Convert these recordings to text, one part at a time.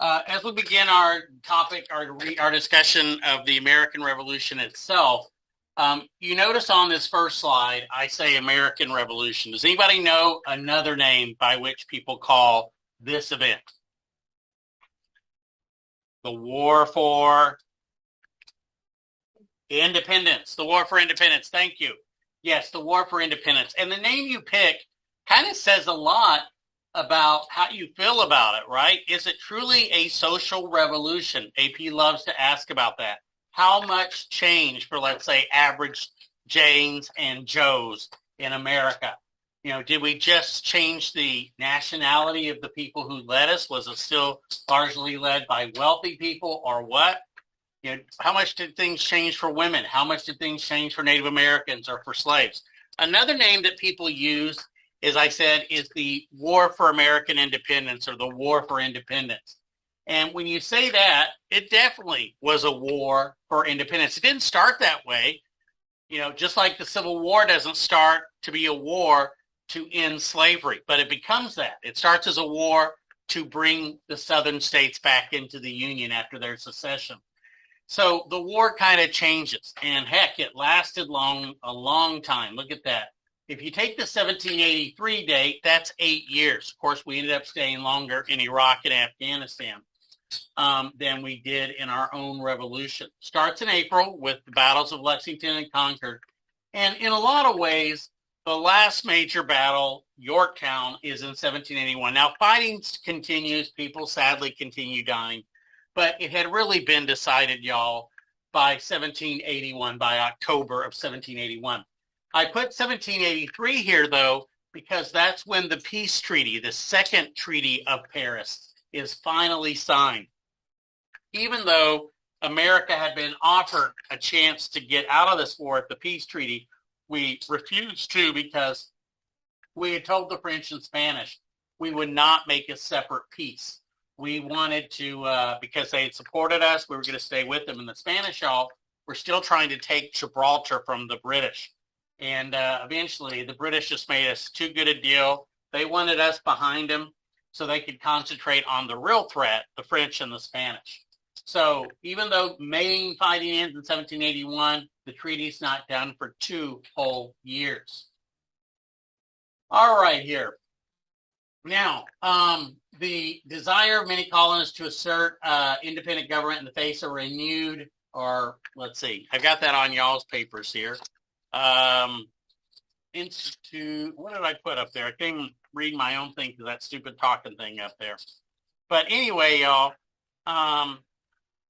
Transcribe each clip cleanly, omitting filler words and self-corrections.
As we begin our topic, our discussion of the American Revolution itself, you notice on this first slide, I say American Revolution. Does anybody know another name by which people call this event? The War for Independence. The War for Independence. Thank you. Yes, the War for Independence. And the name you pick kind of says a lot about how you feel about it, right? Is it truly a social revolution? AP loves to ask about that. How much change for, let's say, average Janes and Joes in America? You know, did we just change the nationality of the people who led us? Was it still largely led by wealthy people or what? You know, how much did things change for women? How much did things change for Native Americans or for slaves? Another name that people use, as I said, is the War for American Independence or the War for Independence. And when you say that, it definitely was a war for independence. It didn't start that way. You know, just like the Civil War doesn't start to be a war to end slavery, but it becomes that. It starts as a war to bring the southern states back into the Union after their secession. So the war kind of changes, and heck, it lasted a long time. Look at that. If you take the 1783 date, that's 8 years. Of course, we ended up staying longer in Iraq and Afghanistan than we did in our own revolution. Starts in April with the battles of Lexington and Concord. And in a lot of ways, the last major battle, Yorktown, is in 1781. Now, fighting continues. People sadly continue dying. But it had really been decided, y'all, by 1781, by October of 1781. I put 1783 here, though, because that's when the peace treaty, the Second Treaty of Paris, is finally signed. Even though America had been offered a chance to get out of this war at the peace treaty, we refused to because we had told the French and Spanish we would not make a separate peace. We wanted to, because they had supported us, we were going to stay with them. And the Spanish, y'all, were still trying to take Gibraltar from the British. And eventually, the British just made us too good a deal. They wanted us behind them so they could concentrate on the real threat, the French and the Spanish. So even though main fighting ends in 1781, the treaty's not done for 2 whole years. All right, here. Now, the desire of many colonists to assert independent government in the face of renewed, or let's see, I've got that on y'all's papers here. Institute, what did I put up there? I couldn't read my own thing because that stupid talking thing up there. But anyway, y'all,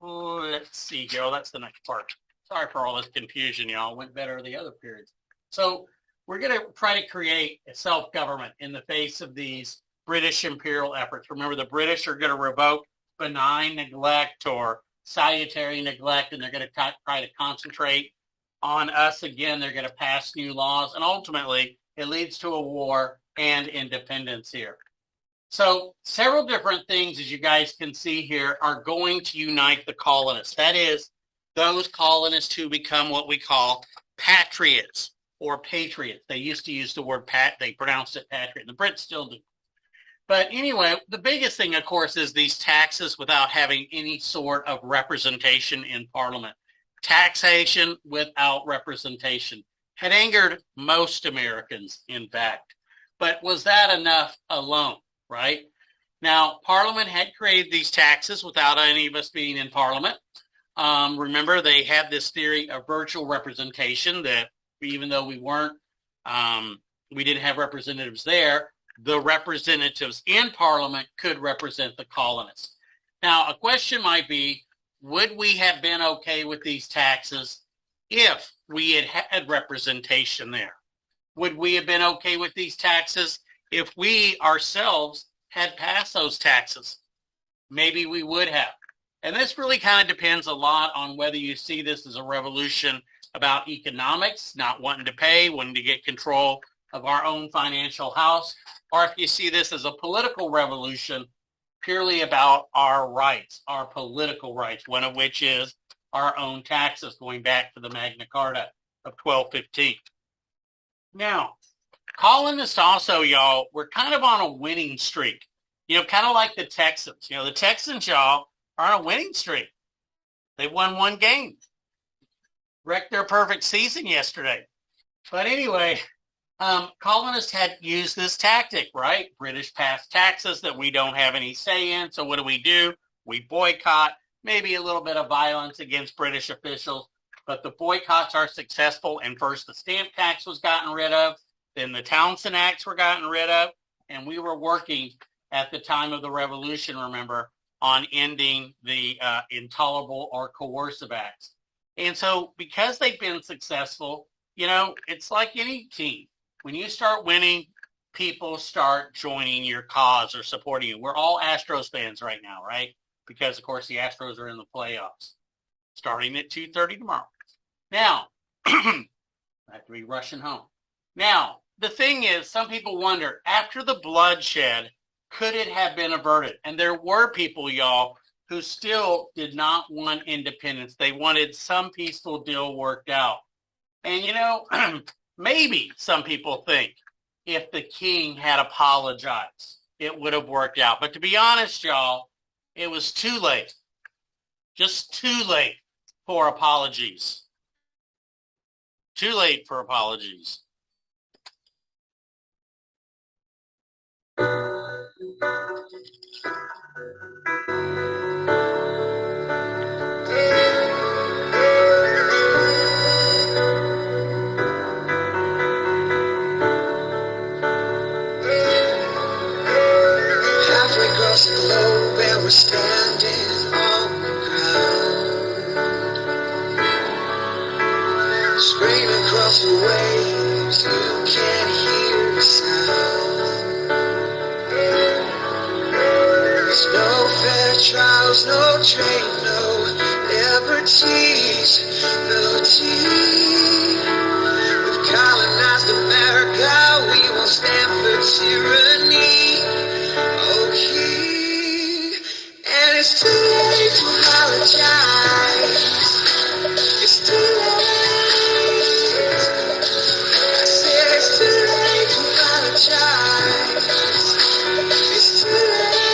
let's see here. Oh, that's the next part. Sorry for all this confusion, y'all. Went better the other periods. So we're going to try to create a self-government in the face of these British imperial efforts. Remember, the British are going to revoke benign neglect or salutary neglect, and they're going to try to concentrate on us again. They're going to pass new laws, and ultimately, it leads to a war and independence here. So several different things, as you guys can see here, are going to unite the colonists. That is, those colonists who become what we call patriots or patriots. They used to use the word they pronounced it patriot. The Brits still do. But anyway, the biggest thing, of course, is these taxes without having any sort of representation in Parliament. Taxation without representation had angered most Americans, in fact. But was that enough alone, right? Now, Parliament had created these taxes without any of us being in Parliament. Remember, they had this theory of virtual representation that even though we didn't have representatives there, the representatives in Parliament could represent the colonists. Now, a question might be, would we have been okay with these taxes if we had had representation there? Would we have been okay with these taxes if we ourselves had passed those taxes? Maybe we would have. And this really kind of depends a lot on whether you see this as a revolution about economics, not wanting to pay, wanting to get control of our own financial house, or if you see this as a political revolution purely about our rights, our political rights, one of which is our own taxes going back to the Magna Carta of 1215. Now, colonists also, y'all, were kind of on a winning streak. kind of like the Texans. The Texans, y'all, are on a winning streak. They won one game. Wrecked their perfect season yesterday. But anyway, colonists had used this tactic, right? British passed taxes that we don't have any say in. So what do? We boycott, maybe a little bit of violence against British officials. But the boycotts are successful. And first the stamp tax was gotten rid of. Then the Townshend Acts were gotten rid of. And we were working at the time of the Revolution, remember, on ending the intolerable or coercive acts. And so because they've been successful, it's like any team. When you start winning, people start joining your cause or supporting you. We're all Astros fans right now, right? Because, of course, the Astros are in the playoffs starting at 2:30 tomorrow. Now, I have to be rushing home. Now, the thing is, some people wonder, after the bloodshed, could it have been averted? And there were people, y'all, who still did not want independence. They wanted some peaceful deal worked out. And, maybe some people think if the king had apologized, it would have worked out. But to be honest, y'all, it was too late. Just too late for apologies. Too late for apologies. We're standing on the ground, screaming across the waves, you can't hear the sound. There's no fair trials, no train, no liberties, no tea. We've colonized America, we won't stand for tyranny. It's too late to apologize. It's too late. I said it's too late to apologize. It's too late.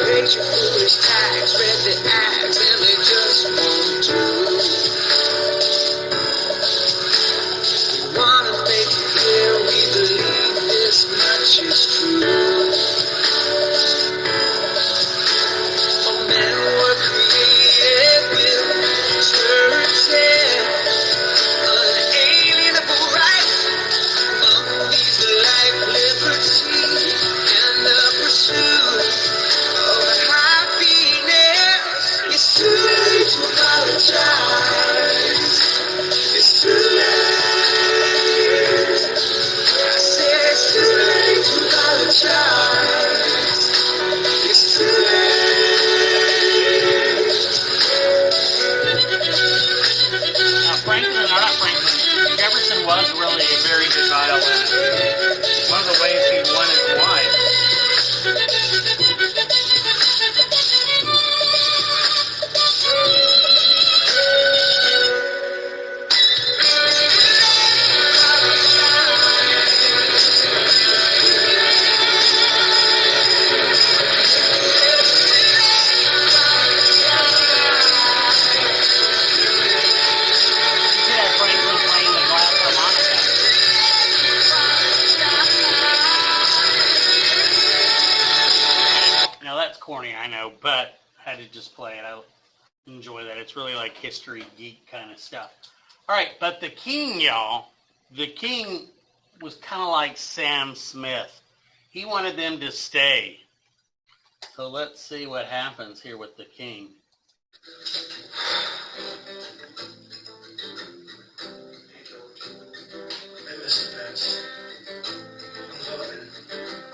Raise your foolish tax, read the acts, and they just won't do. Is true. All men were created with certain unalienable rights. Among these life, liberty, and the pursuit of happiness. It's too late to apologize. It's too late. I said it's too late to apologize. It's too Now, Jefferson was really a very good violinist. One of the ways he won his wife. Corny, I know, but I had to just play it. I enjoy that. It's really like history geek kind of stuff. All right, but the king, y'all, the king was kind of like Sam Smith. He wanted them to stay. So let's see what happens here with the king. Hey, Mr. Pence.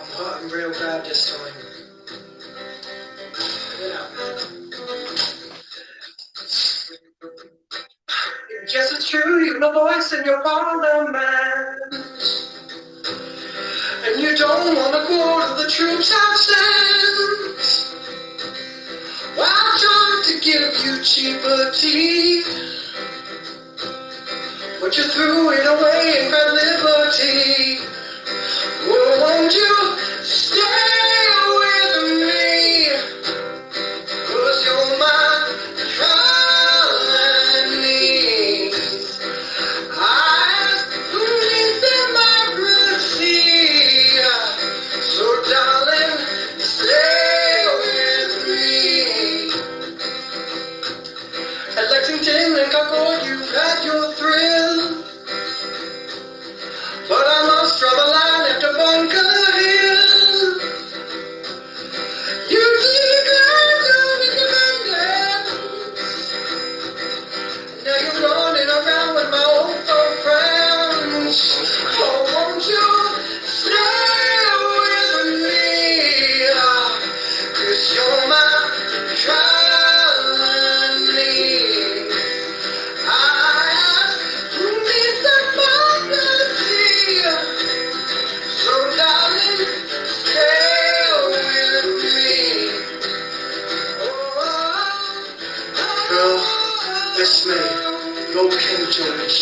I'm hurting real bad this time. Yes, it's true, you've no voice in your parliament. And you don't want to go to the troops I've sent. Well, I'm trying to give you cheaper tea, but you threw it away and grabbed liberty. Oh, won't you stay with me? 'Cause you're my colony. I need democracy. So darling, stay with me. At Lexington and Concord, you've had your thrill, but I must draw the line after Bunker Hill. You declared your independence. Now you're running around with my old folk friends. Oh, won't you stay with me? 'Cause you're my colony. I need democracy. So darling, stay with me. Girl, it's me, your King George.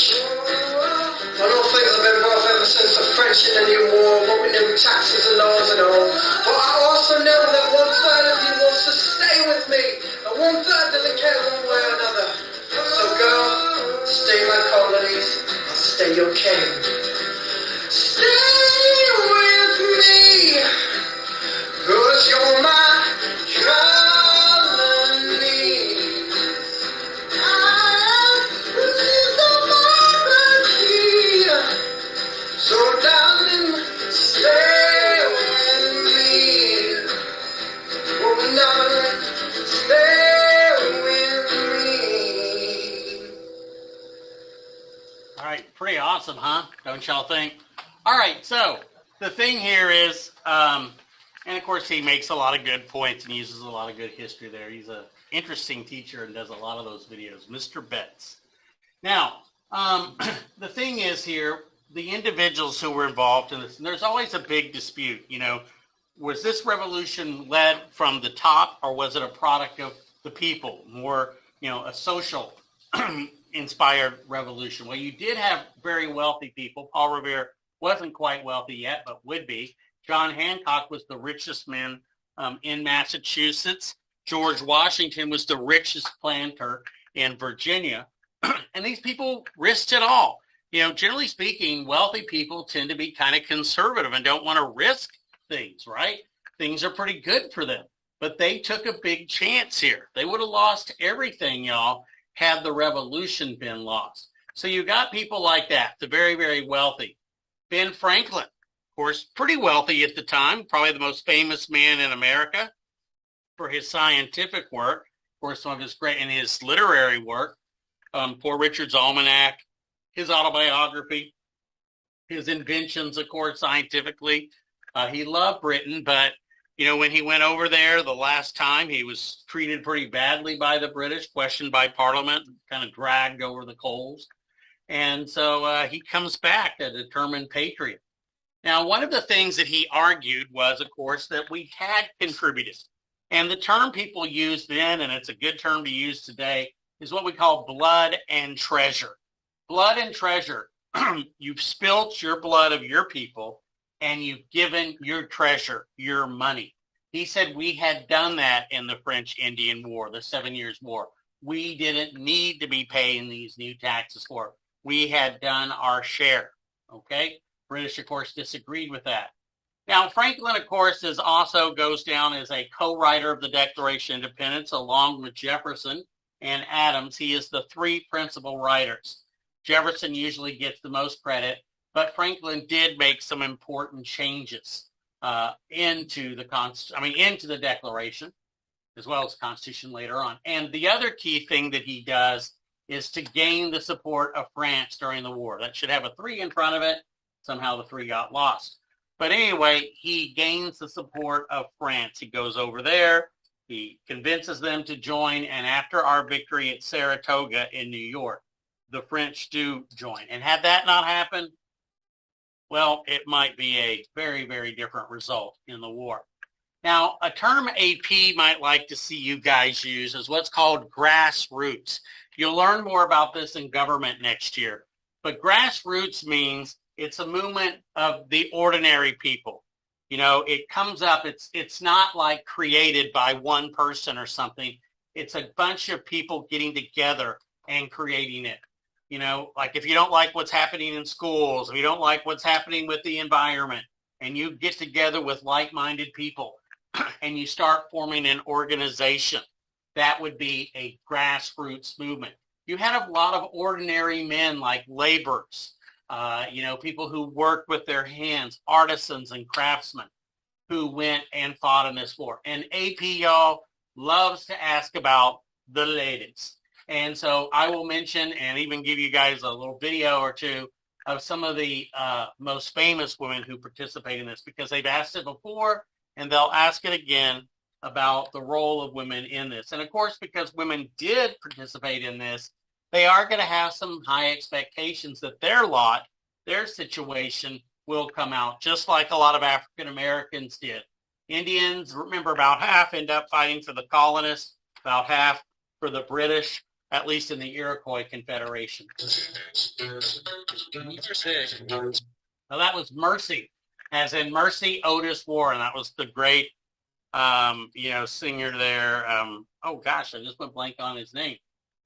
I know things have been rough ever since the French and the New War, what with new taxes and laws and all. But I also know that 1/3 of you wants to stay with me, and 1/3 doesn't care one way or another. So girl, stay my colonies, I'll stay your king. Stay with me, 'cause you're my colony. I need democracy. So darling, stay with me. Oh, darling, stay with me. All right, pretty awesome, huh? Don't y'all think? All right, so the thing here is, and of course he makes a lot of good points and uses a lot of good history there. He's an interesting teacher and does a lot of those videos, Mr. Betts. Now, the thing is here, the individuals who were involved in this, and there's always a big dispute, was this revolution led from the top or was it a product of the people, more, a social inspired revolution? Well, you did have very wealthy people. Paul Revere wasn't quite wealthy yet, but would be. John Hancock was the richest man in Massachusetts. George Washington was the richest planter in Virginia. And these people risked it all. Generally speaking, wealthy people tend to be kind of conservative and don't want to risk things, right? Things are pretty good for them. But they took a big chance here. They would have lost everything, y'all, had the revolution been lost. So you got people like that, the very, very wealthy. Ben Franklin, of course, pretty wealthy at the time, probably the most famous man in America for his scientific work, of course, some of his great, and his literary work, Poor Richard's Almanac, his autobiography, his inventions, of course, scientifically. He loved Britain, but, when he went over there the last time, he was treated pretty badly by the British, questioned by Parliament, kind of dragged over the coals. And so he comes back a determined patriot. Now, one of the things that he argued was, of course, that we had contributed. And the term people used then, and it's a good term to use today, is what we call blood and treasure. Blood and treasure. You've spilt your blood of your people, and you've given your treasure, your money. He said we had done that in the French-Indian War, the 7 Years' War. We didn't need to be paying these new taxes for it. We had done our share, okay? British, of course, disagreed with that. Now, Franklin, of course, also goes down as a co-writer of the Declaration of Independence, along with Jefferson and Adams. He is the three principal writers. Jefferson usually gets the most credit, but Franklin did make some important changes into the Declaration, as well as the Constitution later on. And the other key thing that he does is to gain the support of France during the war. That should have a 3 in front of it. Somehow the 3 got lost. But anyway, he gains the support of France. He goes over there. He convinces them to join. And after our victory at Saratoga in New York, the French do join. And had that not happened, well, it might be a very, very different result in the war. Now, a term AP might like to see you guys use is what's called grassroots. You'll learn more about this in government next year. But grassroots means it's a movement of the ordinary people. You know, it comes up, it's not like created by one person or something. It's a bunch of people getting together and creating it. You know, like if you don't like what's happening in schools, if you don't like what's happening with the environment, and you get together with like-minded people and you start forming an organization, that would be a grassroots movement. You had a lot of ordinary men like laborers, you know, people who worked with their hands, artisans and craftsmen who went and fought in this war. And AP, y'all, loves to ask about the ladies. And so I will mention and even give you guys a little video or two of some of the most famous women who participate in this, because they've asked it before and they'll ask it again about the role of women in this. And of course, because women did participate in this, they are going to have some high expectations that their lot, their situation will come out, just like a lot of African Americans did. Indians, remember, about half end up fighting for the colonists, about half for the British, at least in the Iroquois Confederation. Now that was Mercy, as in Mercy Otis Warren. That was the great, you know, singer there. Oh gosh, I just went blank on his name.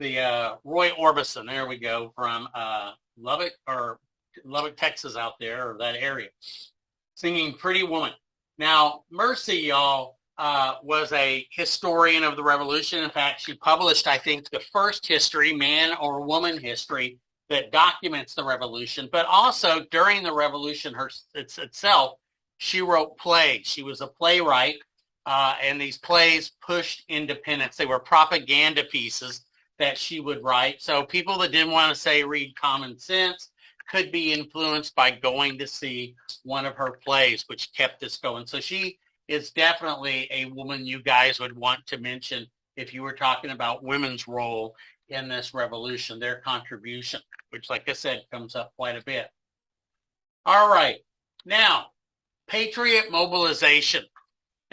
The Roy Orbison. There we go, from Lubbock, Texas, out there, or that area, singing "Pretty Woman." Now, Mercy, y'all, was a historian of the Revolution. In fact, she published, I think, the first history, man or woman history, that documents the Revolution. But also, during the Revolution itself, she wrote plays. She was a playwright, and these plays pushed independence. They were propaganda pieces that she would write. So people that didn't want to, say, read Common Sense could be influenced by going to see one of her plays, which kept this going. So she is definitely a woman you guys would want to mention if you were talking about women's role in this revolution, their contribution, which, like I said, comes up quite a bit. All right. Now, patriot mobilization.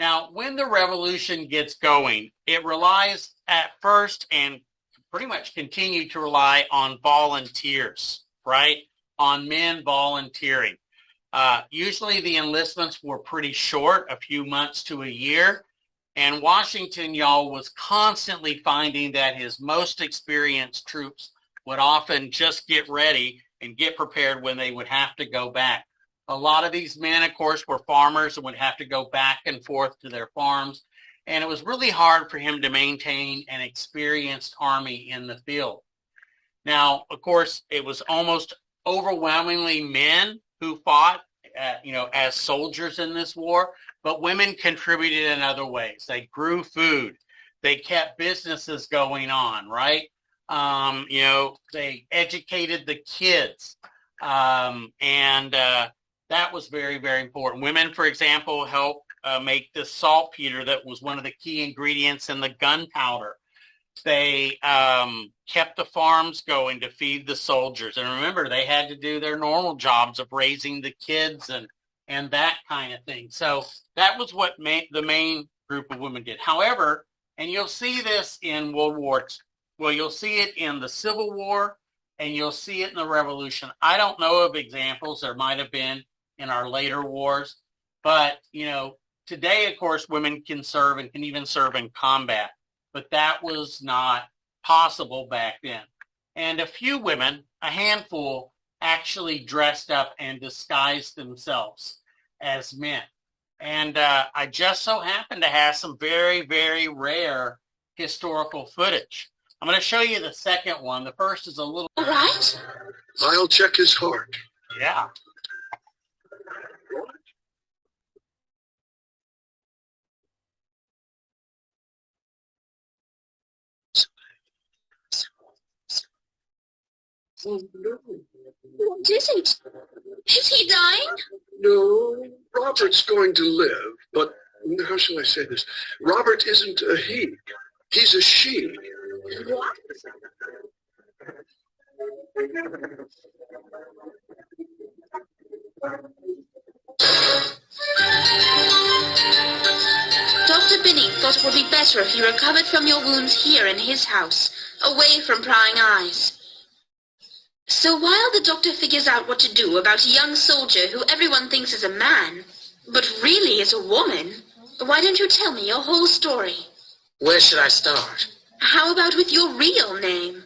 Now, when the revolution gets going, it relies at first and pretty much continue to rely on volunteers, right? On men volunteering. Usually the enlistments were pretty short, a few months to a year. And Washington, y'all, was constantly finding that his most experienced troops would often just get ready and get prepared when they would have to go back. A lot of these men, of course, were farmers and would have to go back and forth to their farms. And it was really hard for him to maintain an experienced army in the field. Now, of course, it was almost overwhelmingly men who fought, you know, as soldiers in this war, but women contributed in other ways. They grew food. They kept businesses going on, right? You know, they educated the kids. And that was very, very important. Women, for example, helped make the saltpeter that was one of the key ingredients in the gunpowder. They kept the farms going to feed the soldiers. And remember, they had to do their normal jobs of raising the kids and that kind of thing. So that was what the main group of women did. However, and you'll see this in World War II. Well, you'll see it in the Civil War, and you'll see it in the Revolution. I don't know of examples. There might have been in our later wars. But, you know, today, of course, women can serve and can even serve in combat. But that was not possible back then. And a few women, a handful, actually dressed up and disguised themselves as men. And I just so happen to have some very, very rare historical footage. I'm going to show you the second one. The first is a little... All right. I'll check his heart. Yeah. Oh, no. What is it? Is he dying? No, Robert's going to live, but how shall I say this? Robert isn't a he. He's a she. What? Dr. Binney thought it would be better if you recovered from your wounds here in his house, away from prying eyes. So while the doctor figures out what to do about a young soldier who everyone thinks is a man, but really is a woman, why don't you tell me your whole story? Where should I start? How about with your real name?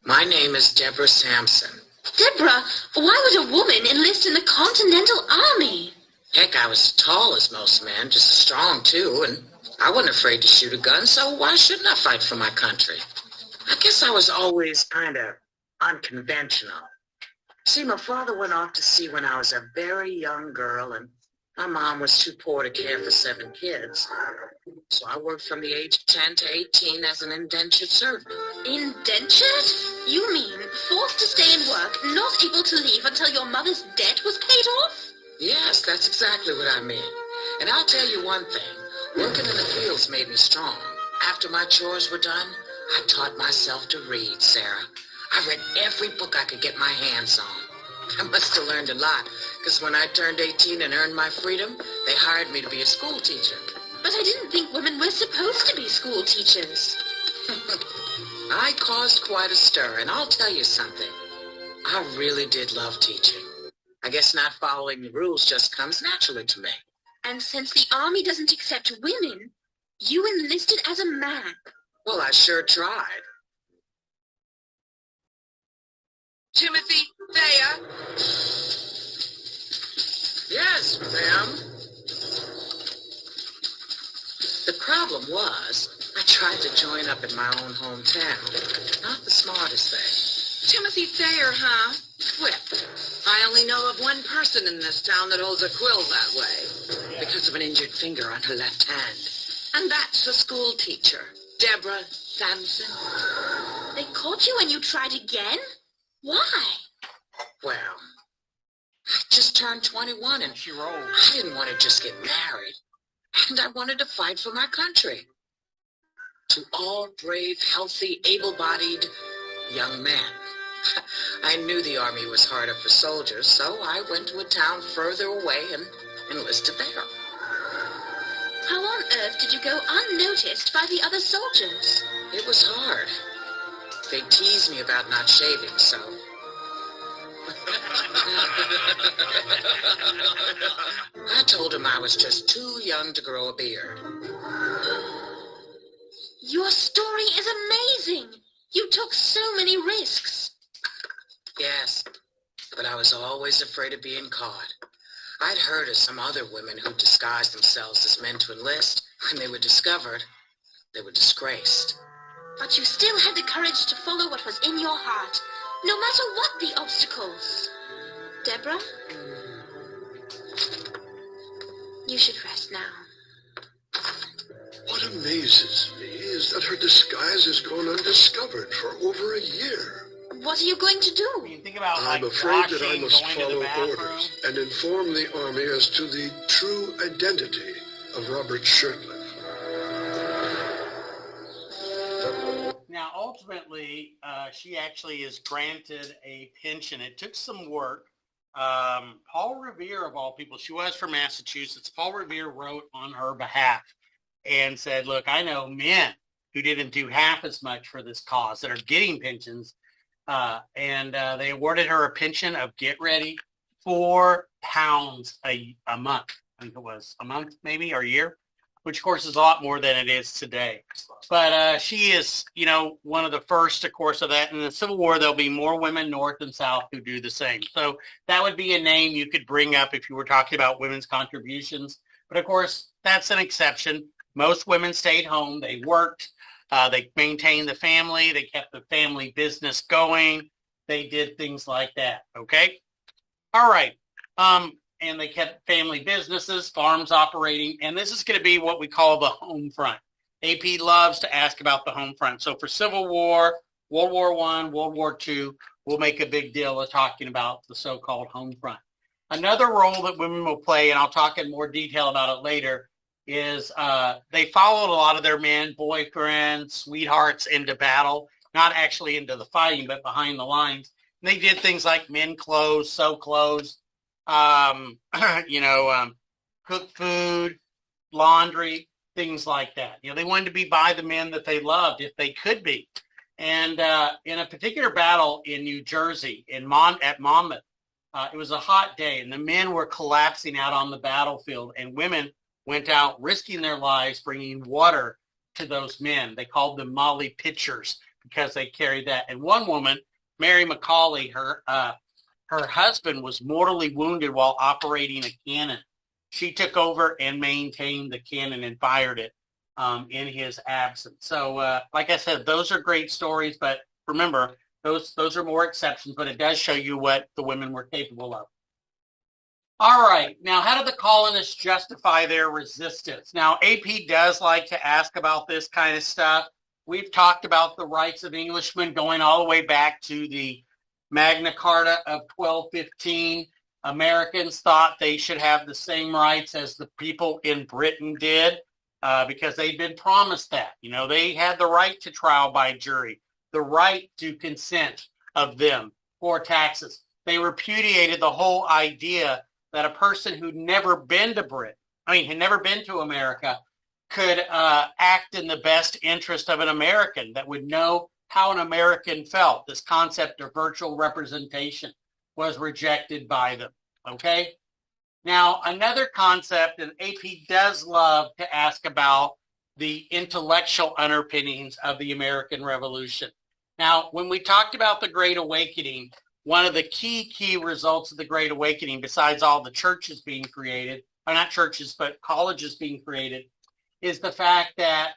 My name is Deborah Sampson. Deborah, why would a woman enlist in the Continental Army? Heck, I was tall as most men, just as strong too, and I wasn't afraid to shoot a gun, so why shouldn't I fight for my country? I guess I was always kind of unconventional. See, my father went off to sea when I was a very young girl, and my mom was too poor to care for 7 kids. So I worked from the age of 10 to 18 as an indentured servant. Indentured? You mean forced to stay and work, not able to leave until your mother's debt was paid off? Yes, that's exactly what I mean. And I'll tell you one thing. Working in the fields made me strong. After my chores were done, I taught myself to read, Sarah. I read every book I could get my hands on. I must have learned a lot, because when I turned 18 and earned my freedom, they hired me to be a school teacher. But I didn't think women were supposed to be school teachers. I caused quite a stir, and I'll tell you something. I really did love teaching. I guess not following the rules just comes naturally to me. And since the Army doesn't accept women, you enlisted as a man. Well, I sure tried. Timothy Thayer? Yes, ma'am. The problem was, I tried to join up in my own hometown. Not the smartest thing. Timothy Thayer, huh? Well, I only know of one person in this town that holds a quill that way, because of an injured finger on her left hand. And that's the school teacher, Deborah Sampson. They caught you and you tried again? Why? Well, I just turned 21 and She rolled. I didn't want to just get married. And I wanted to fight for my country. To all brave, healthy, able-bodied young men. I knew the Army was hard up for soldiers, so I went to a town further away and enlisted there. How on earth did you go unnoticed by the other soldiers? It was hard. They teased me about not shaving, so... I told them I was just too young to grow a beard. Your story is amazing. You took so many risks. Yes, but I was always afraid of being caught. I'd heard of some other women who disguised themselves as men to enlist. When they were discovered, they were disgraced. But you still had the courage to follow what was in your heart, no matter what the obstacles. Deborah? You should rest now. What amazes me is that her disguise has gone undiscovered for over a year. What are you going to do? You think about I'm like afraid that I washing, must going to the follow bathroom. orders and inform the Army as to the true identity of Robert Shurtleff. Now, ultimately, she actually is granted a pension. It took some work. Paul Revere, of all people, she was from Massachusetts. Paul Revere wrote on her behalf and said, look, I know men who didn't do half as much for this cause that are getting pensions. And they awarded her a pension of, get ready, £4 a month. I think it was a month maybe, or a year, which of course is a lot more than it is today. But she is, one of the first, of course, of that. In the Civil War, there'll be more women north and south who do the same. So that would be a name you could bring up if you were talking about women's contributions. But of course, that's an exception. Most women stayed home. They worked. They maintained the family. They kept the family business going. They did things like that. Okay. All right. And they kept family businesses, farms operating. And this is going to be what we call the home front. AP loves to ask about the home front. So for Civil War, World War I, World War II, we'll make a big deal of talking about the so-called home front. Another role that women will play, and I'll talk in more detail about it later, is they followed a lot of their men, boyfriends, sweethearts into battle, not actually into the fighting, but behind the lines. And they did things like mend clothes, sew clothes, cook food, laundry. things like that. They wanted to be by the men that they loved if they could be. And in a particular battle in New Jersey, at Monmouth, it was a hot day, and the men were collapsing out on the battlefield, and women went out risking their lives, bringing water to those men. They called them Molly pitchers because they carried that. And one woman, Mary McCauley, her husband was mortally wounded while operating a cannon. She took over and maintained the cannon and fired it in his absence. So, like I said, those are great stories, but remember, those are more exceptions, but it does show you what the women were capable of. All right, now how did the colonists justify their resistance? Now, AP does like to ask about this kind of stuff. We've talked about the rights of Englishmen going all the way back to the Magna Carta of 1215. Americans thought they should have the same rights as the people in Britain did because they'd been promised that. They had the right to trial by jury, the right to consent of them for taxes. They repudiated the whole idea that a person who'd never been to had never been to America, could act in the best interest of an American, that would know how an American felt. This concept of virtual representation was rejected by them, okay? Now, another concept, and AP does love to ask about the intellectual underpinnings of the American Revolution. Now, when we talked about the Great Awakening, one of the key results of the Great Awakening, besides all the churches being created, or not churches, but colleges being created, is the fact that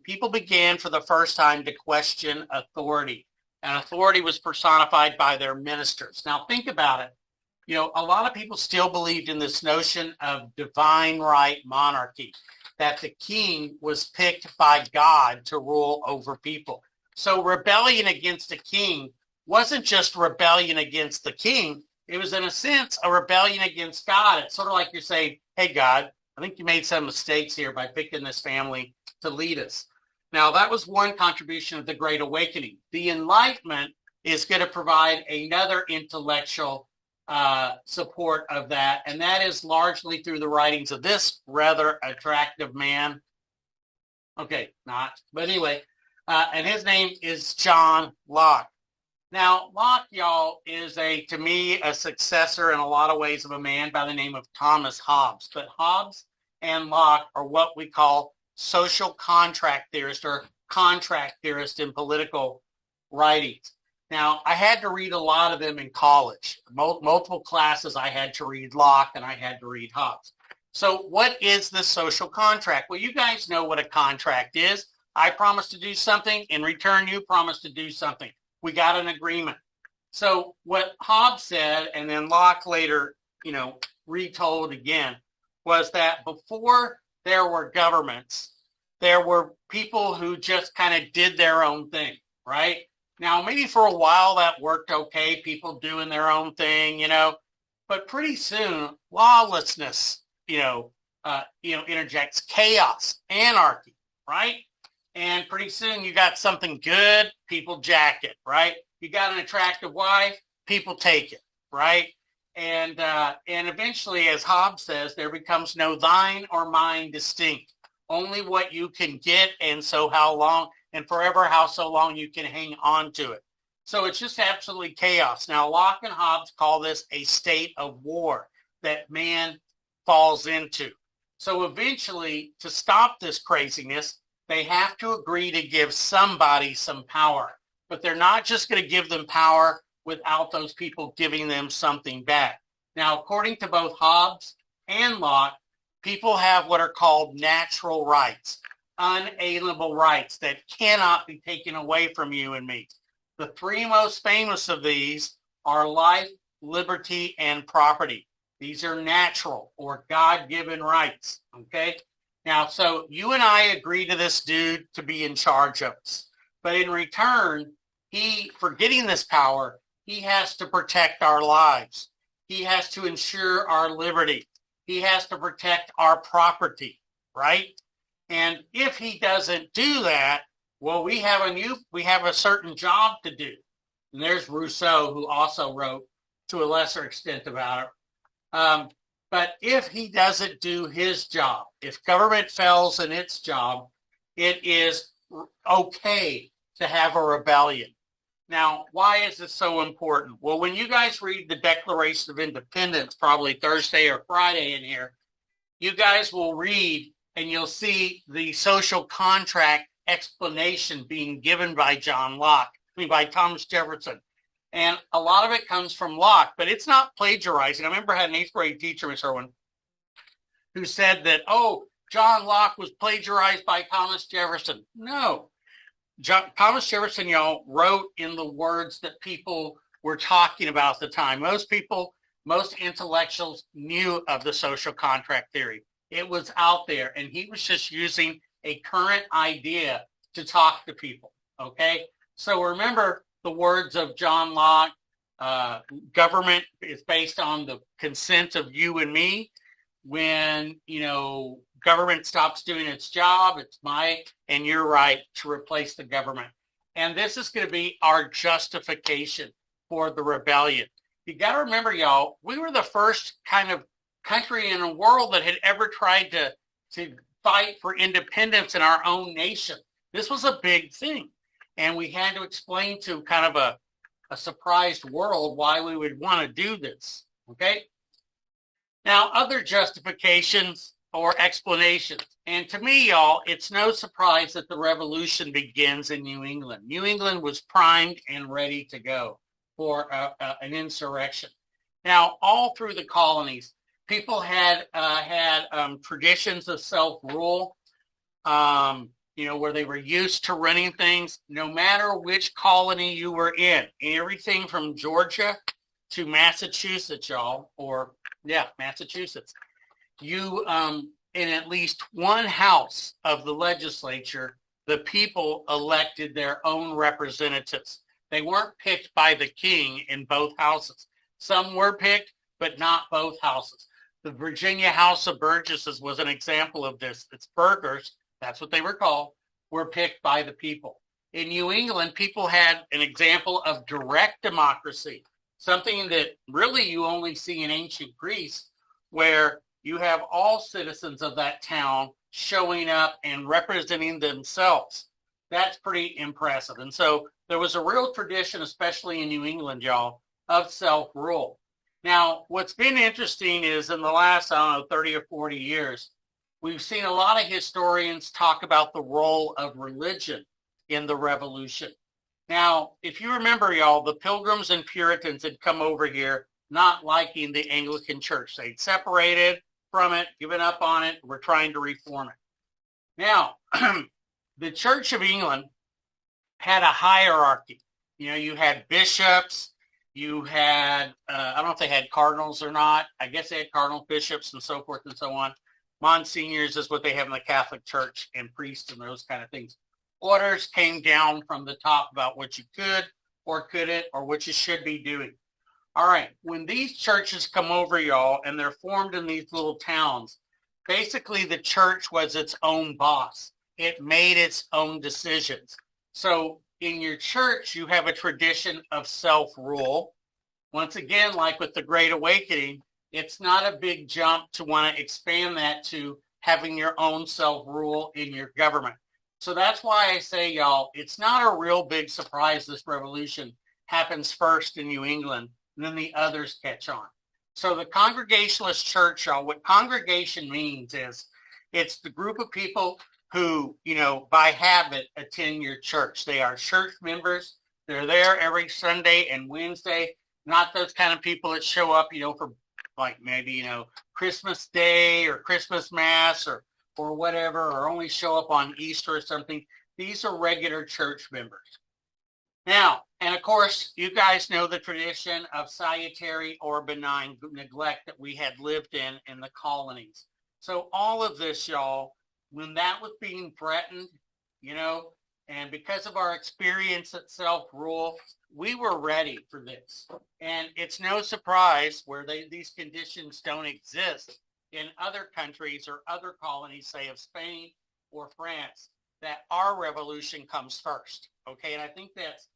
people began for the first time to question authority. And authority was personified by their ministers. Now, think about it. A lot of people still believed in this notion of divine right monarchy, that the king was picked by God to rule over people. So rebellion against a king wasn't just rebellion against the king. It was, in a sense, a rebellion against God. It's sort of like you're saying, hey, God, I think you made some mistakes here by picking this family to lead us. Now, that was one contribution of the Great Awakening. The Enlightenment is going to provide another intellectual support of that, and that is largely through the writings of this rather attractive man. Okay, not, but anyway, and his name is John Locke. Now, Locke, y'all, is to me, a successor in a lot of ways of a man by the name of Thomas Hobbes. But Hobbes and Locke are what we call social contract theorists, or contract theorists in political writings. Now, I had to read a lot of them in college. Multiple classes I had to read Locke and I had to read Hobbes. So what is the social contract? Well, you guys know what a contract is. I promise to do something. In return, you promise to do something. We got an agreement. So what Hobbes said, and then Locke later, retold again, was that before there were governments, there were people who just kind of did their own thing, right? Now, maybe for a while that worked okay, people doing their own thing, but pretty soon lawlessness, interjects chaos, anarchy, right? And pretty soon you got something good, people jack it, right? You got an attractive wife, people take it, right? And eventually, as Hobbes says, there becomes no thine or mine distinct, only what you can get, and so how long, and forever how so long you can hang on to it. So it's just absolutely chaos. Now, Locke and Hobbes call this a state of war that man falls into. So eventually, to stop this craziness, they have to agree to give somebody some power. But they're not just going to give them power without those people giving them something back. Now, according to both Hobbes and Locke, people have what are called natural rights, unalienable rights that cannot be taken away from you and me. The three most famous of these are life, liberty, and property. These are natural or God-given rights, okay? Now, so you and I agree to this dude to be in charge of us. But in return, for getting this power, he has to protect our lives. He has to ensure our liberty. He has to protect our property, right? And if he doesn't do that, well, we have a certain job to do. And there's Rousseau, who also wrote to a lesser extent about it. But if he doesn't do his job, if government fails in its job, it is okay to have a rebellion. Now, why is this so important? Well, when you guys read the Declaration of Independence, probably Thursday or Friday in here, you guys will read and you'll see the social contract explanation being given by by Thomas Jefferson. And a lot of it comes from Locke, but it's not plagiarizing. I remember I had an 8th grade teacher, Miss Irwin, who said that, oh, John Locke was plagiarized by Thomas Jefferson. No. Thomas Jefferson, y'all, wrote in the words that people were talking about at the time. Most intellectuals knew of the social contract theory. It was out there, and he was just using a current idea to talk to people, okay? So remember the words of John Locke, government is based on the consent of you and me. When, government stops doing its job, it's my and your right to replace the government. And this is going to be our justification for the rebellion. You got to remember, y'all, we were the first kind of country in the world that had ever tried to fight for independence in our own nation. This was a big thing. And we had to explain to kind of a surprised world why we would want to do this. Okay? Now, other justifications or explanations. And to me, y'all, it's no surprise that the revolution begins in New England. New England was primed and ready to go for an insurrection. Now, all through the colonies, people had traditions of self-rule, where they were used to running things, no matter which colony you were in. Everything from Georgia to Massachusetts, y'all, Massachusetts. You, in at least one house of the legislature, the people elected their own representatives. They weren't picked by the king in both houses. Some were picked, but not both houses. The Virginia House of Burgesses was an example of this. Its burghers, that's what they were called, were picked by the people. In New England, people had an example of direct democracy, something that really you only see in ancient Greece, where you have all citizens of that town showing up and representing themselves. That's pretty impressive. And so there was a real tradition, especially in New England, y'all, of self-rule. Now, what's been interesting is in the last, 30 or 40 years, we've seen a lot of historians talk about the role of religion in the revolution. Now, if you remember, y'all, the Pilgrims and Puritans had come over here not liking the Anglican Church. They'd separated from it, given up on it, were trying to reform it. Now, the Church of England had a hierarchy. You had bishops, you had, I don't know if they had cardinals or not. I guess they had cardinal bishops and so forth and so on. Monsignors is what they have in the Catholic Church, and priests and those kind of things. Orders came down from the top about what you could or couldn't or what you should be doing. All right, when these churches come over, y'all, and they're formed in these little towns, basically the church was its own boss. It made its own decisions. So in your church, you have a tradition of self-rule. Once again, like with the Great Awakening, it's not a big jump to want to expand that to having your own self-rule in your government. So that's why I say, y'all, it's not a real big surprise this revolution happens first in New England, and then the others catch on. So the Congregationalist Church, y'all, what congregation means is it's the group of people who, by habit attend your church. They are church members. They're there every Sunday and Wednesday, not those kind of people that show up, for like maybe, Christmas Day or Christmas Mass or whatever, or only show up on Easter or something. These are regular church members. Now, and of course, you guys know the tradition of salutary or benign neglect that we had lived in the colonies. So all of this, y'all, when that was being threatened, and because of our experience at self-rule, we were ready for this. And it's no surprise where these conditions don't exist in other countries or other colonies, say of Spain or France, that our revolution comes first. Okay, and I think that's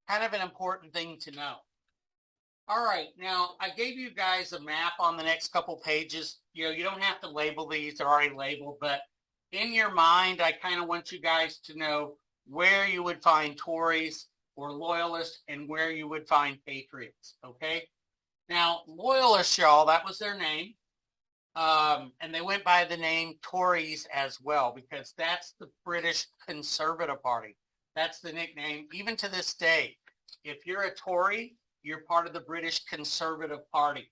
kind of an important thing to know. All right, now I gave you guys a map on the next couple pages. You don't have to label these, they're already labeled, but in your mind, I kind of want you guys to know where you would find Tories or Loyalists and where you would find Patriots, okay? Now, Loyalists, y'all, that was their name. And they went by the name Tories as well, because that's the British Conservative Party. That's the nickname, even to this day. If you're a Tory, you're part of the British Conservative Party.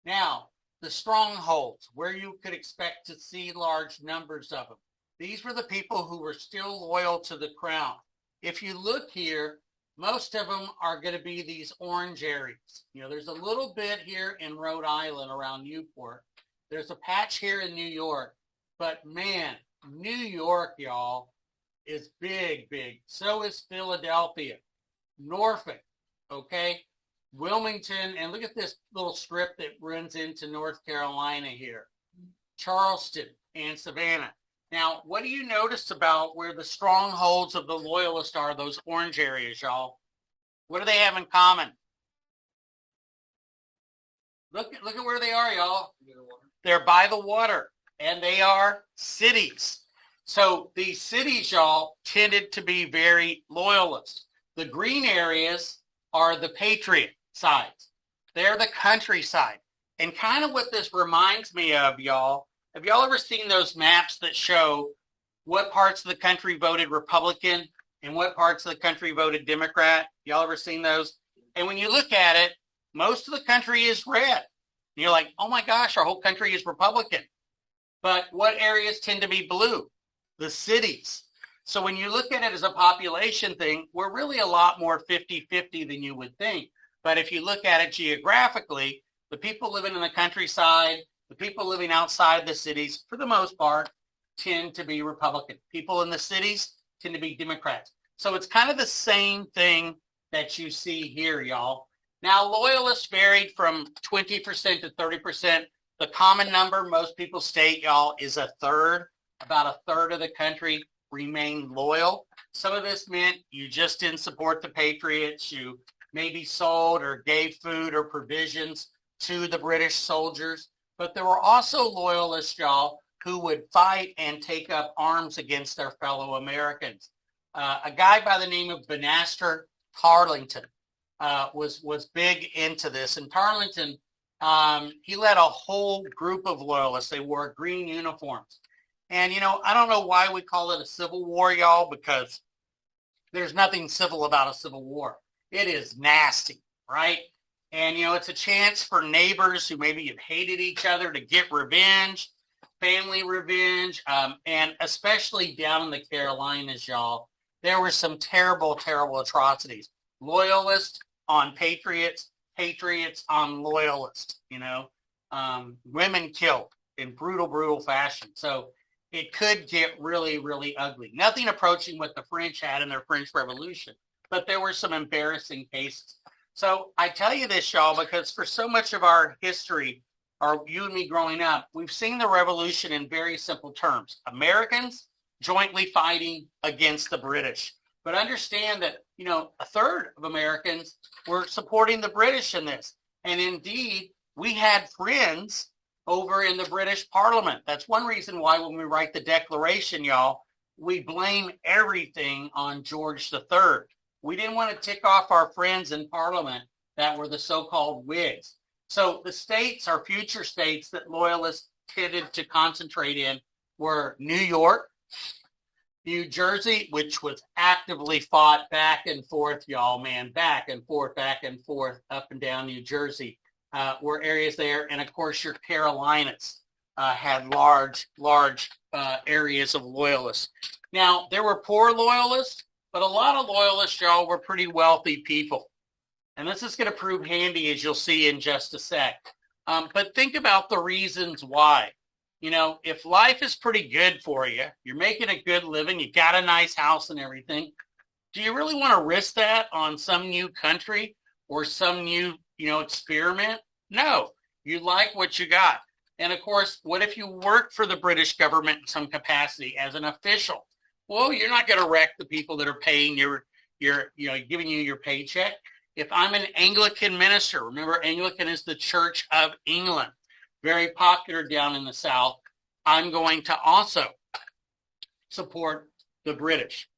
Now, the strongholds, where you could expect to see large numbers of them. These were the people who were still loyal to the crown. If you look here, most of them are going to be these orange areas. There's a little bit here in Rhode Island around Newport. There's a patch here in New York. But man, New York, y'all, is big, big. So is Philadelphia, Norfolk, okay? Wilmington, and look at this little strip that runs into North Carolina here. Charleston and Savannah. Now, what do you notice about where the strongholds of the Loyalists are, those orange areas, y'all? What do they have in common? Look at where they are, y'all. They're by the water, and they are cities. So these cities, y'all, tended to be very loyalist. The green areas are the patriot sides. They're the countryside. And kind of what this reminds me of, y'all, have y'all ever seen those maps that show what parts of the country voted Republican and what parts of the country voted Democrat? Y'all ever seen those? And when you look at it, most of the country is red. And you're like, oh my gosh, our whole country is Republican. But what areas tend to be blue? The cities. So when you look at it as a population thing, we're really a lot more 50-50 than you would think. But if you look at it geographically, the people living in the countryside, the people living outside the cities, for the most part, tend to be Republican. People in the cities tend to be Democrats. So it's kind of the same thing that you see here, y'all. Now, Loyalists varied from 20% to 30%. The common number most people state, y'all, is a third. About a third of the country remained loyal. Some of this meant you just didn't support the Patriots. You maybe sold or gave food or provisions to the British soldiers. But there were also Loyalists, y'all, who would fight and take up arms against their fellow Americans. A guy by the name of Banastre Tarleton was big into this. And Tarleton, he led a whole group of Loyalists. They wore green uniforms. And, I don't know why we call it a civil war, y'all, because there's nothing civil about a civil war. It is nasty, right? And, it's a chance for neighbors who maybe have hated each other to get revenge, family revenge, and especially down in the Carolinas, y'all, there were some terrible, terrible atrocities. Loyalists on patriots, patriots on loyalists, women killed in brutal, brutal fashion. So it could get really, really ugly. Nothing approaching what the French had in their French Revolution, but there were some embarrassing cases. So I tell you this, y'all, because for so much of our history, you and me growing up, we've seen the revolution in very simple terms. Americans jointly fighting against the British. But understand that, a third of Americans were supporting the British in this. And indeed, we had friends over in the British Parliament. That's one reason why when we write the Declaration, y'all, we blame everything on George III. We didn't want to tick off our friends in Parliament that were the so-called Whigs. So the states, our future states that Loyalists tended to concentrate in were New York, New Jersey, which was actively fought back and forth, y'all, man, back and forth, up and down New Jersey were areas there. And of course, your Carolinas had large areas of Loyalists. Now, there were poor Loyalists, but a lot of Loyalists, y'all, were pretty wealthy people. And this is going to prove handy, as you'll see in just a sec. But think about the reasons why. If life is pretty good for you, you're making a good living, you got a nice house and everything, do you really want to risk that on some new country or some new, experiment? No, you like what you got. And of course, what if you work for the British government in some capacity as an official? Well, you're not going to wreck the people that are paying giving you your paycheck. if I'm an Anglican minister, remember Anglican is the Church of England, very popular down in the South, I'm going to also support the British.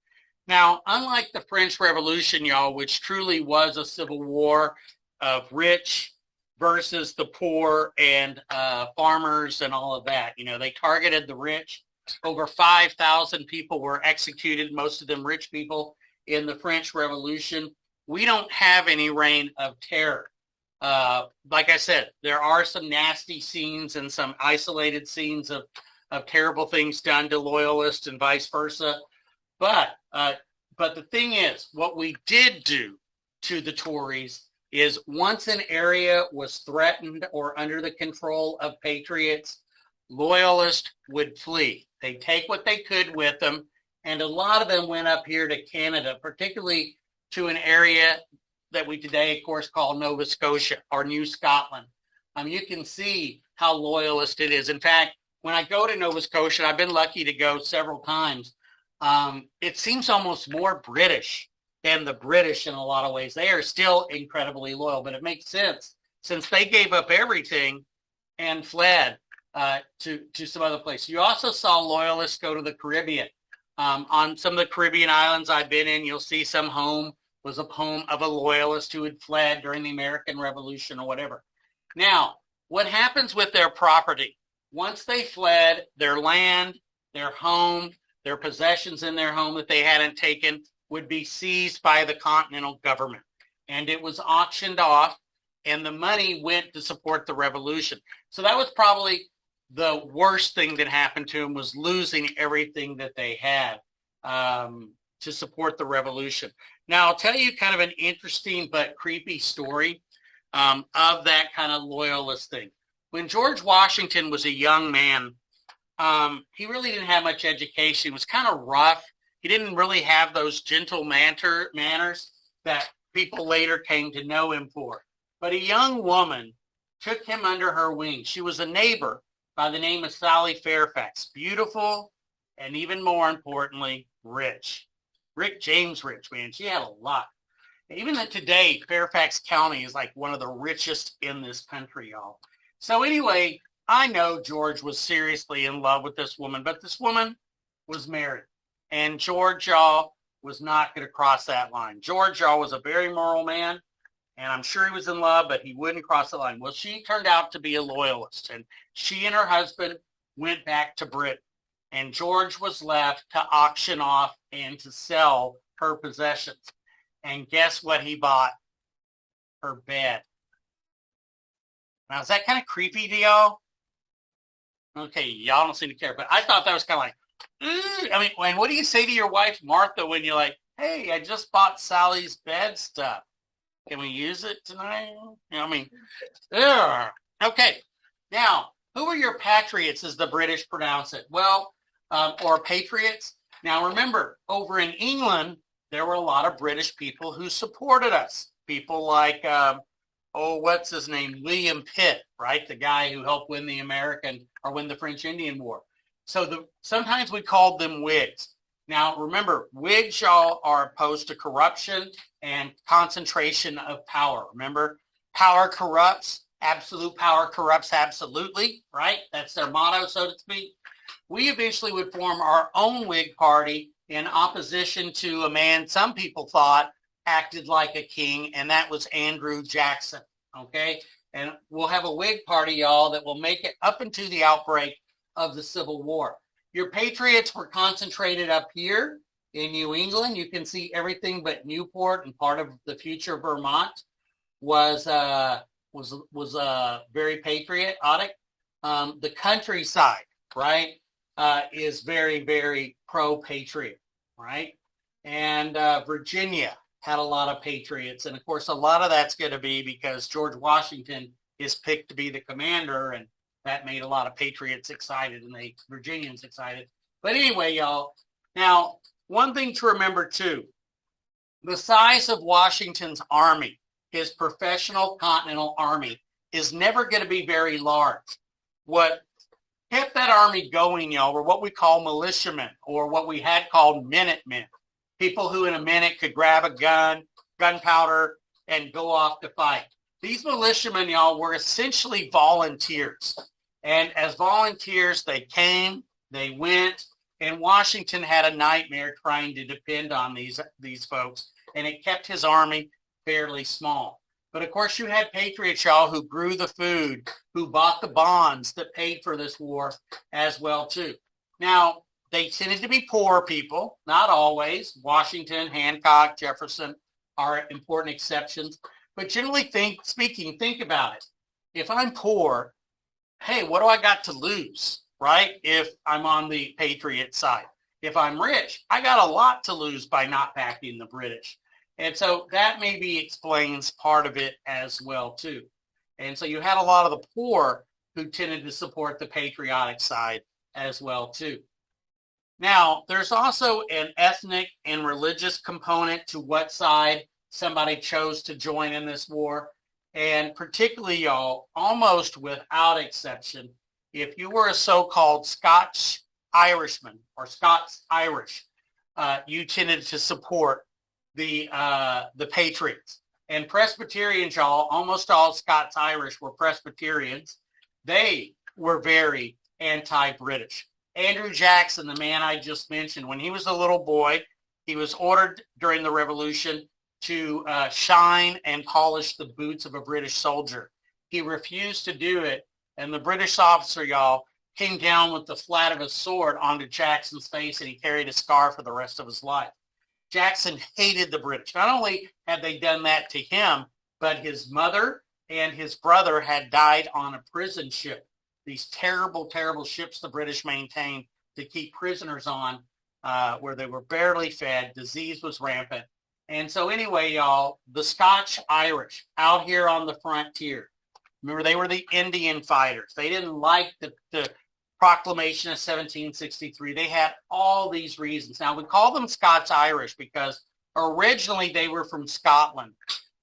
Now, unlike the French Revolution, y'all, which truly was a civil war of rich versus the poor and farmers and all of that, they targeted the rich. Over 5,000 people were executed, most of them rich people, in the French Revolution. We don't have any reign of terror. Like I said, there are some nasty scenes and some isolated scenes of terrible things done to loyalists and vice versa. But the thing is, what we did do to the Tories is once an area was threatened or under the control of patriots, loyalists would flee. They'd take what they could with them, and a lot of them went up here to Canada, particularly to an area that we today, of course, call Nova Scotia or New Scotland. You can see how loyalist it is. In fact, when I go to Nova Scotia, I've been lucky to go several times, it seems almost more British than the British in a lot of ways. They are still incredibly loyal, but it makes sense since they gave up everything and fled to some other place. You also saw loyalists go to the Caribbean. On some of the Caribbean islands I've been in, you'll see some home was a home of a loyalist who had fled during the American Revolution or whatever. Now, what happens with their property? Once they fled, their land, their home, their possessions in their home that they hadn't taken would be seized by the Continental government. And it was auctioned off, and the money went to support the revolution. So that was probably the worst thing that happened to them, was losing everything that they had to support the revolution. Now, I'll tell you kind of an interesting but creepy story of that kind of loyalist thing. When George Washington was a young man, he really didn't have much education. He was kind of rough. He didn't really have those gentle manners that people later came to know him for. But a young woman took him under her wing. She was a neighbor by the name of Sally Fairfax, beautiful and even more importantly, rich. James Rich, man. She had a lot. Even today, Fairfax County is like one of the richest in this country, y'all. So anyway, I know George was seriously in love with this woman, but this woman was married. And George, y'all, was not going to cross that line. George, y'all, was a very moral man, and I'm sure he was in love, but he wouldn't cross the line. Well, she turned out to be a loyalist, and she and her husband went back to Britain. And George was left to auction off and to sell her possessions. And guess what he bought? Her bed. Now, is that kind of creepy to y'all? Okay, y'all don't seem to care, but I thought that was kind of like, I mean, and what do you say to your wife, Martha, when you're like, hey, I just bought Sally's bed stuff. Can we use it tonight? Okay. Now, who are your patriots, as the British pronounce it? Well, or patriots. Now, remember, over in England, there were a lot of British people who supported us. People like, what's his name? William Pitt, right? The guy who helped win the French Indian War. So sometimes we called them Whigs. Now, remember, Whigs, y'all, are opposed to corruption and concentration of power. Remember, power corrupts. Absolute power corrupts absolutely, right? That's their motto, so to speak. We eventually would form our own Whig party in opposition to a man some people thought acted like a king, and that was Andrew Jackson, okay? And we'll have a Whig party, y'all, that will make it up into the outbreak of the Civil War. Your patriots were concentrated up here in New England. You can see everything but Newport, and part of the future Vermont was very patriotic. The countryside, right, is very, very pro-patriot, right? And Virginia had a lot of patriots. And, of course, a lot of that's going to be because George Washington is picked to be the commander, and that made a lot of patriots excited and the Virginians excited. But anyway, y'all, now, one thing to remember, too, the size of Washington's army, his professional Continental Army, is never going to be very large. What kept that army going, y'all, were what we call militiamen, or what we had called Minutemen, people who in a minute could grab a gun, gunpowder, and go off to fight. These militiamen, y'all, were essentially volunteers. And as volunteers, they came, they went, and Washington had a nightmare trying to depend on these folks, and it kept his army fairly small. But of course, you had patriots, y'all, who grew the food, who bought the bonds that paid for this war as well, too. Now, they tended to be poor people, not always. Washington, Hancock, Jefferson are important exceptions. But generally speaking, think about it. If I'm poor, hey, what do I got to lose, right? If I'm on the Patriot side. If I'm rich, I got a lot to lose by not backing the British. And so that maybe explains part of it as well, too. And so you had a lot of the poor who tended to support the patriotic side as well, too. Now, there's also an ethnic and religious component to what side somebody chose to join in this war. And particularly, y'all, almost without exception, if you were a so-called Scotch Irishman or Scots-Irish, you tended to support the Patriots. And Presbyterians, y'all, almost all Scots-Irish were Presbyterians. They were very anti-British. Andrew Jackson, the man I just mentioned, when he was a little boy, he was ordered during the Revolution to shine and polish the boots of a British soldier. He refused to do it, and the British officer, y'all, came down with the flat of his sword onto Jackson's face, and he carried a scar for the rest of his life. Jackson hated the British. Not only had they done that to him, but his mother and his brother had died on a prison ship. These terrible, terrible ships the British maintained to keep prisoners on, where they were barely fed. Disease was rampant. And so anyway, y'all, the Scotch-Irish out here on the frontier, remember, they were the Indian fighters. They didn't like the Proclamation of 1763. They had all these reasons. Now, we call them Scots-Irish because originally they were from Scotland,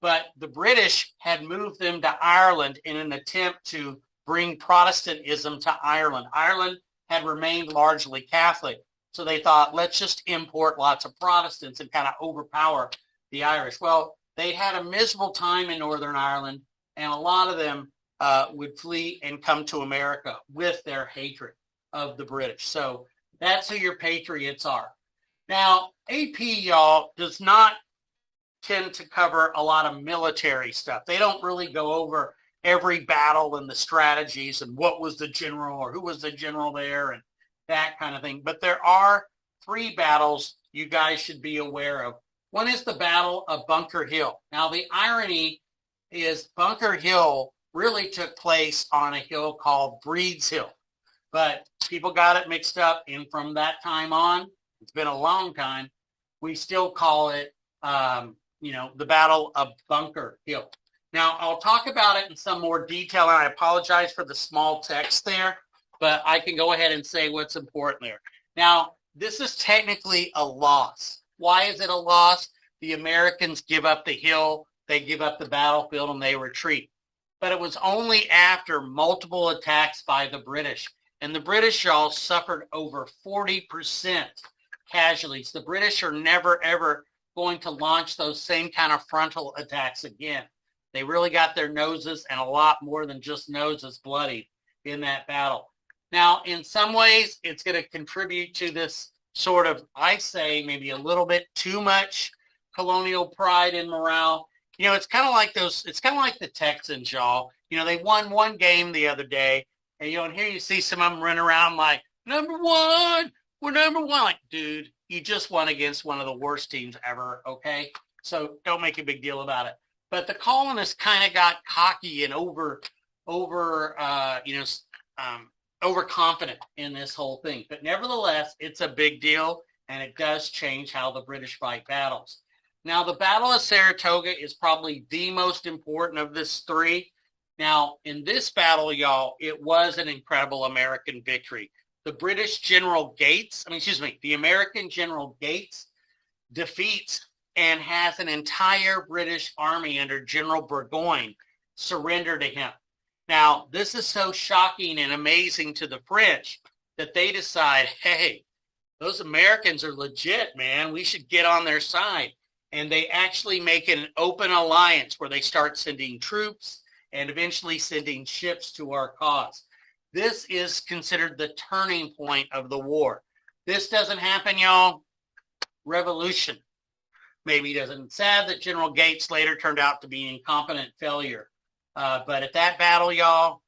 but the British had moved them to Ireland in an attempt to bring Protestantism to Ireland. Ireland had remained largely Catholic, so they thought, let's just import lots of Protestants and kind of overpower the Irish. Well, they had a miserable time in Northern Ireland, and a lot of them would flee and come to America with their hatred of the British. So that's who your patriots are. Now, AP, y'all, does not tend to cover a lot of military stuff. They don't really go over every battle and the strategies and what was the general or who was the general there and that kind of thing. But there are 3 battles you guys should be aware of. One is the Battle of Bunker Hill. Now, the irony is Bunker Hill really took place on a hill called Breed's Hill. But people got it mixed up, and from that time on, it's been a long time, we still call it, the Battle of Bunker Hill. Now, I'll talk about it in some more detail, and I apologize for the small text there, but I can go ahead and say what's important there. Now, this is technically a loss. Why is it a loss? The Americans give up the hill, they give up the battlefield, and they retreat. But it was only after multiple attacks by the British. And the British, y'all, suffered over 40% casualties. The British are never, ever going to launch those same kind of frontal attacks again. They really got their noses, and a lot more than just noses, bloodied in that battle. Now, in some ways, it's going to contribute to this sort of, I say, maybe a little bit too much colonial pride and morale. You know, it's kind of like the Texans, y'all. You know, they won one game the other day, and, and here you see some of them running around like, number one, we're number one. Like, dude, you just won against one of the worst teams ever, okay? So don't make a big deal about it. But the colonists kind of got cocky and overconfident in this whole thing. But nevertheless, it's a big deal, and it does change how the British fight battles. Now, the Battle of Saratoga is probably the most important of this 3. Now, in this battle, y'all, it was an incredible American victory. The American General Gates defeats and has an entire British army under General Burgoyne surrender to him. Now, this is so shocking and amazing to the French that they decide, hey, those Americans are legit, man. We should get on their side. and they actually make an open alliance where they start sending troops and eventually sending ships to our cause. This is considered the turning point of the war. This doesn't happen, y'all. Revolution. Maybe it doesn't. Sad that General Gates later turned out to be an incompetent failure. But at that battle, y'all,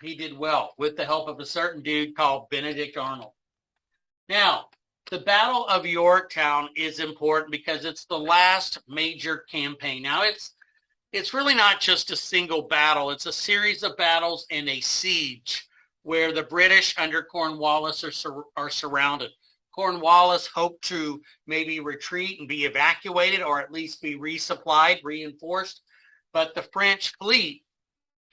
he did well with the help of a certain dude called Benedict Arnold. Now, the Battle of Yorktown is important because it's the last major campaign. Now, it's really not just a single battle. It's a series of battles and a siege where the British under Cornwallis are surrounded. Cornwallis hoped to maybe retreat and be evacuated or at least be resupplied, reinforced. But the French fleet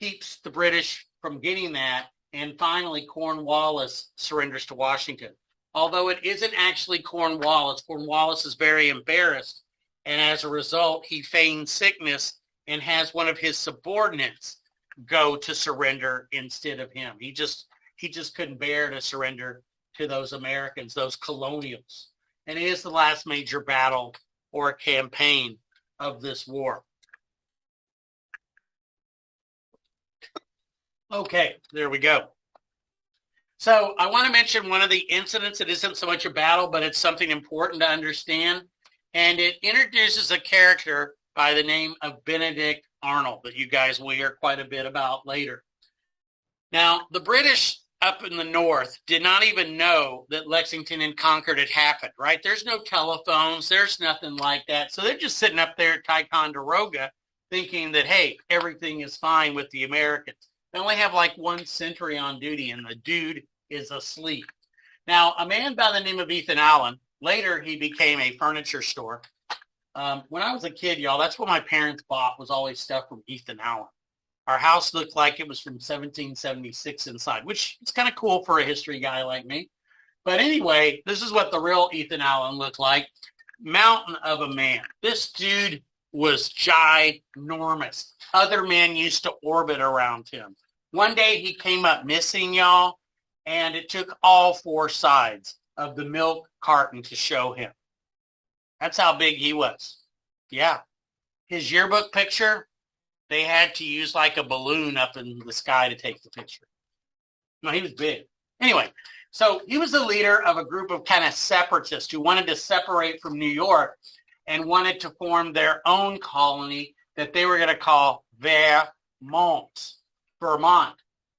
keeps the British from getting that. And finally, Cornwallis surrenders to Washington. Although it isn't actually Cornwallis, Cornwallis is very embarrassed. And as a result, he feigns sickness and has one of his subordinates go to surrender instead of him. He just couldn't bear to surrender to those Americans, those colonials. And it is the last major battle or campaign of this war. Okay, there we go. So I want to mention one of the incidents. It isn't so much a battle, but it's something important to understand. And it introduces a character by the name of Benedict Arnold that you guys will hear quite a bit about later. Now, the British up in the north did not even know that Lexington and Concord had happened, right? There's no telephones. There's nothing like that. So they're just sitting up there at Ticonderoga thinking that, hey, everything is fine with the Americans. They only have like one sentry on duty, and the dude is asleep. Now, a man by the name of Ethan Allen, later he became a furniture store. When I was a kid, y'all, that's what my parents bought was always stuff from Ethan Allen. Our house looked like it was from 1776 inside, which is kind of cool for a history guy like me. But anyway, this is what the real Ethan Allen looked like. Mountain of a man. This dude was ginormous. Other men used to orbit around him. One day he came up missing, y'all, and it took all four sides of the milk carton to show him. That's how big he was. Yeah. His yearbook picture, they had to use like a balloon up in the sky to take the picture. No, he was big. Anyway, so he was the leader of a group of kind of separatists who wanted to separate from New York and wanted to form their own colony that they were going to call Vermont.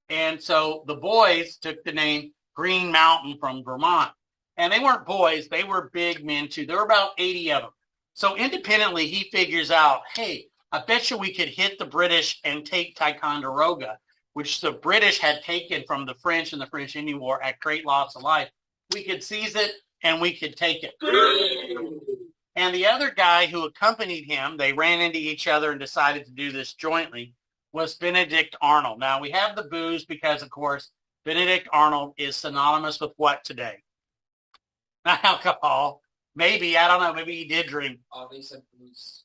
And so the boys took the name Green Mountain from Vermont. And they weren't boys, they were big men too. There were about 80 of them. So independently, he figures out, hey, I bet you we could hit the British and take Ticonderoga, which the British had taken from the French in the French Indian War at great loss of life. We could seize it and we could take it. And the other guy who accompanied him, they ran into each other and decided to do this jointly, was Benedict Arnold. Now, we have the booze because, of course, Benedict Arnold is synonymous with what today? Not alcohol. Maybe, I don't know, maybe he did drink. Oh, they said booze.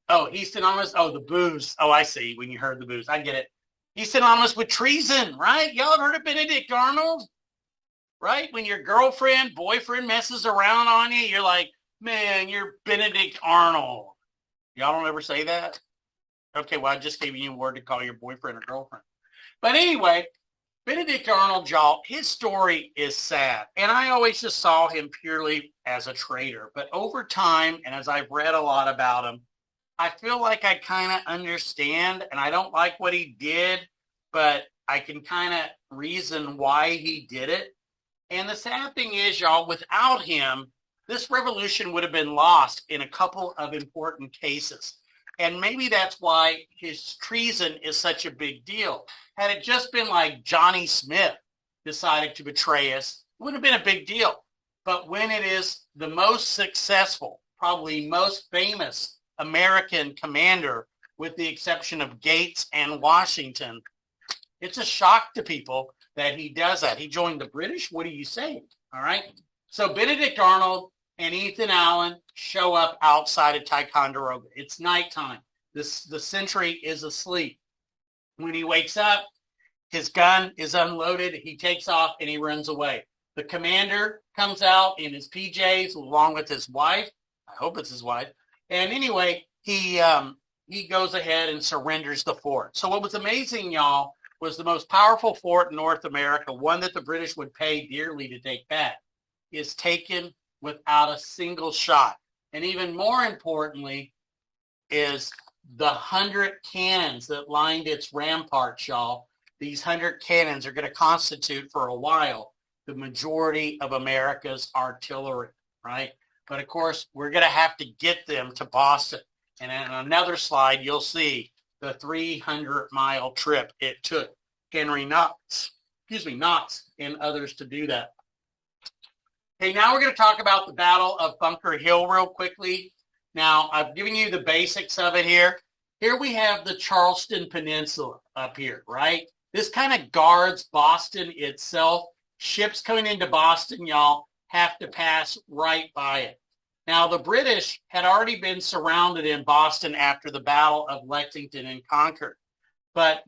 Oh, he's synonymous? Oh, the booze. Oh, I see, when you heard the booze. I get it. He's synonymous with treason, right? Y'all have heard of Benedict Arnold? Right? When your girlfriend, boyfriend messes around on you, you're like, man, you're Benedict Arnold. Y'all don't ever say that? Okay, well, I just gave you a word to call your boyfriend or girlfriend. But anyway, Benedict Arnold, y'all, his story is sad. And I always just saw him purely as a traitor. But over time, and as I've read a lot about him, I feel like I kind of understand, and I don't like what he did, but I can kind of reason why he did it. And the sad thing is, y'all, without him, this revolution would have been lost in a couple of important cases. And maybe that's why his treason is such a big deal. Had it just been like Johnny Smith decided to betray us, it wouldn't have been a big deal. But when it is the most successful, probably most famous American commander, with the exception of Gates and Washington, it's a shock to people that he does that. He joined the British? What are you saying? All right. So Benedict Arnold and Ethan Allen show up outside of Ticonderoga. It's nighttime. The sentry is asleep. When he wakes up, his gun is unloaded. He takes off and he runs away. The commander comes out in his PJs along with his wife. I hope it's his wife. And anyway, he goes ahead and surrenders the fort. So what was amazing, y'all, was the most powerful fort in North America, one that the British would pay dearly to take back, is taken without a single shot. And even more importantly is the 100 cannons that lined its ramparts, y'all. These 100 cannons are going to constitute for a while the majority of America's artillery, right? But of course, we're going to have to get them to Boston. And in another slide, you'll see the 300-mile trip it took Henry Knox, and others to do that. Okay, now we're going to talk about the Battle of Bunker Hill real quickly. Now, I've given you the basics of it here. Here we have the Charleston Peninsula up here, right? This kind of guards Boston itself. Ships coming into Boston, y'all, have to pass right by it. Now, the British had already been surrounded in Boston after the Battle of Lexington and Concord. But,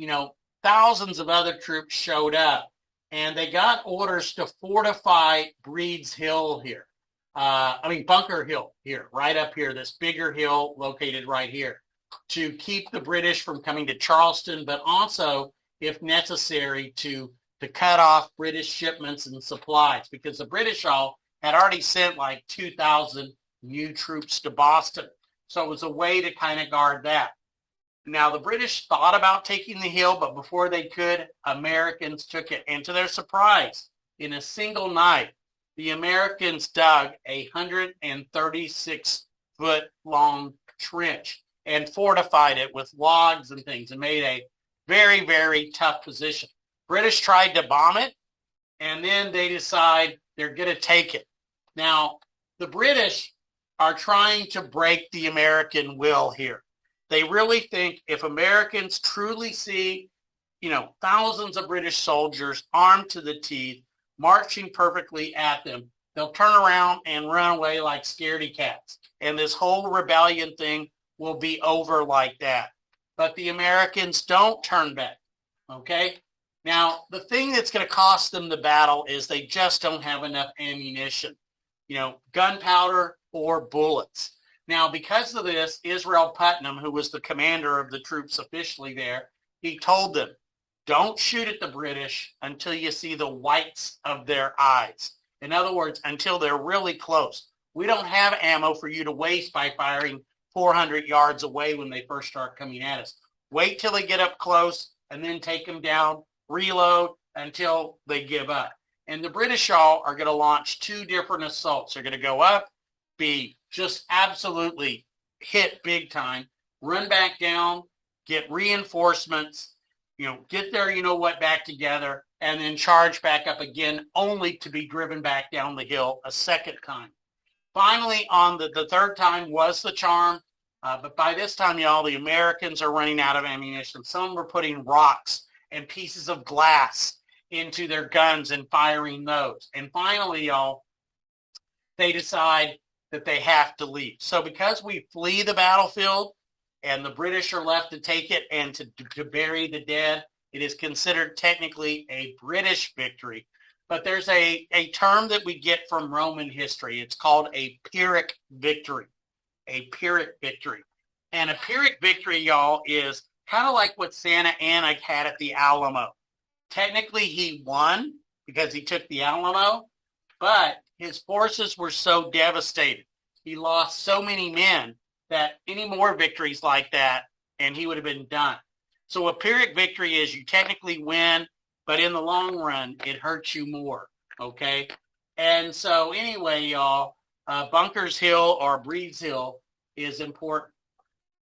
thousands of other troops showed up, and they got orders to fortify Breed's Hill here. Bunker Hill here, right up here, this bigger hill located right here, to keep the British from coming to Charleston, but also, if necessary, to cut off British shipments and supplies, because the British all had already sent like 2,000 new troops to Boston. So it was a way to kind of guard that. Now, the British thought about taking the hill, but before they could, Americans took it. And to their surprise, in a single night, the Americans dug a 136-foot-long trench and fortified it with logs and things and made a very, very tough position. British tried to bomb it, and then they decide they're going to take it. Now, the British are trying to break the American will here. They really think if Americans truly see, thousands of British soldiers armed to the teeth, marching perfectly at them, they'll turn around and run away like scaredy cats. And this whole rebellion thing will be over like that. But the Americans don't turn back, okay? Now, the thing that's going to cost them the battle is they just don't have enough ammunition, gunpowder or bullets. Now, because of this, Israel Putnam, who was the commander of the troops officially there, he told them, don't shoot at the British until you see the whites of their eyes. In other words, until they're really close. We don't have ammo for you to waste by firing 400 yards away when they first start coming at us. Wait till they get up close and then take them down, reload until they give up. And the British all are going to launch two different assaults. They're going to go up, be just absolutely hit big time, run back down, get reinforcements, get their back together, and then charge back up again, only to be driven back down the hill a second time. Finally, on the third time was the charm, but by this time, y'all, the Americans are running out of ammunition. Some were putting rocks and pieces of glass into their guns and firing those. And finally, y'all, they decide that they have to leave. So because we flee the battlefield and the British are left to take it and to bury the dead, it is considered technically a British victory. But there's a term that we get from Roman history. It's called a Pyrrhic victory. A Pyrrhic victory. And a Pyrrhic victory, y'all, is kind of like what Santa Anna had at the Alamo. Technically, he won because he took the Alamo, but his forces were so devastated. He lost so many men that any more victories like that, and he would have been done. So a Pyrrhic victory is you technically win, but in the long run, it hurts you more, okay? And so anyway, y'all, Bunker's Hill or Breed's Hill is important.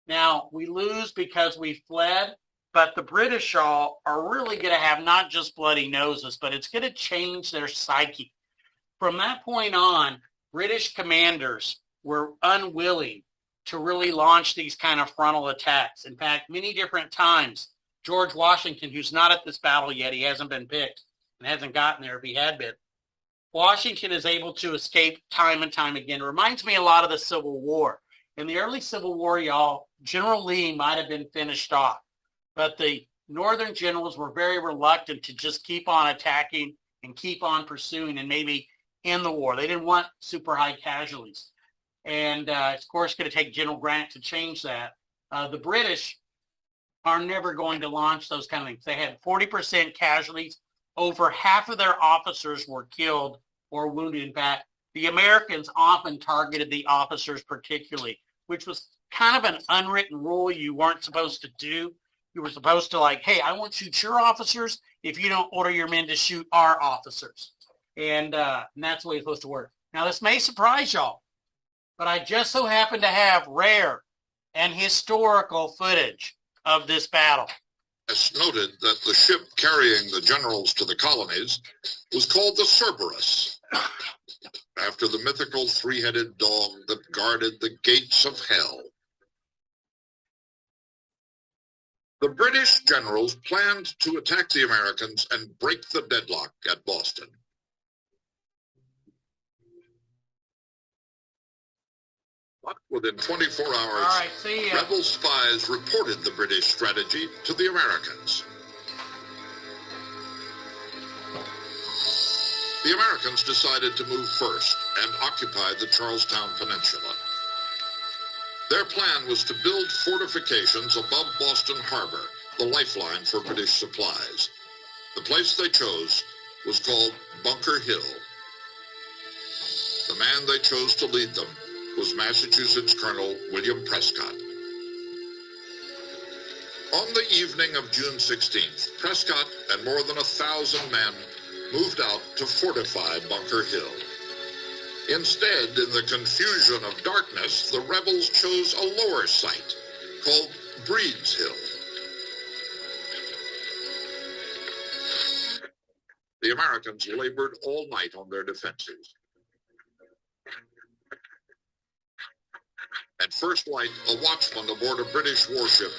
Now, we lose because we fled, but the British all are really going to have not just bloody noses, but it's going to change their psyche. From that point on, British commanders were unwilling to really launch these kind of frontal attacks. In fact, many different times, George Washington, who's not at this battle yet, he hasn't been picked and hasn't gotten there if he had been. Washington is able to escape time and time again. It reminds me a lot of the Civil War. In the early Civil War, y'all, General Lee might have been finished off, but the Northern generals were very reluctant to just keep on attacking and keep on pursuing and maybe end the war. They didn't want super high casualties. And it's, of course, going to take General Grant to change that. The British are never going to launch those kind of things. They had 40% casualties. Over half of their officers were killed or wounded. In fact, the Americans often targeted the officers particularly, which was kind of an unwritten rule you weren't supposed to do. You were supposed to like, hey, I won't shoot your officers if you don't order your men to shoot our officers. And that's the way it's supposed to work. Now, this may surprise y'all, but I just so happen to have rare and historical footage of this battle. It's noted that the ship carrying the generals to the colonies was called the Cerberus, after the mythical three-headed dog that guarded the gates of hell. The British generals planned to attack the Americans and break the deadlock at Boston. But within 24 hours, rebel spies reported the British strategy to the Americans. The Americans decided to move first and occupy the Charlestown Peninsula. Their plan was to build fortifications above Boston Harbor, the lifeline for British supplies. The place they chose was called Bunker Hill. The man they chose to lead them was Massachusetts Colonel William Prescott. On the evening of June 16th, Prescott and more than 1,000 men moved out to fortify Bunker Hill. Instead, in the confusion of darkness, the rebels chose a lower site called Breed's Hill. The Americans labored all night on their defenses. At first light, a watchman aboard a British warship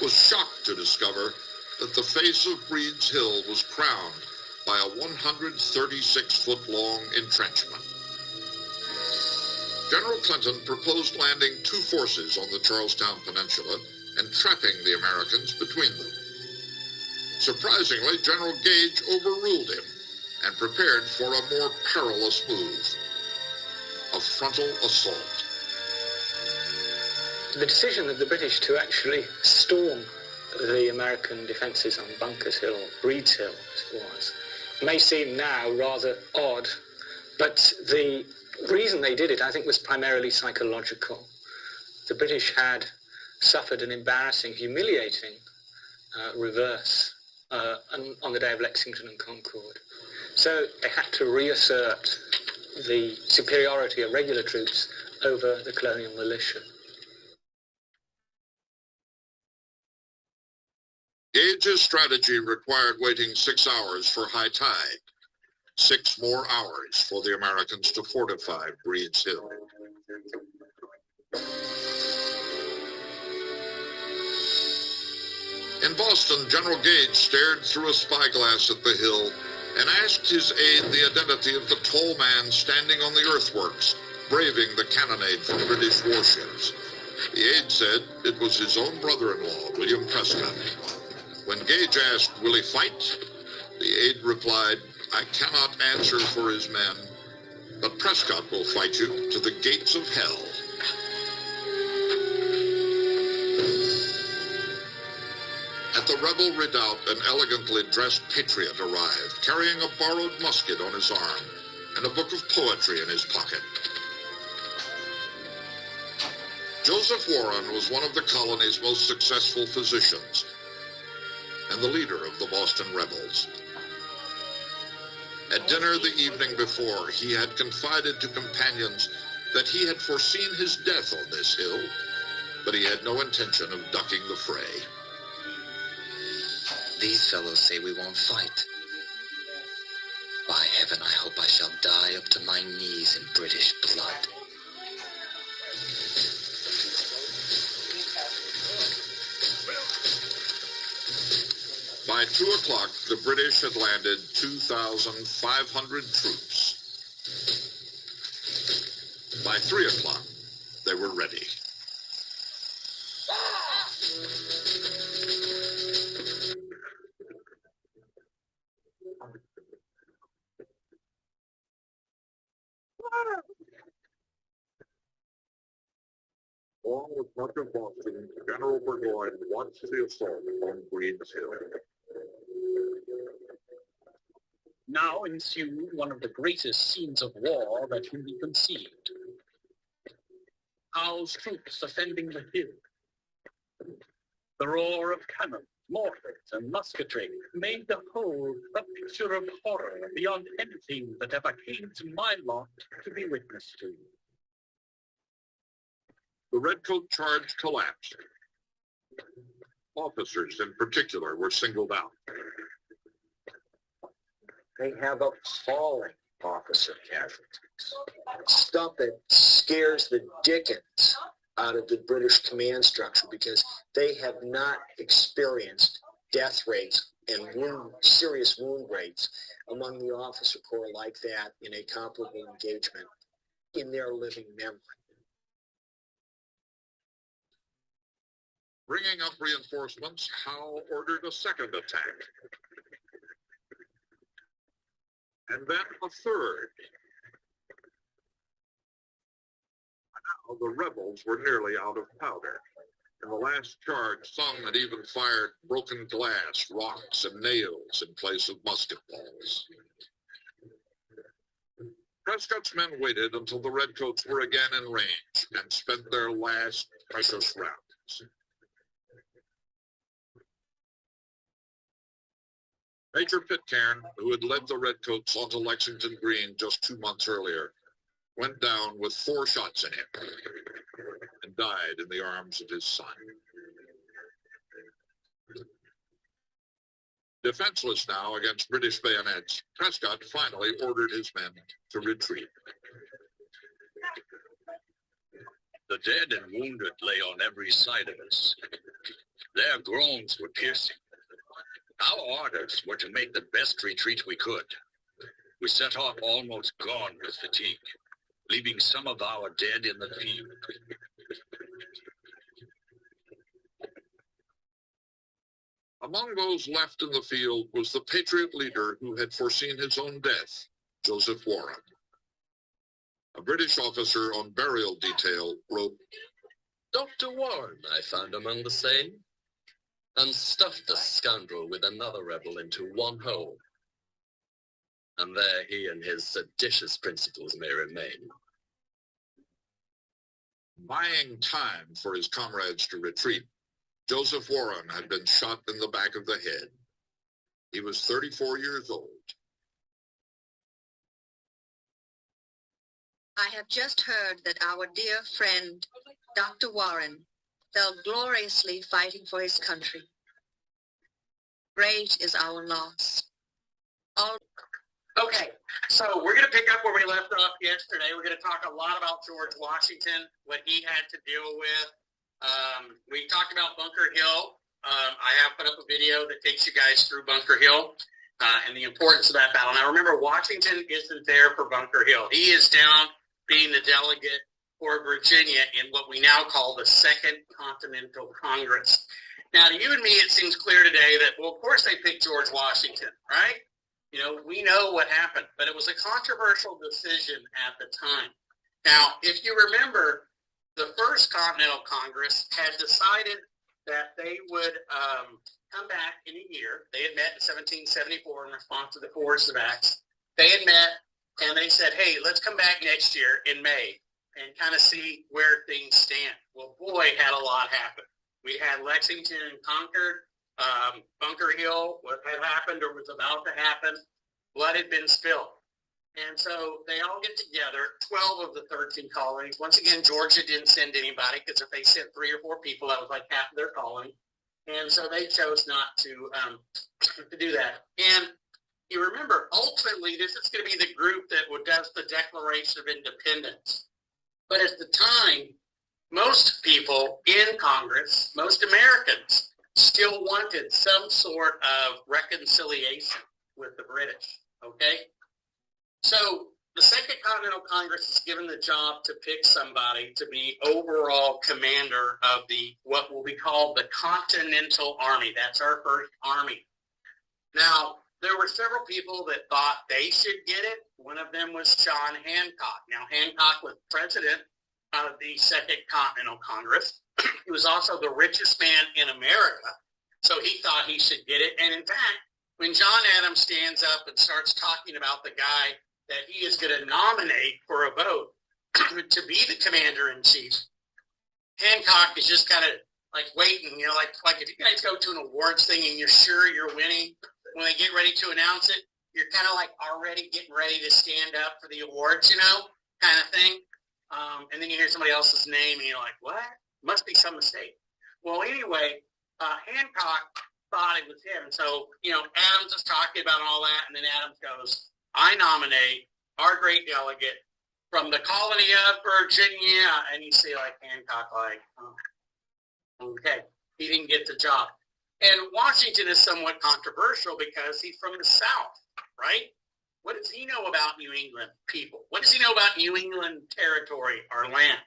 was shocked to discover that the face of Breed's Hill was crowned by a 136-foot-long entrenchment. General Clinton proposed landing 2 forces on the Charlestown Peninsula and trapping the Americans between them. Surprisingly, General Gage overruled him and prepared for a more perilous move, a frontal assault. The decision of the British to actually storm the American defences on Bunker's Hill, Breed's Hill as it was, may seem now rather odd, but the reason they did it, I think, was primarily psychological. The British had suffered an embarrassing, humiliating reverse on the day of Lexington and Concord. So they had to reassert the superiority of regular troops over the colonial militia. Gage's strategy required waiting 6 hours for high tide, 6 more hours for the Americans to fortify Breed's Hill. In Boston, General Gage stared through a spyglass at the hill and asked his aide the identity of the tall man standing on the earthworks, braving the cannonade from British warships. The aide said it was his own brother-in-law, William Prescott. When Gage asked, "Will he fight?" the aide replied, "I cannot answer for his men, but Prescott will fight you to the gates of hell." At the rebel redoubt, an elegantly dressed patriot arrived, carrying a borrowed musket on his arm and a book of poetry in his pocket. Joseph Warren was one of the colony's most successful physicians and the leader of the Boston rebels. At dinner the evening before, he had confided to companions that he had foreseen his death on this hill, but he had no intention of ducking the fray. These fellows say we won't fight. By heaven, I hope I shall die up to my knees in British blood. By 2 o'clock, the British had landed 2,500 troops. By 3 o'clock, they were ready. along with much of Boston, General Burgoyne watched the assault on Breed's Hill. Now ensued one of the greatest scenes of war that can be conceived. Howe's troops defending the hill. The roar of cannon, mortars, and musketry made the whole a picture of horror beyond anything that ever came to my lot to be witness to. The Redcoat charge collapsed. Officers in particular were singled out. They have appalling officer casualties. Stuff that scares the dickens out of the British command structure because they have not experienced death rates and serious wound rates among the officer corps like that in a comparable engagement in their living memory. Bringing up reinforcements, Howe ordered a second attack. And then a third. Now the rebels were nearly out of powder. In the last charge, some had even fired broken glass, rocks, and nails in place of musket balls. Prescott's men waited until the Redcoats were again in range and spent their last precious rounds. Major Pitcairn, who had led the Redcoats onto Lexington Green just 2 months earlier, went down with 4 shots in him and died in the arms of his son. Defenseless now against British bayonets, Prescott finally ordered his men to retreat. The dead and wounded lay on every side of us. Their groans were piercing. Our orders were to make the best retreat we could. We set off almost gone with fatigue, leaving some of our dead in the field. Among those left in the field was the Patriot leader who had foreseen his own death, Joseph Warren. A British officer on burial detail wrote, Dr. Warren I found among the same, and stuffed the scoundrel with another rebel into one hole. And there he and his seditious principles may remain. Buying time for his comrades to retreat, Joseph Warren had been shot in the back of the head. He was 34 years old. I have just heard that our dear friend, Dr. Warren, fell gloriously fighting for his country. Great is our loss. Okay, so we're going to pick up where we left off yesterday. We're going to talk a lot about George Washington, what he had to deal with. We talked about Bunker Hill. I have put up a video that takes you guys through Bunker Hill and the importance of that battle. Now remember, Washington isn't there for Bunker Hill. He is down being the delegate for Virginia in what we now call the Second Continental Congress. Now, to you and me, it seems clear today that, well, of course they picked George Washington, right? You know, we know what happened, but it was a controversial decision at the time. Now, if you remember, the First Continental Congress had decided that they would come back in a year. They had met in 1774 in response to the Coercive Acts. They had met, and they said, hey, let's come back next year in May and kind of see where things stand. Well, boy, had a lot happen. We had Lexington conquered, Bunker Hill, what had happened or was about to happen, blood had been spilled. And so they all get together, 12 of the 13 colonies. Once again, Georgia didn't send anybody because if they sent 3 or 4 people, that was like half of their colony. And so they chose not to do that. And you remember, ultimately, this is going to be the group that does the Declaration of Independence. But at the time, most people in Congress, most Americans, still wanted some sort of reconciliation with the British, okay? So the Second Continental Congress is given the job to pick somebody to be overall commander of what will be called the Continental Army. That's our first army. Now, there were several people that thought they should get it. One of them was John Hancock. Now, Hancock was president of the Second Continental Congress. He was also the richest man in America, so he thought he should get it. And in fact, when John Adams stands up and starts talking about the guy that he is going to nominate for a vote to be the commander-in-chief, Hancock is just kind of like waiting, like if you guys go to an awards thing and you're sure you're winning, when they get ready to announce it, you're kind of like already getting ready to stand up for the awards, kind of thing. And then you hear somebody else's name and you're like, what? Must be some mistake. Well, anyway, Hancock thought it was him. So, Adams is talking about all that, and then Adams goes, I nominate our great delegate from the colony of Virginia. And you see like Hancock like, oh, okay, he didn't get the job. And Washington is somewhat controversial because he's from the South, right? What does he know about New England people? What does he know about New England territory, our land?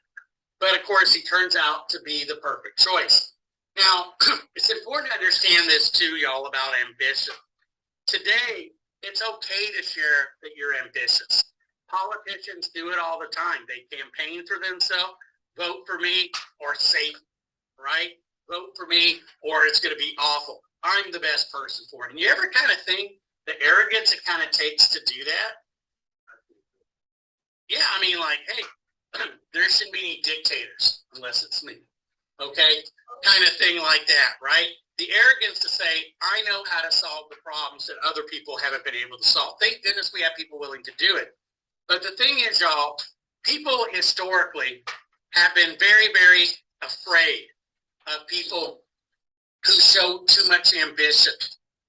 But of course, he turns out to be the perfect choice. Now, it's important to understand this too, y'all, about ambition. Today, it's okay to share that you're ambitious. Politicians do it all the time. They campaign for themselves, vote for me or safe, right? Vote for me or it's going to be awful. I'm the best person for it. And you ever kind of think the arrogance it kind of takes to do that? Yeah, I mean, like, hey, there shouldn't be any dictators unless it's me, okay? Kind of thing like that, right? The arrogance to say, I know how to solve the problems that other people haven't been able to solve. Thank goodness we have people willing to do it. But the thing is, y'all, people historically have been very, very afraid of people who show too much ambition.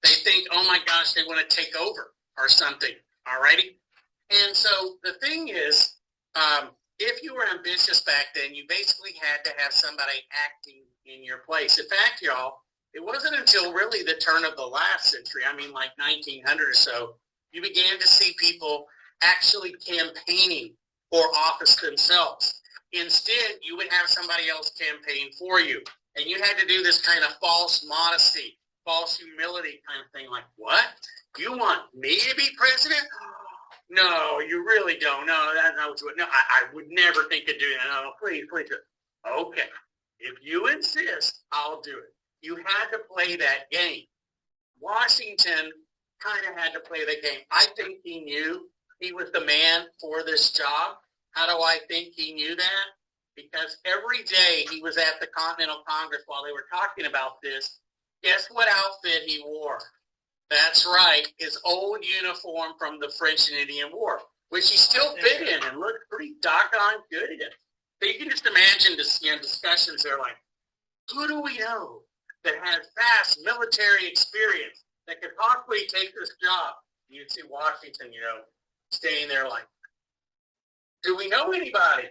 They think, oh my gosh, they want to take over or something, all righty? And so the thing is, if you were ambitious back then, you basically had to have somebody acting in your place. In fact, y'all, it wasn't until really the turn of the last century, I mean like 1900 or so, you began to see people actually campaigning for office themselves. Instead, you would have somebody else campaign for you. And you had to do this kind of false modesty, false humility kind of thing, like, what? You want me to be president? No, you really don't. No, that's not what you would. No, I would never think of doing that. No, please. Okay, if you insist, I'll do it. You had to play that game. Washington kind of had to play the game. I think he knew he was the man for this job. How do I think he knew that? Because every day he was at the Continental Congress while they were talking about this, guess what outfit he wore? That's right, his old uniform from the French and Indian War, which he still fit in and looked pretty doggone good in. So you can just imagine this, discussions there like, who do we know that has vast military experience that could possibly take this job? You'd see Washington, staying there like, do we know anybody?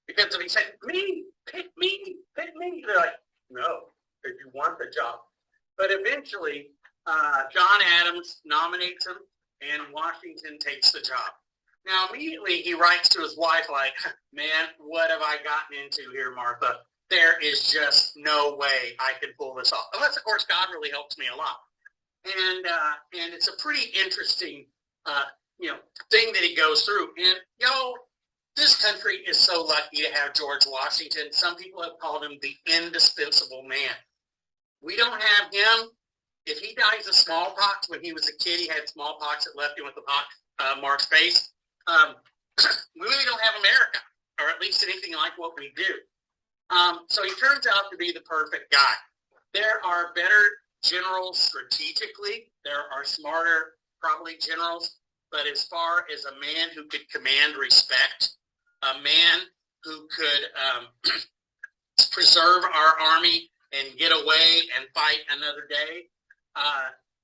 Because if he said, me, pick me, they're like, no, because you want the job. But eventually, John Adams nominates him, and Washington takes the job. Now, immediately, he writes to his wife like, man, what have I gotten into here, Martha? There is just no way I can pull this off. Unless, of course, God really helps me a lot. And it's a pretty interesting, thing that he goes through. And, this country is so lucky to have George Washington. Some people have called him the indispensable man. We don't have him. If he dies of smallpox when he was a kid, he had smallpox that left him with the pox marked face. We really don't have America, or at least anything like what we do. So he turns out to be the perfect guy. There are better generals strategically. There are smarter, probably, generals. But as far as a man who could command respect, a man who could preserve our army and get away and fight another day,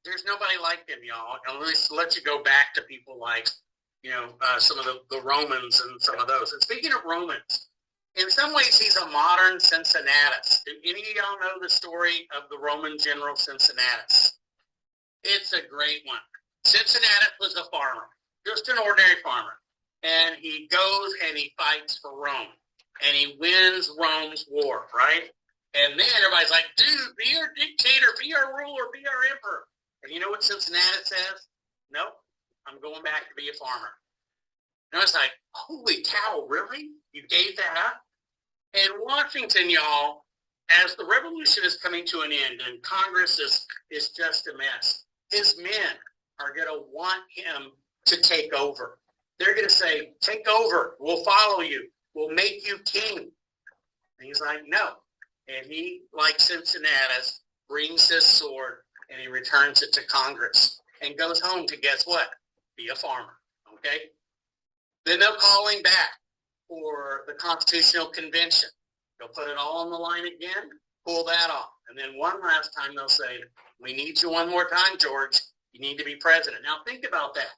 there's nobody like him, y'all. And let you go back to people like, some of the Romans and some of those. And speaking of Romans, in some ways he's a modern Cincinnatus. Do any of y'all know the story of the Roman general Cincinnatus? It's a great one. Cincinnatus was a farmer, just an ordinary farmer. And he goes and he fights for Rome. And he wins Rome's war, right? And then everybody's like, dude, be our dictator, be our ruler, be our emperor. And you know what Cincinnatus says? Nope, I'm going back to be a farmer. And I was like, holy cow, really? You gave that up? And Washington, y'all, as the revolution is coming to an end and Congress is just a mess, his men are going to want him to take over. They're going to say, take over. We'll follow you. We'll make you king. And he's like, no. And he, like Cincinnatus, brings his sword and he returns it to Congress and goes home to, guess what? Be a farmer. Okay? Then they'll call him back for the Constitutional Convention. They'll put it all on the line again, pull that off. And then one last time they'll say, we need you one more time, George. You need to be president. Now think about that.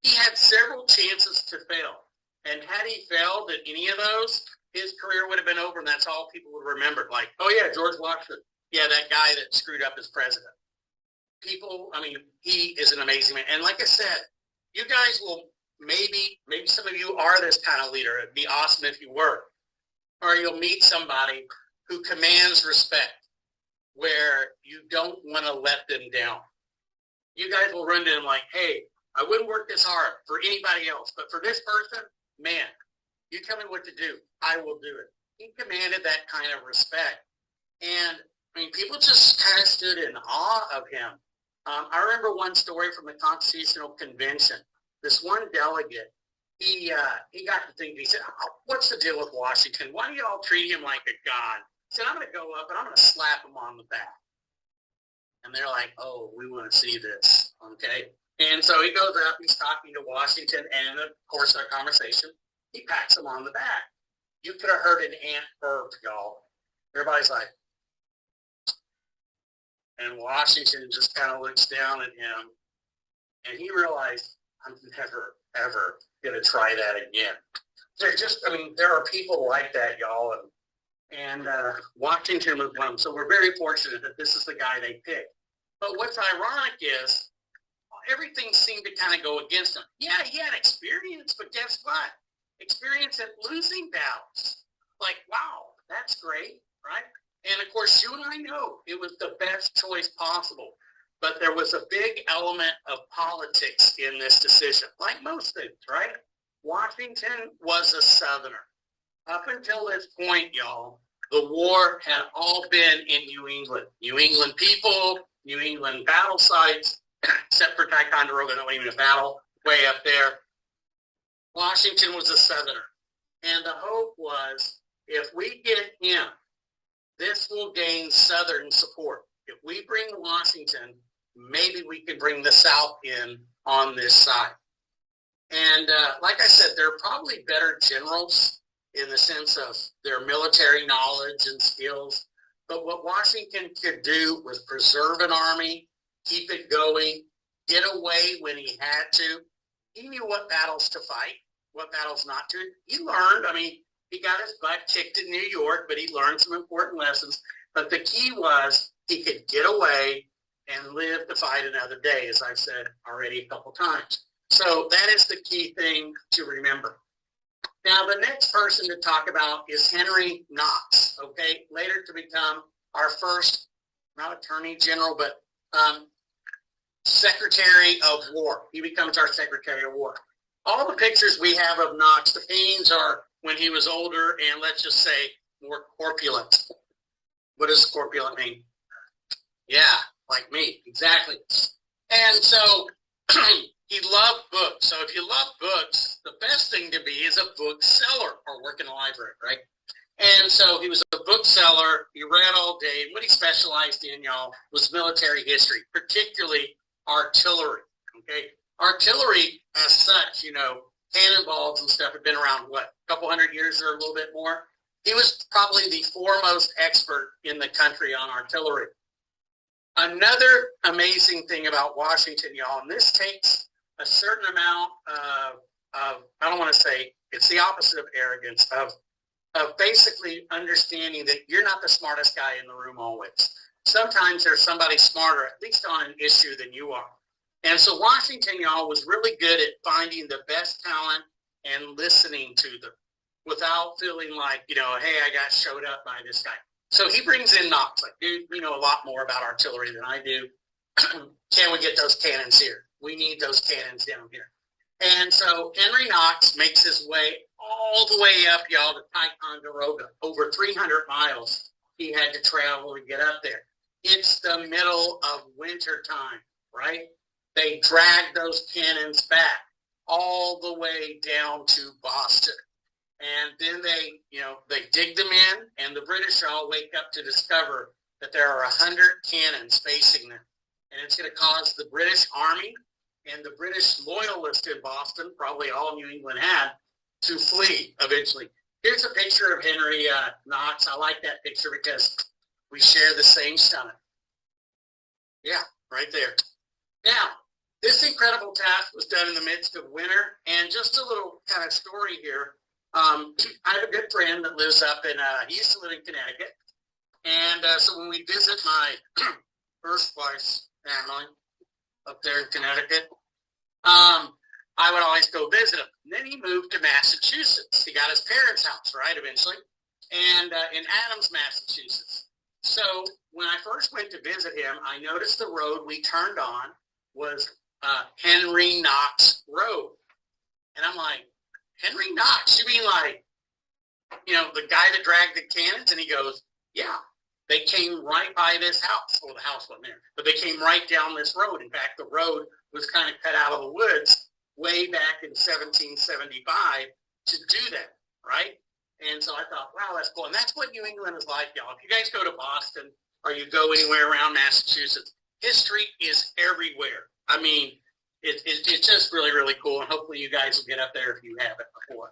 He had several chances to fail. And had he failed at any of those, his career would have been over and that's all people would remember. Like, oh yeah, George Washington. Yeah, that guy that screwed up as president. People, I mean, he is an amazing man. And like I said, you guys will maybe some of you are this kind of leader. It'd be awesome if you were. Or you'll meet somebody who commands respect where you don't want to let them down. You guys will run to him like, hey, I wouldn't work this hard for anybody else, but for this person, man, you tell me what to do. I will do it. He commanded that kind of respect. And, I mean, people just kind of stood in awe of him. I remember one story from the Constitutional Convention. This one delegate, he got to think, he said, oh, what's the deal with Washington? Why do you all treat him like a god? He said, I'm going to go up and I'm going to slap him on the back. And they're like, oh, we want to see this, okay? And so he goes up, he's talking to Washington, and of course, our conversation, he pats him on the back. You could have heard an ant burp, y'all. Everybody's like, and Washington just kind of looks down at him, and he realized, I'm never, ever going to try that again. There are people like that, y'all, and Washington was one of them. So we're very fortunate that this is the guy they picked. But what's ironic is everything seemed to kind of go against him. Yeah, he had experience, but guess what? Experience at losing battles. Like, wow, that's great, right? And of course, you and I know it was the best choice possible. But there was a big element of politics in this decision, like most things, right? Washington was a Southerner. Up until this point, y'all, the war had all been in New England. New England people, New England battle sites, except for Ticonderoga, not even a battle, way up there. Washington was a Southerner. And the hope was, if we get him, this will gain Southern support. If we bring Washington, maybe we can bring the South in on this side. And like I said, they're probably better generals in the sense of their military knowledge and skills. But what Washington could do was preserve an army, keep it going, get away when he had to. He knew what battles to fight, what battles not to. He learned. I mean, he got his butt kicked in New York, but he learned some important lessons. But the key was he could get away and live to fight another day, as I've said already a couple times. So that is the key thing to remember. Now, the next person to talk about is Henry Knox, okay, later to become our first, not Attorney General, but Secretary of War. He becomes our Secretary of War. All the pictures we have of Knox, the paintings are when he was older and, let's just say, more corpulent. What does corpulent mean? Yeah, like me, exactly. And so he loved books. So if you love books, the best thing to be is a bookseller or work in a library, right? And so he was a bookseller. He read all day. What he specialized in, y'all, was military history, particularly artillery, okay? Artillery as such, you know, cannonballs and stuff had been around, what, a couple hundred years or a little bit more? He was probably the foremost expert in the country on artillery. Another amazing thing about Washington, y'all, and this takes a certain amount of I don't want to say, it's the opposite of arrogance, of basically understanding that you're not the smartest guy in the room always. Sometimes there's somebody smarter, at least on an issue, than you are. And so Washington, y'all, was really good at finding the best talent and listening to them without feeling like, you know, hey, I got showed up by this guy. So he brings in Knox, like, dude, you know a lot more about artillery than I do. Can we get those cannons here? We need those cannons down here. And so Henry Knox makes his way all the way up, y'all, to Ticonderoga. Over 300 miles he had to travel to get up there. It's the middle of winter time, right? They dragged those cannons back all the way down to Boston. And then they dig them in, and the British all wake up to discover that there are 100 cannons facing them. And it's going to cause the British Army and the British loyalists in Boston, probably all New England had, to flee eventually. Here's a picture of Henry Knox. I like that picture because we share the same stomach. Yeah, right there. Now, this incredible task was done in the midst of winter, and just a little kind of story here. I have a good friend that lives up in, he used to live in Connecticut, and so when we visit my first wife's family up there in Connecticut, I would always go visit him. And then he moved to Massachusetts. He got his parents' house, right, eventually, and in Adams, Massachusetts. So when I first went to visit him, I noticed the road we turned on was Henry Knox Road. And I'm like, Henry Knox? You mean like, the guy that dragged the cannons? And he goes, yeah, they came right by this house. Well, the house wasn't there, but they came right down this road. In fact, the road was kind of cut out of the woods way back in 1775 to do that, right? And so I thought, wow, that's cool. And that's what New England is like, y'all. If you guys go to Boston or you go anywhere around Massachusetts, history is everywhere. I mean, it's just really, really cool. And hopefully you guys will get up there if you haven't before.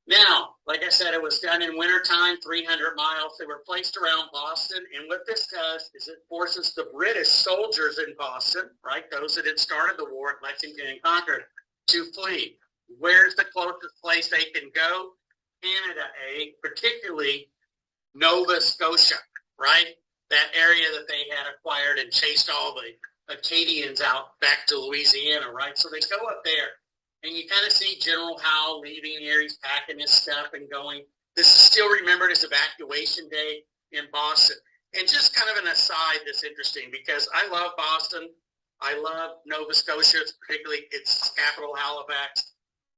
Now, like I said, it was done in wintertime, 300 miles. They were placed around Boston. And what this does is it forces the British soldiers in Boston, right, those that had started the war at Lexington and Concord, to flee. Where's the closest place they can go? Canada, particularly Nova Scotia, right? That area that they had acquired and chased all the Acadians out back to Louisiana, right? So they go up there. And you kind of see General Howe leaving here. He's packing his stuff and going. This is still remembered as Evacuation Day in Boston. And just kind of an aside that's interesting because I love Boston. I love Nova Scotia, particularly its capital, Halifax.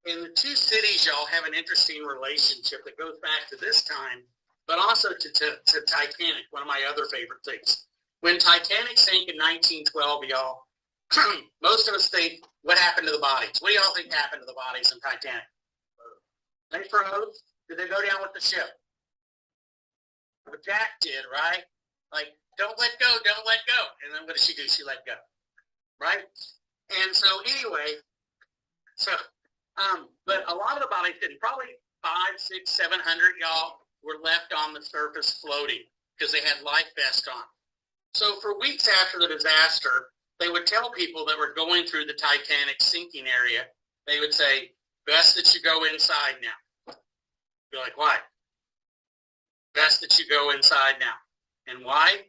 And the two cities, y'all, have an interesting relationship that goes back to this time, but also to Titanic, one of my other favorite things. When Titanic sank in 1912, y'all, most of us think, what happened to the bodies? What do y'all think happened to the bodies in Titanic? They froze. Did they go down with the ship? What Jack did, right? Like, don't let go, don't let go. And then what did she do? She let go, right? And so anyway, but a lot of the bodies didn't. Probably 500, 600, 700, y'all, were left on the surface floating because they had life vests on. So for weeks after the disaster, they would tell people that were going through the Titanic sinking area, they would say, best that you go inside now. You're like, why? Best that you go inside now. And why?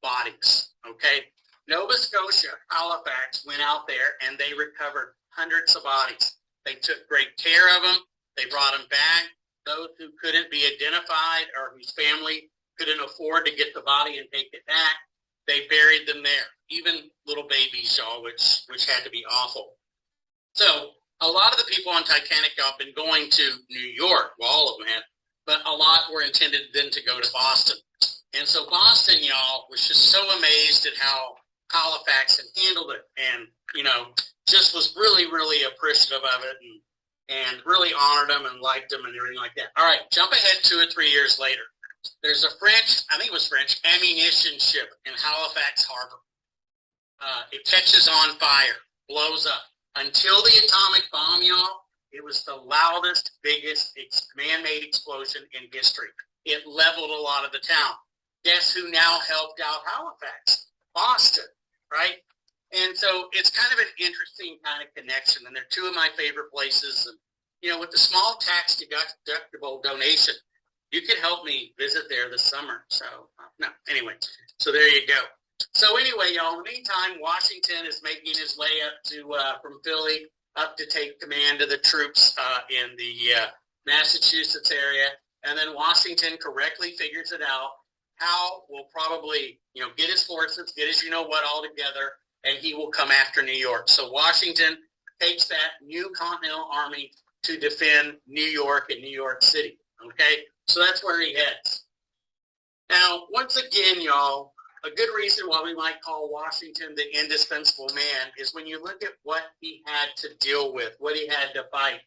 Bodies, okay? Nova Scotia, Halifax, went out there and they recovered hundreds of bodies. They took great care of them. They brought them back. Those who couldn't be identified or whose family couldn't afford to get the body and take it back, they buried them there. Even little babies, y'all, which had to be awful. So a lot of the people on Titanic have been going to New York. Well, all of them had, but a lot were intended then to go to Boston. And so Boston, y'all, was just so amazed at how Halifax had handled it and, just was really, really appreciative of it and really honored them and liked them and everything like that. All right, jump ahead 2 or 3 years later. There's a French, I think it was French, ammunition ship in Halifax Harbor. It catches on fire, blows up. Until the atomic bomb, y'all, it was the loudest, biggest man-made explosion in history. It leveled a lot of the town. Guess who now helped out Halifax? Boston, right? And so it's kind of an interesting kind of connection, and they're two of my favorite places. And, with the small tax-deductible donation, you could help me visit there this summer. So, anyway, so there you go. So anyway, y'all, in the meantime, Washington is making his way up to, from Philly, up to take command of the troops in the Massachusetts area. And then Washington correctly figures it out. Howe will probably, get his forces, get his you-know-what all together, and he will come after New York. So Washington takes that new Continental Army to defend New York and New York City. Okay? So that's where he heads. Now, once again, y'all, a good reason why we might call Washington the indispensable man is when you look at what he had to deal with, what he had to fight.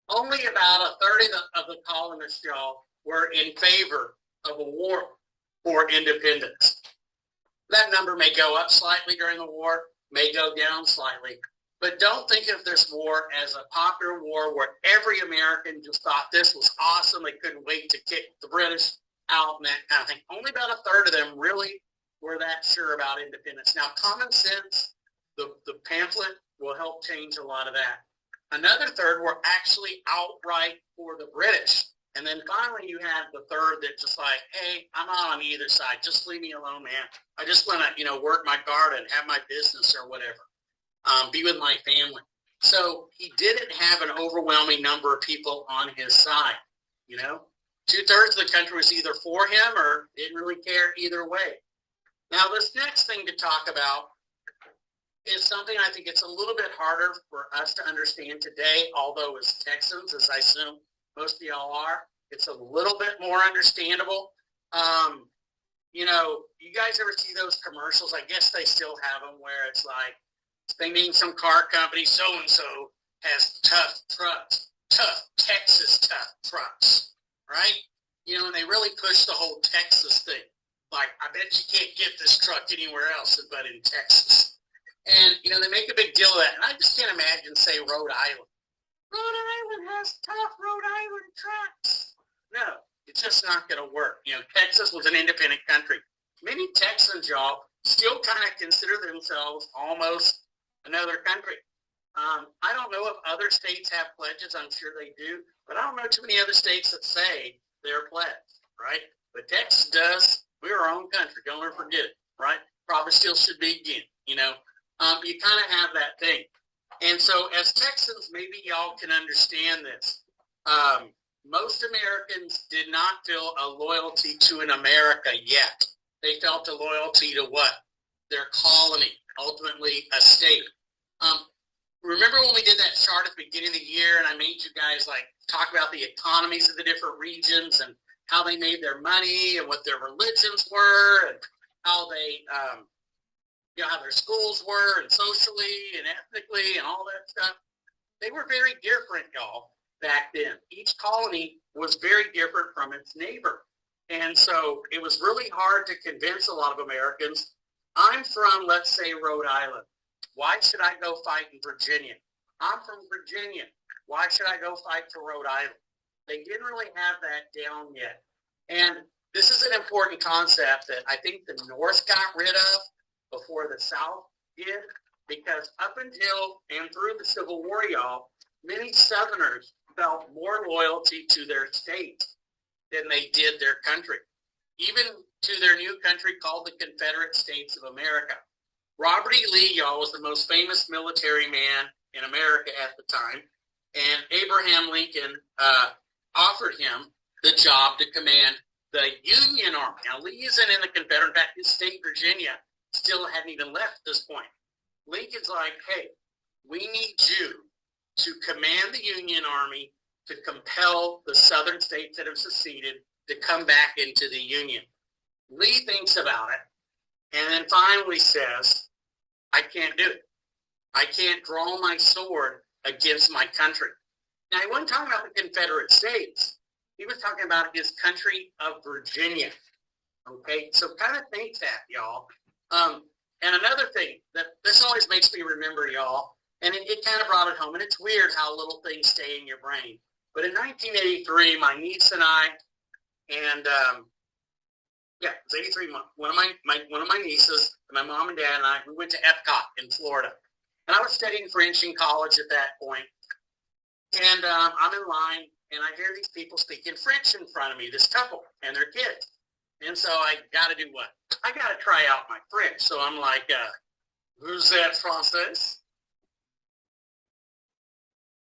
Only about a third of the colonists, y'all, were in favor of a war for independence. That number may go up slightly during the war, may go down slightly. But don't think of this war as a popular war where every American just thought this was awesome. They couldn't wait to kick the British out and that kind of thing. Only about a third of them really were that sure about independence. Now, Common Sense, the pamphlet, will help change a lot of that. Another third were actually outright for the British. And then finally you had the third that just like, hey, I'm not on either side. Just leave me alone, man. I just want to, work my garden, have my business or whatever, be with my family. So he didn't have an overwhelming number of people on his side, 2/3 of the country was either for him or didn't really care either way. Now, this next thing to talk about is something I think it's a little bit harder for us to understand today, although as Texans, as I assume most of y'all are, it's a little bit more understandable. You guys ever see those commercials? I guess they still have them where it's like, they name some car company, so-and-so has tough trucks, tough Texas tough trucks, right? And they really push the whole Texas thing. Like, I bet you can't get this truck anywhere else but in Texas. And, they make a big deal of that. And I just can't imagine, say, Rhode Island. Rhode Island has tough Rhode Island trucks. No, it's just not going to work. Texas was an independent country. Many Texans, y'all, still kind of consider themselves almost another country. I don't know if other states have pledges. I'm sure they do. But I don't know too many other states that say they're pledged, right? But Texas does. We're our own country. Don't ever forget it, right? Probably still should be again, you kind of have that thing. And so as Texans, maybe y'all can understand this. Most Americans did not feel a loyalty to an America yet. They felt a loyalty to what? Their colony, ultimately a state. Remember when we did that chart at the beginning of the year and I made you guys talk about the economies of the different regions and how they made their money and what their religions were and how they, how their schools were and socially and ethnically and all that stuff. They were very different, y'all, back then. Each colony was very different from its neighbor. And so it was really hard to convince a lot of Americans, I'm from, let's say, Rhode Island. Why should I go fight in Virginia? I'm from Virginia. Why should I go fight for Rhode Island? They didn't really have that down yet. And this is an important concept that I think the North got rid of before the South did, because up until and through the Civil War, y'all, many Southerners felt more loyalty to their state than they did their country, even to their new country called the Confederate States of America. Robert E. Lee, y'all, was the most famous military man in America at the time, and Abraham Lincoln offered him the job to command the Union Army. Now, Lee isn't in the Confederate. In fact, his state, Virginia, still hadn't even left at this point. Lincoln's like, hey, we need you to command the Union Army to compel the southern states that have seceded to come back into the Union. Lee thinks about it and then finally says, I can't do it. I can't draw my sword against my country. Now, he wasn't talking about the Confederate States. He was talking about his country of Virginia. Okay, so kind of think that, y'all. And another thing, that this always makes me remember, y'all, and it kind of brought it home, and it's weird how little things stay in your brain. But in 1983, my niece and I, and it was 83, one of my nieces, and my mom and dad and I, we went to Epcot in Florida. And I was studying French in college at that point. And I'm in line, and I hear these people speaking French in front of me, this couple and their kids. And so I got to do what? I got to try out my French. So I'm like, vous êtes français?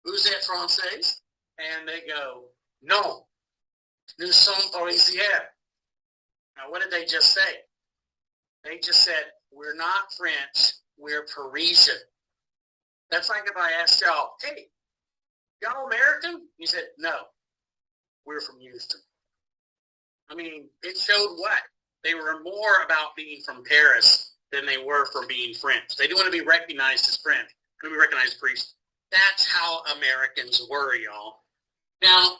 Vous êtes français? And they go, no, nous sommes parisiens. Now, what did they just say? They just said, we're not French, we're Parisian. That's like if I asked y'all, hey, y'all American? You said, no, we're from Houston. I mean, it showed what? They were more about being from Paris than they were from being French. They didn't want to be recognized as French. They want to be recognized as priests. That's how Americans were, y'all. Now,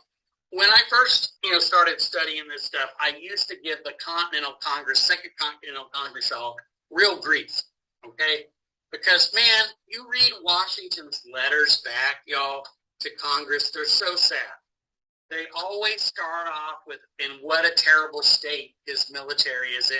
when I first, started studying this stuff, I used to give the Continental Congress, Second Continental Congress, y'all, real grief, okay? Because, man, you read Washington's letters back, y'all, to Congress, they're so sad. They always start off with, in what a terrible state his military is in.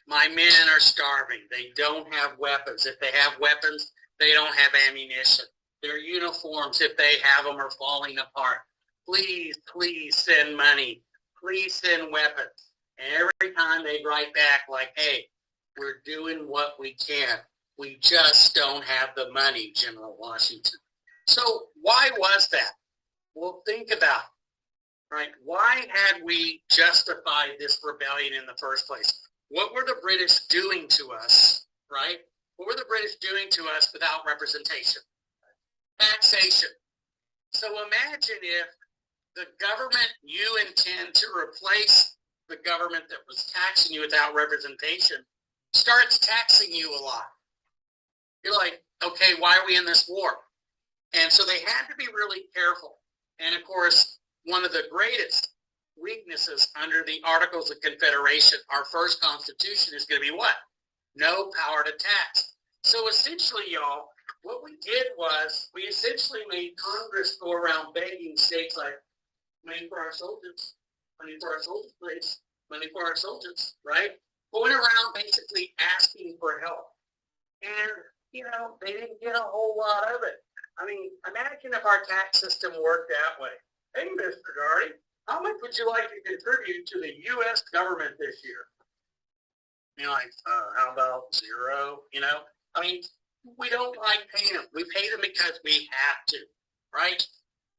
My men are starving. They don't have weapons. If they have weapons, they don't have ammunition. Their uniforms, if they have them, are falling apart. Please, please send money. Please send weapons. And every time they write back like, hey, we're doing what we can. We just don't have the money, General Washington. So why was that? Well, think about it, right? Why had we justified this rebellion in the first place? What were the British doing to us, right? What were the British doing to us without representation? Taxation. So imagine if the government you intend to replace the government that was taxing you without representation starts taxing you a lot. You're like, okay, why are we in this war? And so they had to be really careful. And of course, one of the greatest weaknesses under the Articles of Confederation, our first Constitution, is going to be what? No power to tax. So essentially, y'all, what we did was we essentially made Congress go around begging states like, money for our soldiers, money for our soldiers, please, money for our soldiers, right? Going around basically asking for help. And, they didn't get a whole lot of it. I mean, imagine if our tax system worked that way. Hey, Mr. Darty, how much would you like to contribute to the U.S. government this year? How about zero? I mean, we don't like paying them. We pay them because we have to, right?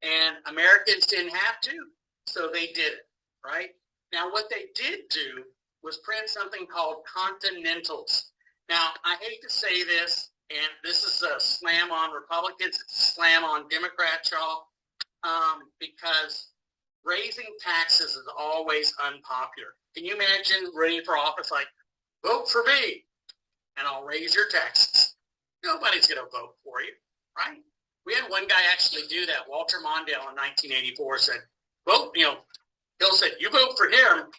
And Americans didn't have to, so they did it, right? Now, what they did do was print something called Continentals. Now, I hate to say this, and this is a slam on Republicans, it's a slam on Democrats, y'all, because raising taxes is always unpopular. Can you imagine running for office like, vote for me, and I'll raise your taxes? Nobody's going to vote for you, right? We had one guy actually do that. Walter Mondale in 1984 said, vote, Bill said, you vote for him.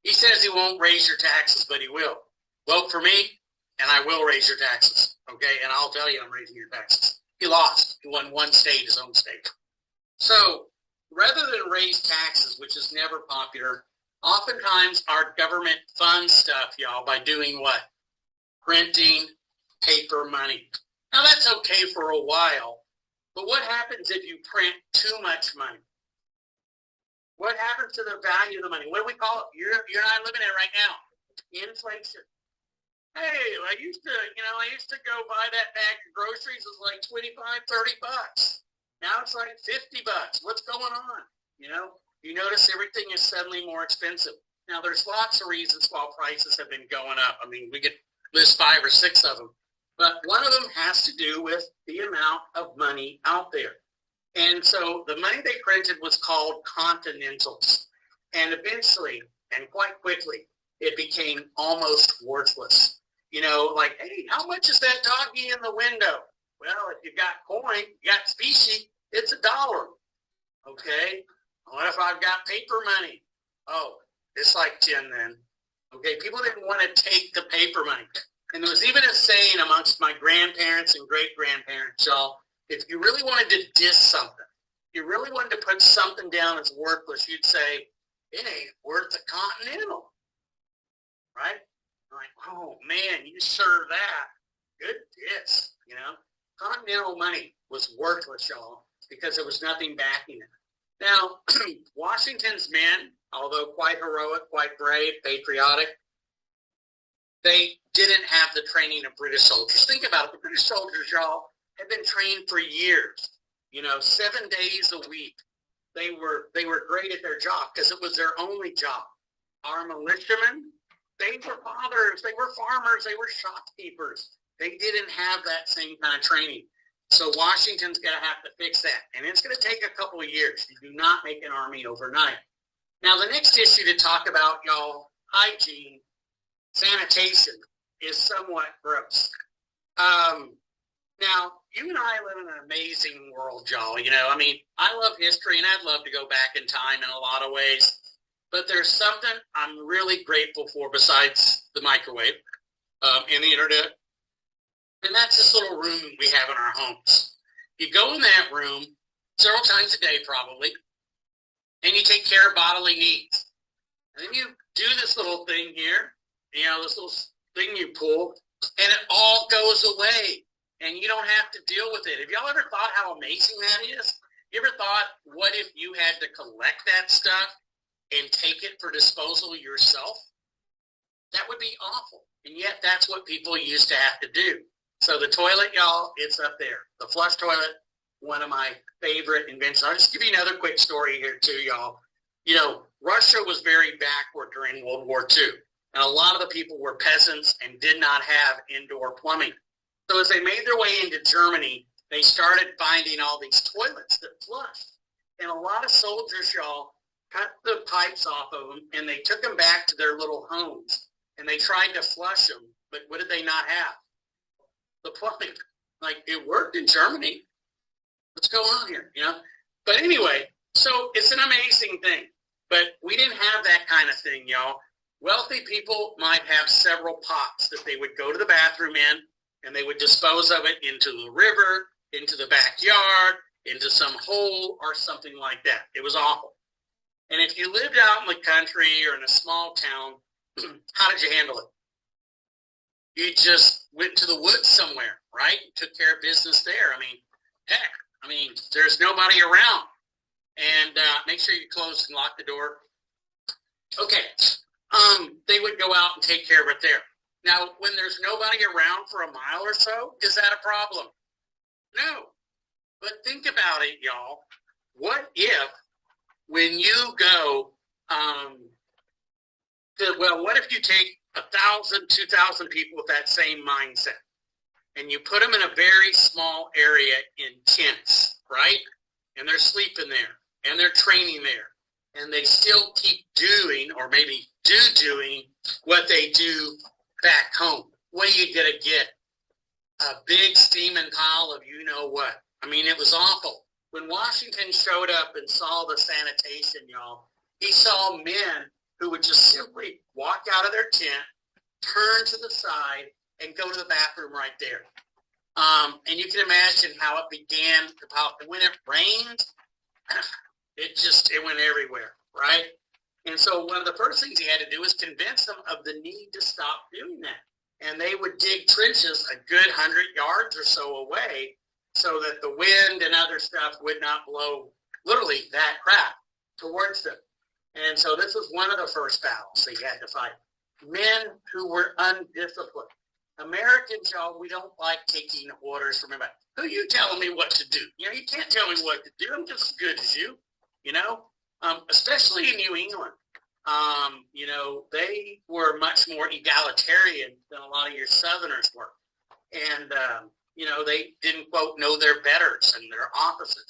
He says he won't raise your taxes, but he will. Vote for me, and I will raise your taxes, okay? And I'll tell you I'm raising your taxes. He lost. He won one state, his own state. So rather than raise taxes, which is never popular, oftentimes our government funds stuff, y'all, by doing what? Printing paper money. Now, that's okay for a while, but what happens if you print too much money? What happens to the value of the money? What do we call it? You're not living it right now. Inflation. Hey, I used to go buy that bag of groceries. It was like $25-$30. Now it's like $50. What's going on? You notice everything is suddenly more expensive. Now, there's lots of reasons why prices have been going up. I mean, we could list 5 or 6 of them. But one of them has to do with the amount of money out there. And so the money they printed was called Continentals. And eventually, and quite quickly, it became almost worthless. Like, hey, how much is that doggy in the window? Well, if you've got coin, you got specie, it's $1. Okay? What if I've got paper money? Oh, it's like 10 then. Okay, people didn't want to take the paper money. And there was even a saying amongst my grandparents and great-grandparents, y'all, if you really wanted to diss something, you really wanted to put something down as worthless, you'd say, it ain't worth a Continental, right? Like, oh, man, you serve that. Good diss, Continental money was worthless, y'all, because there was nothing backing it. Now, Washington's men, although quite heroic, quite brave, patriotic, they didn't have the training of British soldiers. Think about it. The British soldiers, y'all, had been trained for years, 7 days a week. They were great at their job because it was their only job. Our militiamen, they were fathers, they were farmers, they were shopkeepers. They didn't have that same kind of training. So Washington's going to have to fix that. And it's going to take a couple of years. You do not make an army overnight. Now, the next issue to talk about, y'all, hygiene, sanitation, is somewhat gross. Now, you and I live in an amazing world, y'all. You know, I mean, I love history, and I'd love to go back in time in a lot of ways. But there's something I'm really grateful for besides the microwave and the internet. And that's this little room we have in our homes. You go in that room several times a day probably, and you take care of bodily needs. And then you do this little thing here, you know, this little thing you pull, and it all goes away. And you don't have to deal with it. Have y'all ever thought how amazing that is? You ever thought, what if you had to collect that stuff and take it for disposal yourself? That would be awful. And yet that's what people used to have to do. So the toilet, y'all, it's up there. The flush toilet, one of my favorite inventions. I'll just give you another quick story here too, y'all. You know, Russia was very backward during World War II. And a lot of the people were peasants and did not have indoor plumbing. So as they made their way into Germany, they started finding all these toilets that flushed. And a lot of soldiers, y'all, cut the pipes off of them, and they took them back to their little homes. And they tried to flush them, but what did they not have? The plumbing. Like, it worked in Germany. What's going on here, you know? But anyway, so it's an amazing thing. But we didn't have that kind of thing, y'all. Wealthy people might have several pots that they would go to the bathroom in, and they would dispose of it into the river, into the backyard, into some hole or something like that. It was awful. And if you lived out in the country or in a small town, how did you handle it? You just went to the woods somewhere, right? Took care of business there. I mean, heck, there's nobody around. And make sure you close and lock the door. Okay. They would go out and take care of it there. Now, when there's nobody around for a mile or so, is that a problem? No. But think about it, y'all. What if when you go what if you take 1,000, 2,000 people with that same mindset, and you put them in a very small area in tents, right? And they're sleeping there, and they're training there, and they still keep doing, or maybe doing, what they do back home. What are you going to get? A big steaming pile of you-know-what. I mean, it was awful. When Washington showed up and saw the sanitation, y'all, he saw men who would just simply walk out of their tent, turn to the side, and go to the bathroom right there. And you can imagine how it began to pop. And when it rained, it went everywhere, right? And so one of the first things he had to do was convince them of the need to stop doing that. And they would dig trenches a good 100 yards or so away so that the wind and other stuff would not blow literally that crap towards them. And so this was one of the first battles they had to fight. Men who were undisciplined. Americans, y'all, we don't like taking orders from anybody. Who you telling me what to do? You know, you can't tell me what to do. I'm just as good as you, you know, especially in New England. You know, they were much more egalitarian than a lot of your Southerners were. And, you know, they didn't, quote, know their betters and their officers.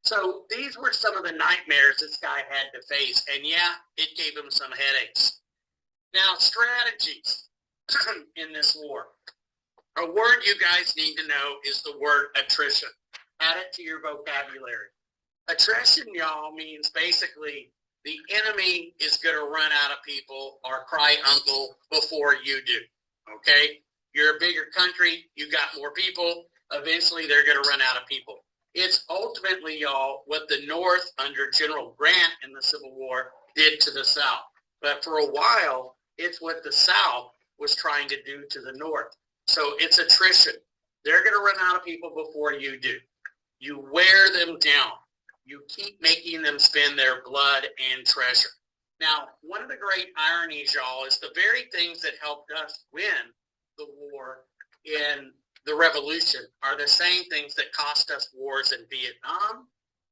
So these were some of the nightmares this guy had to face. And, yeah, it gave him some headaches. Now, strategies in this war. A word you guys need to know is the word attrition. Add it to your vocabulary. Attrition, y'all, means basically the enemy is going to run out of people or cry uncle before you do, okay? You're a bigger country. You got more people. Eventually, they're going to run out of people. It's ultimately, y'all, what the North under General Grant in the Civil War did to the South. But for a while, it's what the South was trying to do to the North. So it's attrition. They're going to run out of people before you do. You wear them down. You keep making them spend their blood and treasure. Now, one of the great ironies, y'all, is the very things that helped us win the war in the Revolution are the same things that cost us wars in Vietnam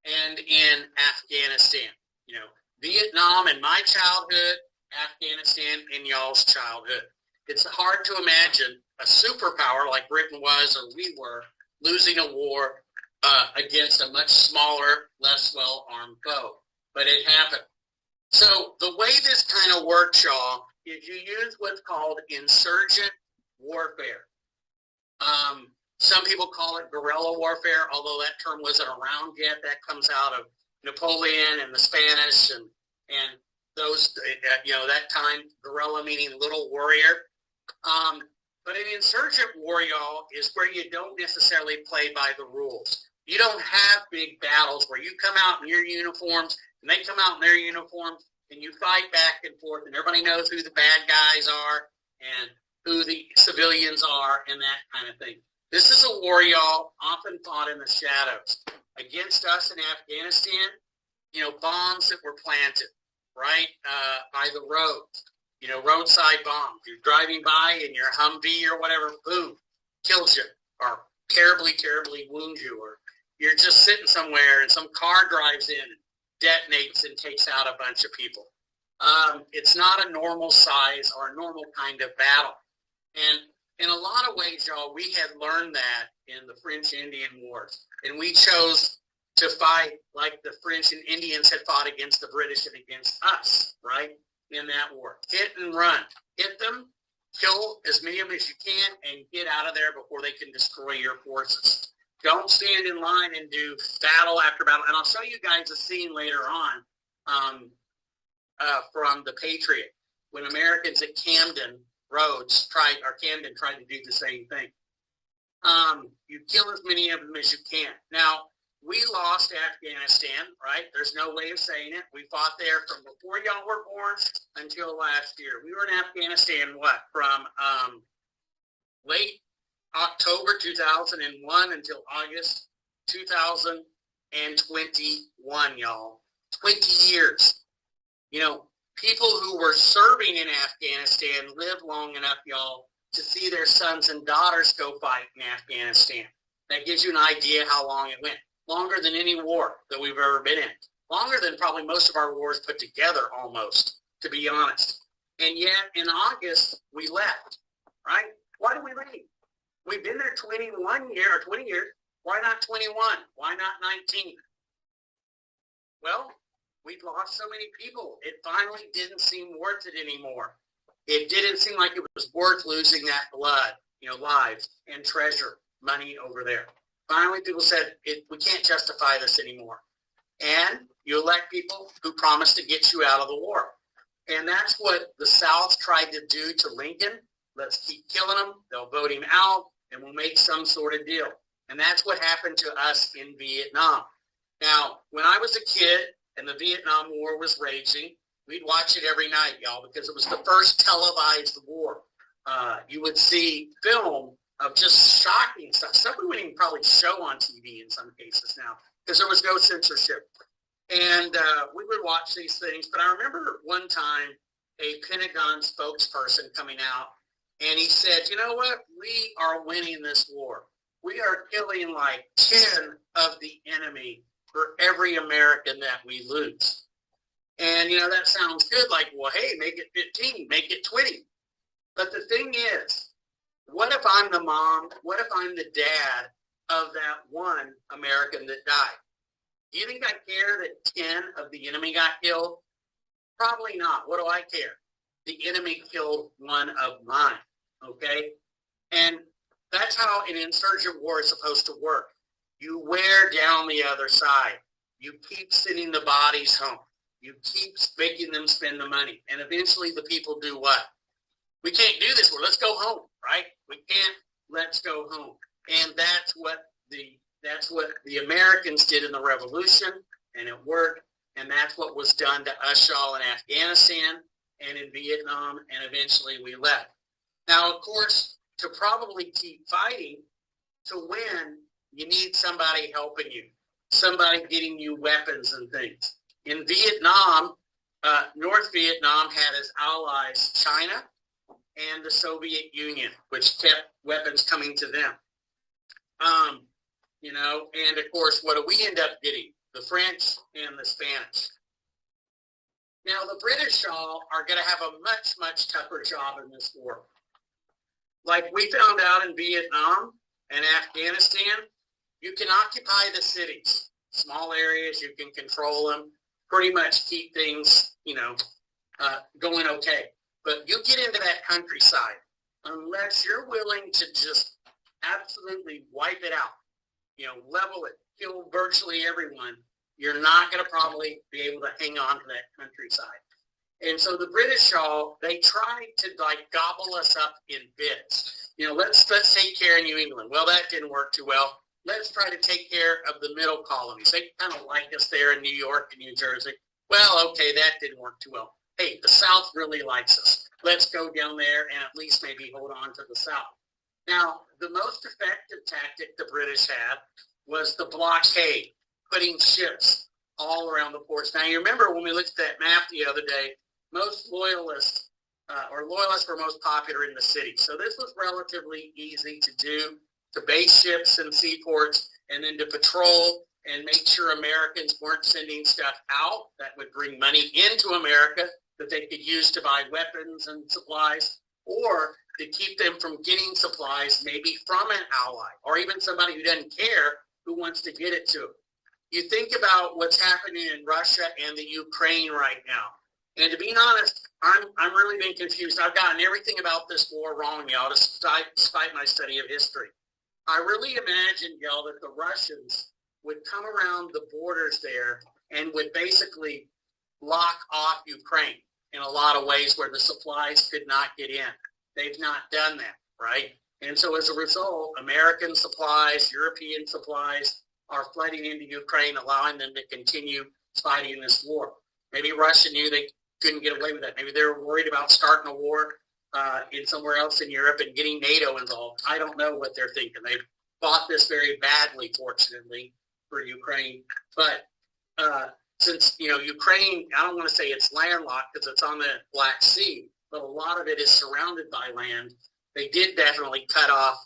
and in Afghanistan. You know, Vietnam in my childhood, Afghanistan in y'all's childhood. It's hard to imagine a superpower like Britain was or we were losing a war against a much smaller, less well-armed foe. But it happened. So the way this kind of works, y'all, is you use what's called insurgent warfare. Some people call it guerrilla warfare, although that term wasn't around yet. That comes out of Napoleon and the Spanish and those, that time, guerrilla meaning little warrior. But an insurgent war, y'all, is where you don't necessarily play by the rules. You don't have big battles where you come out in your uniforms and they come out in their uniforms and you fight back and forth and everybody knows who the bad guys are and who the civilians are and that kind of thing. This is a war, y'all, often fought in the shadows. Against us in Afghanistan, bombs that were planted, right, by the roads, roadside bombs. You're driving by in your Humvee or whatever, boom, kills you or terribly, terribly wounds you. Or you're just sitting somewhere and some car drives in, detonates and takes out a bunch of people. It's not a normal size or a normal kind of battle. And in a lot of ways, y'all, we had learned that in the French-Indian Wars. And we chose to fight like the French and Indians had fought against the British and against us, right, in that war. Hit and run. Hit them, kill as many of them as you can, and get out of there before they can destroy your forces. Don't stand in line and do battle after battle. And I'll show you guys a scene later on from The Patriot, when Americans at Camden tried to do the same thing. You kill as many of them as you can. Now, we lost Afghanistan, right? There's no way of saying it. We fought there from before y'all were born until last year. We were in Afghanistan, from late October 2001 until August 2021, y'all. 20 years. People who were serving in Afghanistan lived long enough, y'all, to see their sons and daughters go fight in Afghanistan. That gives you an idea how long it went. Longer than any war that we've ever been in. Longer than probably most of our wars put together, almost, to be honest. And yet, in August, we left, right? Why did we leave? We've been there 20 years. Why not 21? Why not 19? Well, we've lost so many people. It finally didn't seem worth it anymore. It didn't seem like it was worth losing that blood, lives and treasure, money over there. Finally, people said, we can't justify this anymore. And you elect people who promise to get you out of the war. And that's what the South tried to do to Lincoln. Let's keep killing him. They'll vote him out, and we'll make some sort of deal. And that's what happened to us in Vietnam. Now, when I was a kid and the Vietnam War was raging, we'd watch it every night, y'all, because it was the first televised war. You would see film of just shocking stuff we wouldn't even probably show on TV in some cases now, because there was no censorship. And we would watch these things. But I remember one time a Pentagon spokesperson coming out, and he said, you know what? We are winning this war. We are killing like 10 of the enemy for every American that we lose. And, that sounds good. Like, well, hey, make it 15, make it 20. But the thing is, what if I'm the mom? What if I'm the dad of that one American that died? Do you think I care that 10 of the enemy got killed? Probably not. What do I care? The enemy killed one of mine, okay? And that's how an insurgent war is supposed to work. You wear down the other side. You keep sending the bodies home. You keep making them spend the money. And eventually the people do what? We can't do this. Well, let's go home, right? We can't. Let's go home. And that's what the Americans did in the Revolution, and it worked. And that's what was done to us all in Afghanistan and in Vietnam, and eventually we left. Now, of course, to probably keep fighting, to win, you need somebody helping you, somebody getting you weapons and things. In Vietnam, North Vietnam had as allies China and the Soviet Union, which kept weapons coming to them. And of course, what do we end up getting? The French and the Spanish. Now, the British all are going to have a much, much tougher job in this war. Like we found out in Vietnam, And Afghanistan, you can occupy the cities, small areas, you can control them, pretty much keep things, going okay. But you get into that countryside, unless you're willing to just absolutely wipe it out, level it, kill virtually everyone, you're not going to probably be able to hang on to that countryside. And so the British, y'all, they tried to gobble us up in bits. Let's take care of New England. Well, that didn't work too well. Let's try to take care of the middle colonies. They kind of like us there in New York and New Jersey. Well, okay, that didn't work too well. Hey, the South really likes us. Let's go down there and at least maybe hold on to the South. Now, the most effective tactic the British had was the blockade, putting ships all around the ports. Now, you remember when we looked at that map the other day, most loyalists were most popular in the city. So this was relatively easy to do, to base ships in seaports and then to patrol and make sure Americans weren't sending stuff out that would bring money into America that they could use to buy weapons and supplies, or to keep them from getting supplies maybe from an ally or even somebody who doesn't care who wants to get it to them. You think about what's happening in Russia and the Ukraine right now. And to be honest, I'm really been confused. I've gotten everything about this war wrong, y'all, despite my study of history. I really imagined, y'all, that the Russians would come around the borders there and would basically block off Ukraine in a lot of ways where the supplies could not get in. They've not done that, right? And so as a result, American supplies, European supplies are flooding into Ukraine, allowing them to continue fighting this war. Maybe Russia knew they couldn't get away with that. Maybe they were worried about starting a war in somewhere else in Europe and getting NATO involved. I don't know what they're thinking. They've fought this very badly, fortunately, for Ukraine. But since, Ukraine, I don't want to say it's landlocked because it's on the Black Sea, but a lot of it is surrounded by land. They did definitely cut off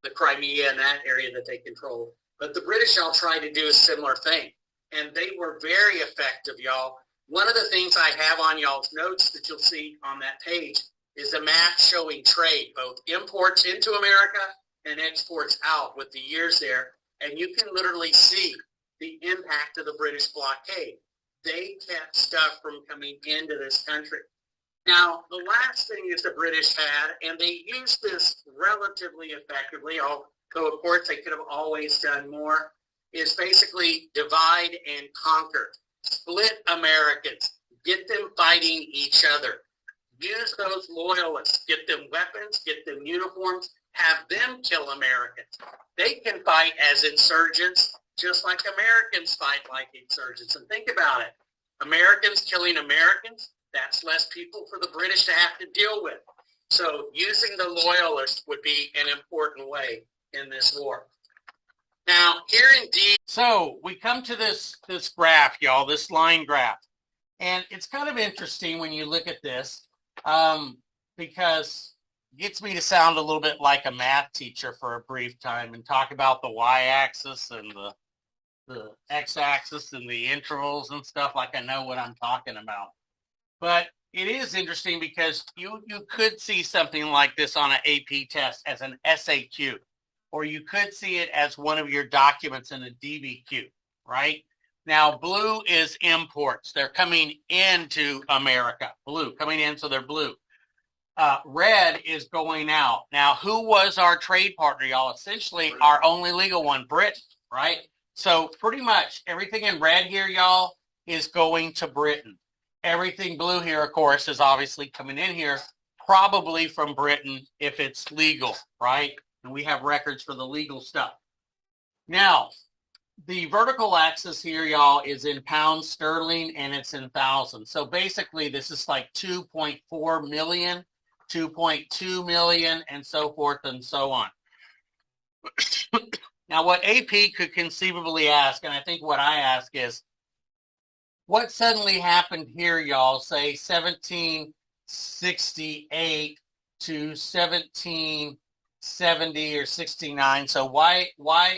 the Crimea and that area that they control. But the British, y'all, tried to do a similar thing. And they were very effective, y'all. One of the things I have on y'all's notes that you'll see on that page is a map showing trade, both imports into America and exports out with the years there. And you can literally see the impact of the British blockade. They kept stuff from coming into this country. Now, the last thing is the British had, and they used this relatively effectively, although of course they could have always done more, is basically divide and conquer. Split Americans. Get them fighting each other. Use those loyalists. Get them weapons, get them uniforms, have them kill Americans. They can fight as insurgents just like Americans fight like insurgents. And think about it. Americans killing Americans, that's less people for the British to have to deal with. So using the loyalists would be an important way in this war. Now, here indeed. So we come to this graph, y'all, this line graph. And it's kind of interesting when you look at this because it gets me to sound a little bit like a math teacher for a brief time and talk about the y-axis and the x-axis and the intervals and stuff like I know what I'm talking about. But it is interesting because you could see something like this on an AP test as an SAQ, or you could see it as one of your documents in a DBQ, right? Now, blue is imports. They're coming into America. Blue, coming in, so they're blue. Red is going out. Now, who was our trade partner, y'all? Essentially, our only legal one, Britain, right? So pretty much everything in red here, y'all, is going to Britain. Everything blue here, of course, is obviously coming in here, probably from Britain if it's legal, right? And we have records for the legal stuff. Now, the vertical axis here, y'all, is in pounds sterling, and it's in thousands. So basically, this is like 2.4 million, 2.2 million, and so forth and so on. Now, what AP could conceivably ask, and I think what I ask is, what suddenly happened here, y'all, say 1768 to 1770 or 69? So why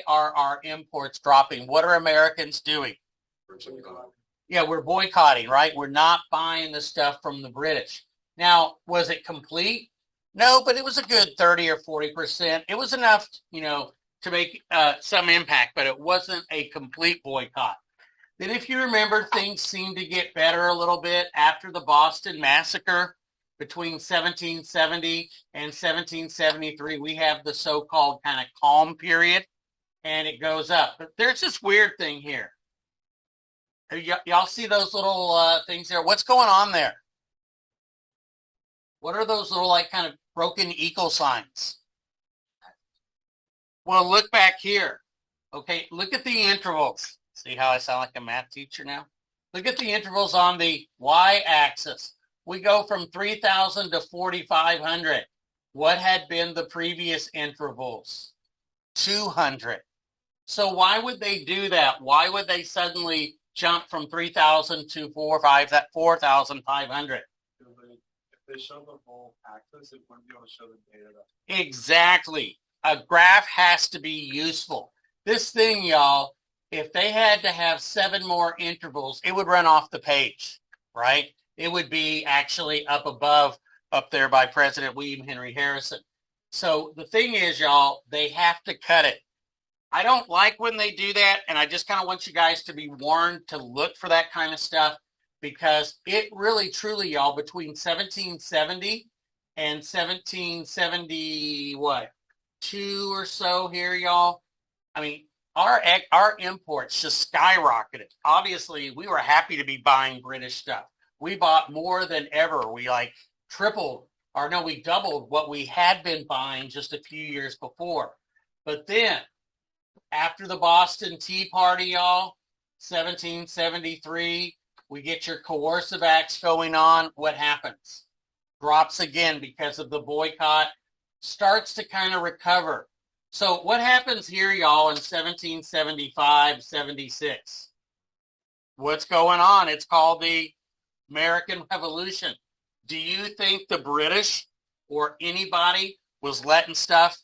are our imports dropping? What are Americans doing? Yeah, we're boycotting, right? We're not buying the stuff from the British. Now, was it complete? No, but it was a good 30 or 40%. It was enough, to make some impact, but it wasn't a complete boycott. Then if you remember, things seemed to get better a little bit after the Boston Massacre between 1770 and 1773. We have the so-called kind of calm period, and it goes up. But there's this weird thing here. Y'all see those little things there? What's going on there? What are those little kind of broken equal signs? Well, look back here. Okay, look at the intervals. See how I sound like a math teacher now? Look at the intervals on the y-axis. We go from 3,000 to 4,500. What had been the previous intervals? 200. So why would they do that? Why would they suddenly jump from 3,000 to 4,500? If they show the whole axis, it wouldn't be able to show the data. Exactly. A graph has to be useful. This thing, y'all, if they had to have 7 more intervals, it would run off the page, right? It would be actually up above, up there by President William Henry Harrison. So the thing is, y'all, they have to cut it. I don't like when they do that, and I just kind of want you guys to be warned to look for that kind of stuff, because it really, truly, y'all, between 1770 and 1770, what, 2 or so here, y'all, I mean, our imports just skyrocketed. Obviously, we were happy to be buying British stuff. We bought more than ever. We we doubled what we had been buying just a few years before. But then, after the Boston Tea Party, y'all, 1773, we get your coercive acts going on. What happens? Drops again because of the boycott, starts to kind of recover. So what happens here, y'all, in 1775, 76? What's going on? It's called the American Revolution. Do you think the British or anybody was letting stuff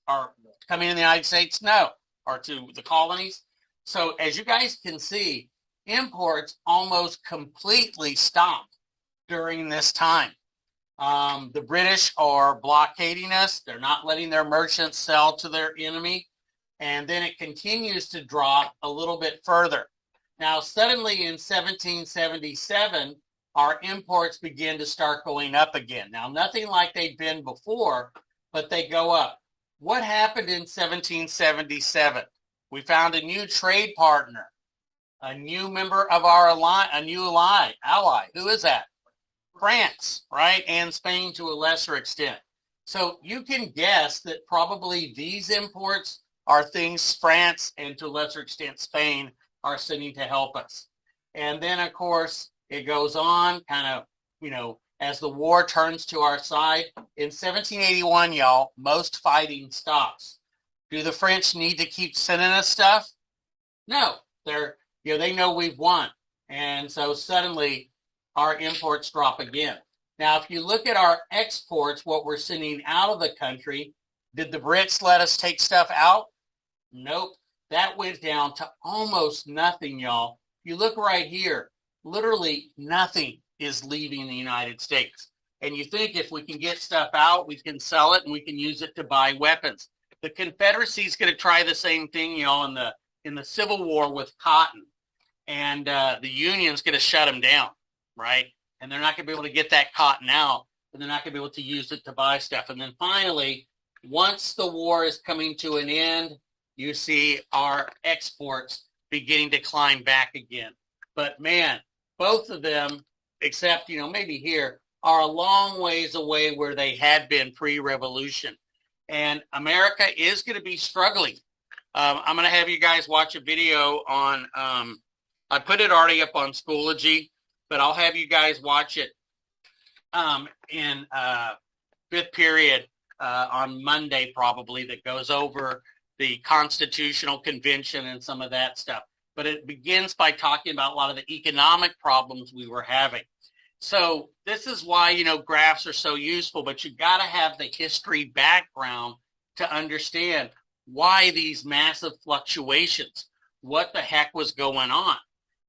or coming in the United States? No. Or to the colonies? So as you guys can see, imports almost completely stopped during this time. The British are blockading us. They're not letting their merchants sell to their enemy. And then it continues to drop a little bit further. Now, suddenly in 1777, our imports begin to start going up again. Now, nothing like they'd been before, but they go up. What happened in 1777? We found a new trade partner, a new member of our ally. Who is that? France, right? And Spain to a lesser extent. So you can guess that probably these imports are things France and to a lesser extent Spain are sending to help us. And then, of course, it goes on kind of, as the war turns to our side. In 1781, y'all, most fighting stops. Do the French need to keep sending us stuff? No. They know we've won. And so suddenly our imports drop again. Now, if you look at our exports, what we're sending out of the country, did the Brits let us take stuff out? Nope. That went down to almost nothing, y'all. You look right here, literally nothing is leaving the United States. And you think if we can get stuff out, we can sell it and we can use it to buy weapons. The Confederacy is going to try the same thing, y'all, in the Civil War with cotton. And the Union's going to shut them down, right? And they're not going to be able to get that cotton out, and they're not going to be able to use it to buy stuff. And then finally, once the war is coming to an end, you see our exports beginning to climb back again. But man, both of them, except, maybe here, are a long ways away where they had been pre-revolution. And America is going to be struggling. I'm going to have you guys watch a video on, I put it already up on Schoology, but I'll have you guys watch it in fifth period on Monday probably, that goes over the Constitutional Convention and some of that stuff. But it begins by talking about a lot of the economic problems we were having. So this is why, graphs are so useful, but you got to have the history background to understand why these massive fluctuations, what the heck was going on.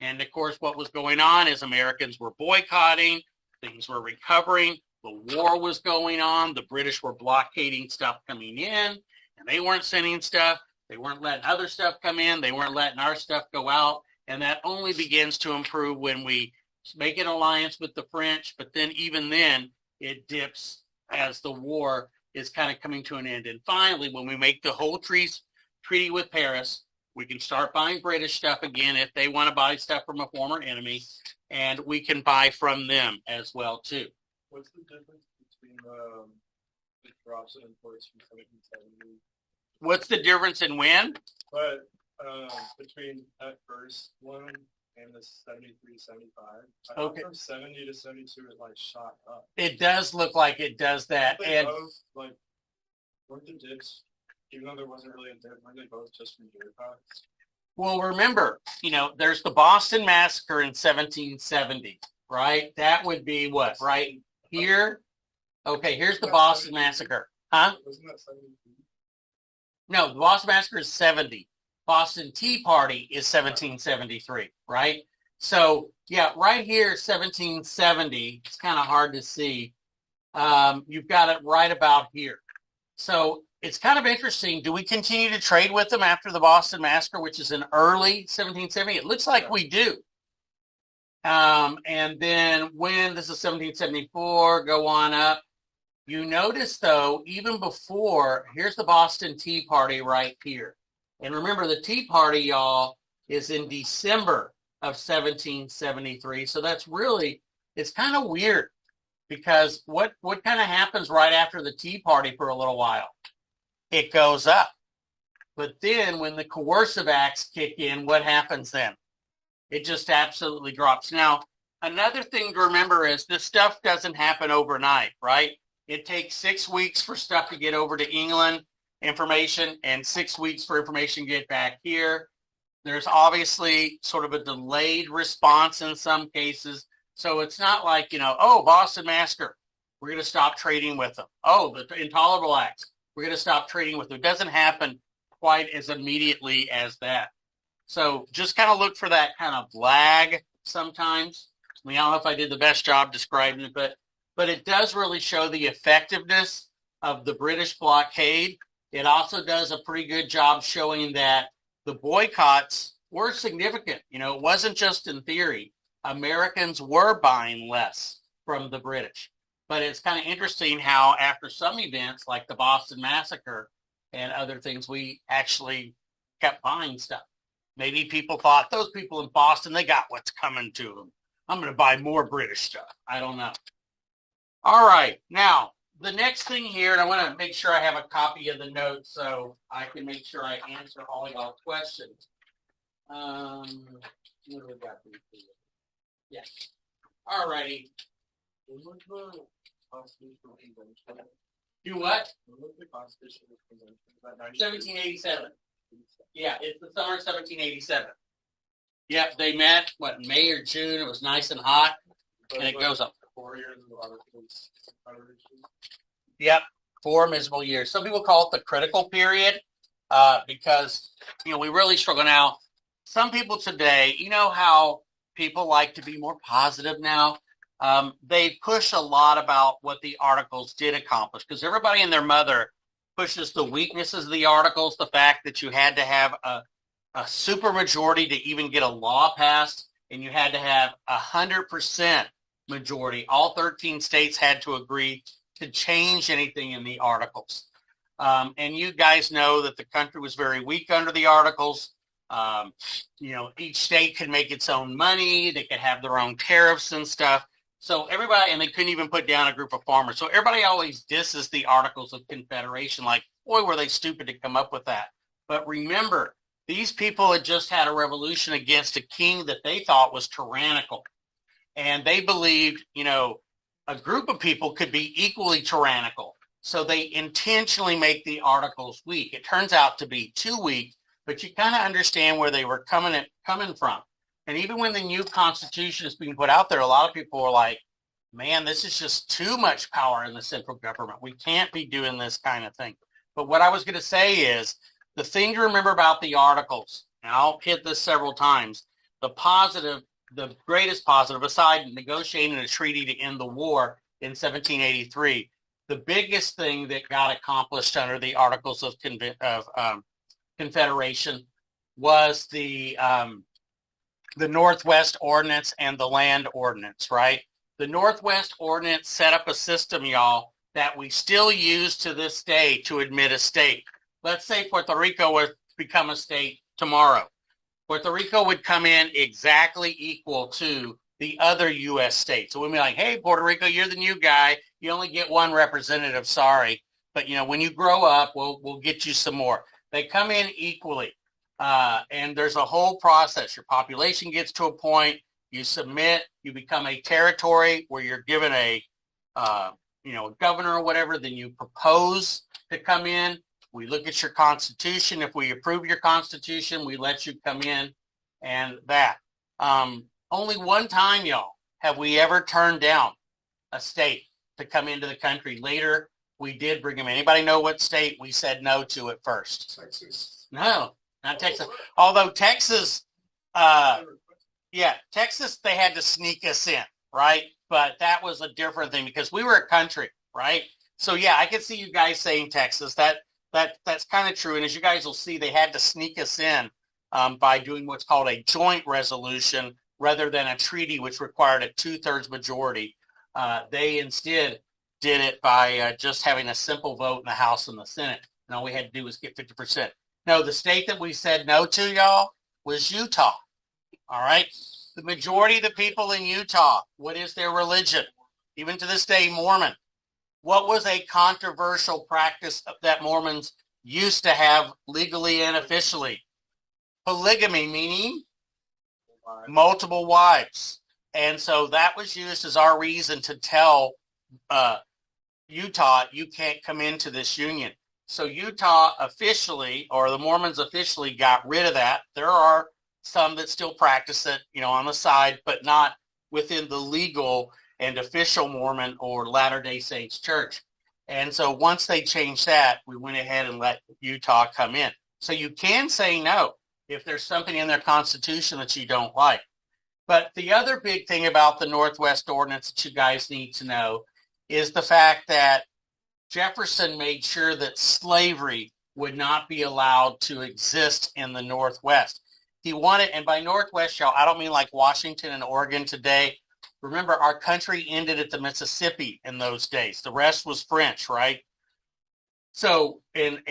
And of course, what was going on is Americans were boycotting, things were recovering, the war was going on. The British were blockading stuff coming in, and they weren't sending stuff. They weren't letting other stuff come in. They weren't letting our stuff go out. And that only begins to improve when we make an alliance with the French. But then even then, it dips as the war is kind of coming to an end. And finally, when we make the whole treaty with Paris, we can start buying British stuff again if they want to buy stuff from a former enemy, and we can buy from them as well, too. What's the difference between the drops and imports from 1770? What's the difference in when? But between that first one and the 73, 75, I thought from 70 to 72 it like shot up. It does look like it does that. They And both, like, weren't the dips, even though there wasn't really a dip, weren't they both just from deer pots? well, remember, there's the Boston Massacre in 1770, right? That would be what, right here? Okay, here's the Boston Massacre. Huh? Wasn't that 73? No, the Boston Massacre is 70. Boston Tea Party is 1773, right? So, yeah, right here, 1770, it's kind of hard to see. You've got it right about here. So it's kind of interesting. Do we continue to trade with them after the Boston Massacre, which is in early 1770? It looks like we do. And then when this is 1774, go on up. You notice, though, even before, here's the Boston Tea Party right here. And remember, the Tea Party, y'all, is in December of 1773. So that's really, it's kind of weird because what kind of happens right after the Tea Party for a little while? It goes up. But then when the coercive acts kick in, what happens then? It just absolutely drops. Now, another thing to remember is this stuff doesn't happen overnight, right? It takes 6 weeks for stuff to get over to England, information, and 6 weeks for information to get back here. There's obviously sort of a delayed response in some cases. So it's not like, oh, Boston Massacre, we're going to stop trading with them. Oh, the Intolerable Acts, we're going to stop trading with them. It doesn't happen quite as immediately as that. So just kind of look for that kind of lag sometimes. I mean, I don't know if I did the best job describing it, but it does really show the effectiveness of the British blockade. It also does a pretty good job showing that the boycotts were significant. It wasn't just in theory. Americans were buying less from the British. But it's kind of interesting how after some events like the Boston Massacre and other things, we actually kept buying stuff. Maybe people thought, those people in Boston, they got what's coming to them. I'm going to buy more British stuff. I don't know. All right. Now, the next thing here, and I want to make sure I have a copy of the notes so I can make sure I answer all of y'all's questions. What do we got here? Yes. All righty. Do what? 1787. Yeah, it's the summer of 1787. Yep, they met, in May or June. It was nice and hot, and it goes up. 4 years of articles. Yep, 4 miserable years. Some people call it the critical period because, we really struggle now. Some people today, how people like to be more positive now? They push a lot about what the articles did accomplish because everybody and their mother pushes the weaknesses of the articles, the fact that you had to have a supermajority to even get a law passed, and you had to have 100% majority. All 13 states had to agree to change anything in the articles. And you guys know that the country was very weak under the articles. Each state could make its own money. They could have their own tariffs and stuff. So everybody, and they couldn't even put down a group of farmers. So everybody always disses the Articles of Confederation, like, boy, were they stupid to come up with that. But remember, these people had just had a revolution against a king that they thought was tyrannical. And they believed, a group of people could be equally tyrannical. So they intentionally make the Articles weak. It turns out to be too weak, but you kind of understand where they were coming from. And even when the new Constitution is being put out there, a lot of people are like, man, this is just too much power in the central government. We can't be doing this kind of thing. But what I was going to say is, the thing to remember about the Articles, and I'll hit this several times, the greatest positive, aside negotiating a treaty to end the war, in 1783. The biggest thing that got accomplished under the Articles of Confederation was the Northwest Ordinance and the Land Ordinance, right? The Northwest Ordinance set up a system, y'all, that we still use to this day to admit a state. Let's say Puerto Rico would become a state tomorrow. Puerto Rico would come in exactly equal to the other U.S. states. So we'd be like, hey, Puerto Rico, you're the new guy. You only get one representative, sorry. But, when you grow up, we'll get you some more. They come in equally. And there's a whole process. Your population gets to a point, you submit, you become a territory where you're given a governor or whatever, then you propose to come in. We look at your constitution. If we approve your constitution, we let you come in, and that. Only one time, y'all, have we ever turned down a state to come into the country. Later, we did bring them in. Anybody know what state we said no to at first? Texas. No, not Texas. Although Texas, Texas, they had to sneak us in, right? But that was a different thing because we were a country, right? So yeah, I can see you guys saying Texas. That's kind of true. And as you guys will see, they had to sneak us in by doing what's called a joint resolution rather than a treaty, which required a 2/3 majority. They instead did it by just having a simple vote in the House and the Senate. And all we had to do was get 50%. No, the state that we said no to, y'all, was Utah. All right? The majority of the people in Utah, what is their religion? Even to this day, Mormon. What was a controversial practice that Mormons used to have legally and officially? Polygamy, meaning multiple wives. And so that was used as our reason to tell Utah, you can't come into this union. So Utah officially, or the Mormons officially, got rid of that. There are some that still practice it, on the side, but not within the legal and official Mormon or Latter-day Saints church. And so once they changed that, we went ahead and let Utah come in. So you can say no if there's something in their constitution that you don't like. But the other big thing about the Northwest Ordinance that you guys need to know is the fact that Jefferson made sure that slavery would not be allowed to exist in the Northwest. He wanted, and by Northwest, y'all, I don't mean like Washington and Oregon today. Remember, our country ended at the Mississippi in those days. The rest was French, right? So, and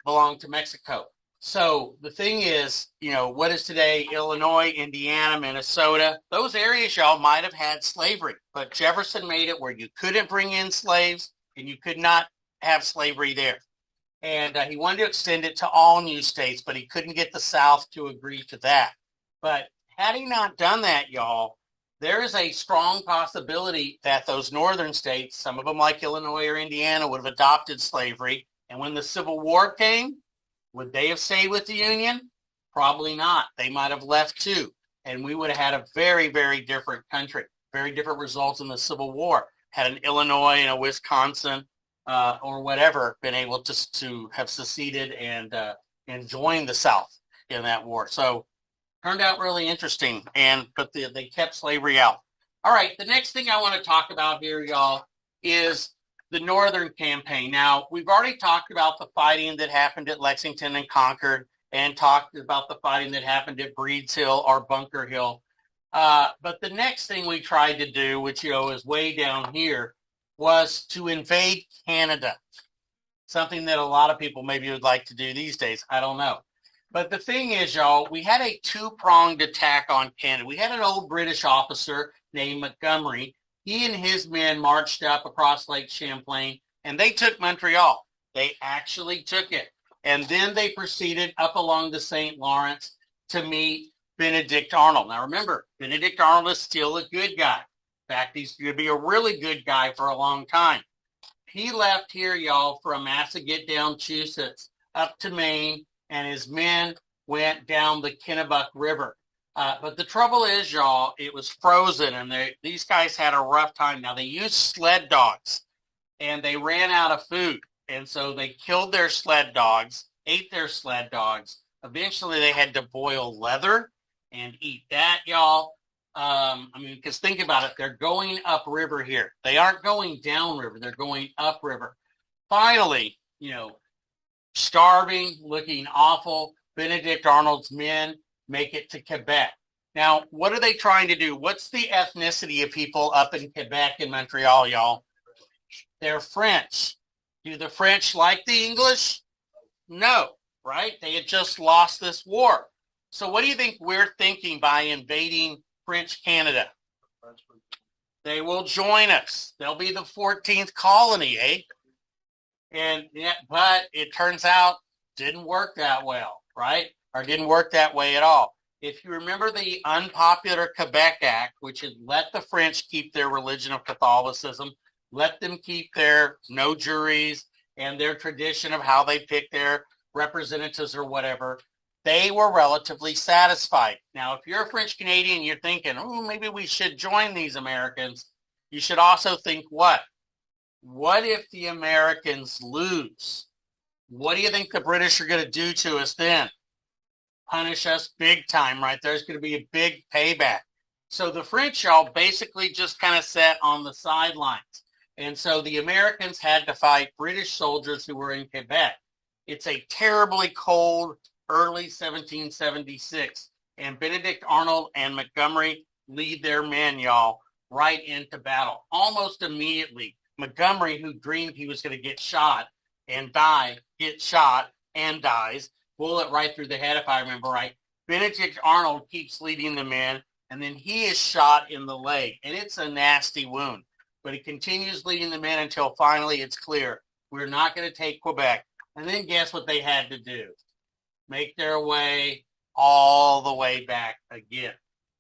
belonged to Mexico. So the thing is, what is today Illinois, Indiana, Minnesota? Those areas, y'all, might have had slavery, but Jefferson made it where you couldn't bring in slaves and you could not have slavery there. And he wanted to extend it to all new states, but he couldn't get the South to agree to that. But had he not done that, y'all, there is a strong possibility that those northern states, some of them like Illinois or Indiana, would have adopted slavery. And when the Civil War came, would they have stayed with the Union? Probably not. They might have left too. And we would have had a very, very different country, very different results in the Civil War. Had an Illinois and a Wisconsin or whatever been able to have seceded and join the South in that war. So turned out really interesting, but they kept slavery out. All right, the next thing I want to talk about here, y'all, is the Northern Campaign. Now, we've already talked about the fighting that happened at Lexington and Concord and talked about the fighting that happened at Breeds Hill or Bunker Hill. But the next thing we tried to do, which, is way down here, was to invade Canada. Something that a lot of people maybe would like to do these days. I don't know. But the thing is, y'all, we had a two-pronged attack on Canada. We had an old British officer named Montgomery. He and his men marched up across Lake Champlain, and they took Montreal. They actually took it. And then they proceeded up along the St. Lawrence to meet Benedict Arnold. Now, remember, Benedict Arnold is still a good guy. In fact, he's going to be a really good guy for a long time. He left here, y'all, from Massachusetts up to Maine, and his men went down the Kennebec River. But the trouble is, y'all, it was frozen, and these guys had a rough time. Now, they used sled dogs, and they ran out of food. And so they killed their sled dogs, ate their sled dogs. Eventually, they had to boil leather and eat that, y'all. Because think about it, they're going upriver here. They aren't going downriver, they're going upriver. Finally, starving, looking awful, Benedict Arnold's men make it to Quebec. Now, what are they trying to do? What's the ethnicity of people up in Quebec and Montreal, y'all? They're French. Do the French like the English? No, right? They had just lost this war. So what do you think we're thinking by invading French Canada? They will join us. They'll be the 14th colony, eh? But it turns out didn't work that well, right? Or didn't work that way at all. If you remember the unpopular Quebec Act, which had let the French keep their religion of Catholicism, let them keep their no juries and their tradition of how they pick their representatives or whatever, they were relatively satisfied. Now, if you're a French Canadian, you're thinking, oh, maybe we should join these Americans. You should also think what? What if the Americans lose? What do you think the British are going to do to us then? Punish us big time, right? There's going to be a big payback. So the French, y'all, basically just kind of sat on the sidelines. And so the Americans had to fight British soldiers who were in Quebec. It's a terribly cold early 1776. And Benedict Arnold and Montgomery lead their men, y'all, right into battle. Almost immediately, Montgomery, who dreamed he was going to get shot and die, gets shot and dies. Bullet right through the head, if I remember right. Benedict Arnold keeps leading the men, and then he is shot in the leg. And it's a nasty wound. But he continues leading the men until finally it's clear we're not going to take Quebec. And then guess what they had to do? Make their way all the way back again.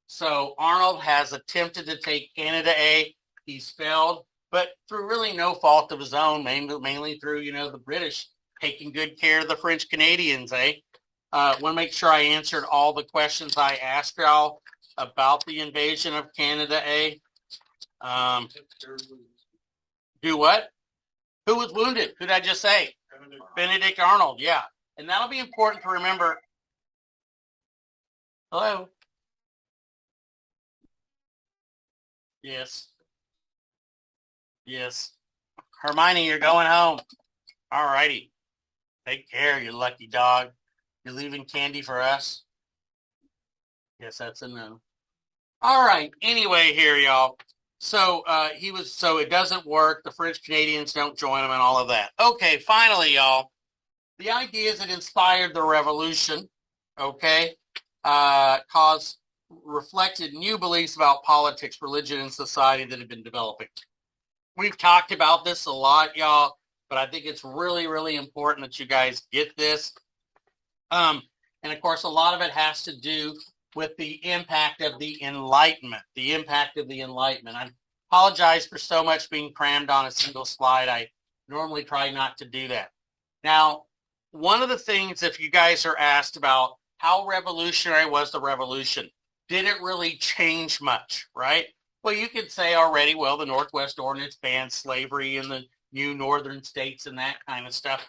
So Arnold has attempted to take Canada A. He's failed, but through really no fault of his own, mainly through, the British taking good care of the French Canadians, eh? Want to make sure I answered all the questions I asked y'all about the invasion of Canada A. Do what? Who was wounded? Who did I just say? Benedict Arnold, yeah. And that'll be important to remember. Hello? Yes. Yes. Hermione, you're going home. All righty. Take care, you lucky dog. You're leaving candy for us? Yes, that's a no. All right. Anyway, here, y'all. So it doesn't work. The French Canadians don't join them and all of that. Okay, finally, y'all. The ideas that inspired the revolution, reflected new beliefs about politics, religion, and society that have been developing. We've talked about this a lot, y'all, but I think it's really, really important that you guys get this. And of course, a lot of it has to do with the impact of the Enlightenment, I apologize for so much being crammed on a single slide. I normally try not to do that. Now, one of the things, if you guys are asked about how revolutionary was the revolution, did it really change much, right? Well, you could say already, well, the Northwest Ordinance banned slavery in the new northern states and that kind of stuff.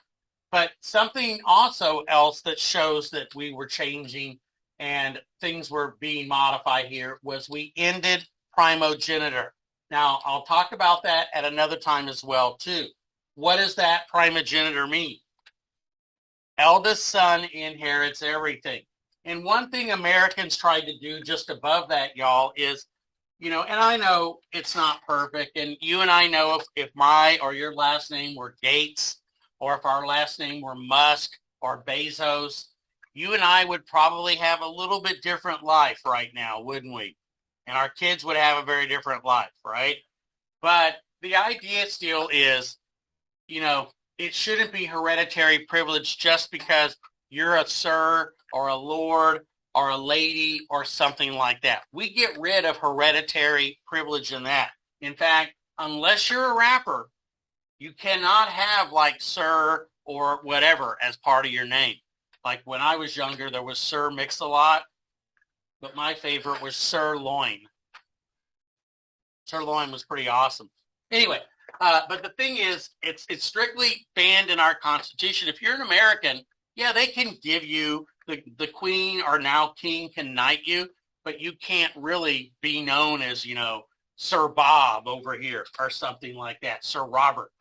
But something also else that shows that we were changing and things were being modified here was we ended primogeniture. Now, I'll talk about that at another time as well, too. What does that primogeniture mean? Eldest son inherits everything. And one thing Americans tried to do just above that, y'all, is, and I know it's not perfect, and you and I know if my or your last name were Gates, or if our last name were Musk or Bezos, you and I would probably have a little bit different life right now, wouldn't we? And our kids would have a very different life, right? But the idea still is, it shouldn't be hereditary privilege just because you're a sir or a lord or a lady or something like that. We get rid of hereditary privilege in that. In fact, unless you're a rapper, you cannot have like sir or whatever as part of your name. Like when I was younger, there was Sir Mix-a-Lot, but my favorite was Sirloin. Sirloin was pretty awesome. Anyway, but the thing is, it's strictly banned in our Constitution. If you're an American, yeah, they can give you, the Queen or now King can knight you, but you can't really be known as, Sir Bob over here or something like that, Sir Robert.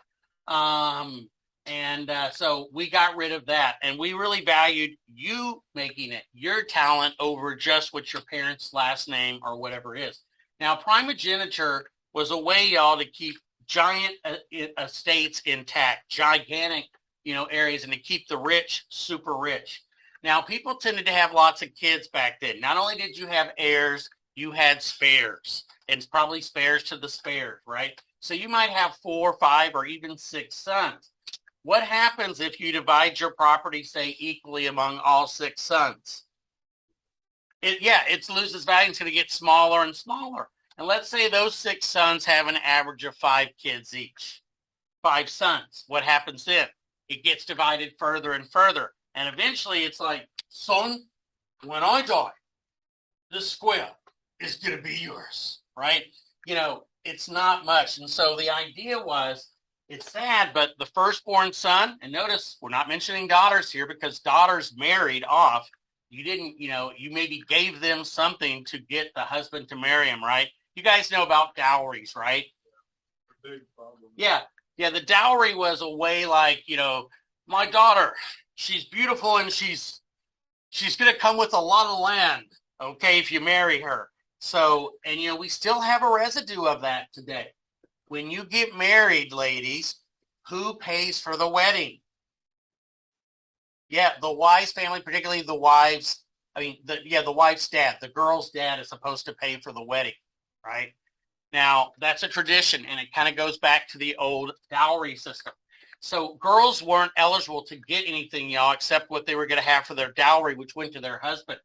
So we got rid of that, and we really valued you making it your talent over just what your parents' last name or whatever is. Now, primogeniture was a way, y'all, to keep giant estates intact, gigantic, areas, and to keep the rich super rich. Now, people tended to have lots of kids back then. Not only did you have heirs, you had spares, and probably spares to the spares, right? So you might have 4, 5, or even 6 sons. What happens if you divide your property, say, equally among all 6 sons? It loses value. It's going to get smaller and smaller. And let's say those 6 sons have an average of 5 kids each. 5 sons. What happens then? It gets divided further and further. And eventually it's like, son, when I die, this square is going to be yours, right? It's not much. And so the idea was, it's sad, but the firstborn son, and notice we're not mentioning daughters here because daughters married off. You didn't, you maybe gave them something to get the husband to marry him, right? You guys know about dowries, right? Big problem. Yeah. The dowry was a way like, my daughter, she's beautiful and she's going to come with a lot of land, okay, if you marry her. So, and we still have a residue of that today. When you get married, ladies, who pays for the wedding? Yeah, the wife's family, particularly the wife's, the wife's dad, the girl's dad is supposed to pay for the wedding, right? Now, that's a tradition, and it kind of goes back to the old dowry system. So girls weren't eligible to get anything, y'all, except what they were going to have for their dowry, which went to their husband.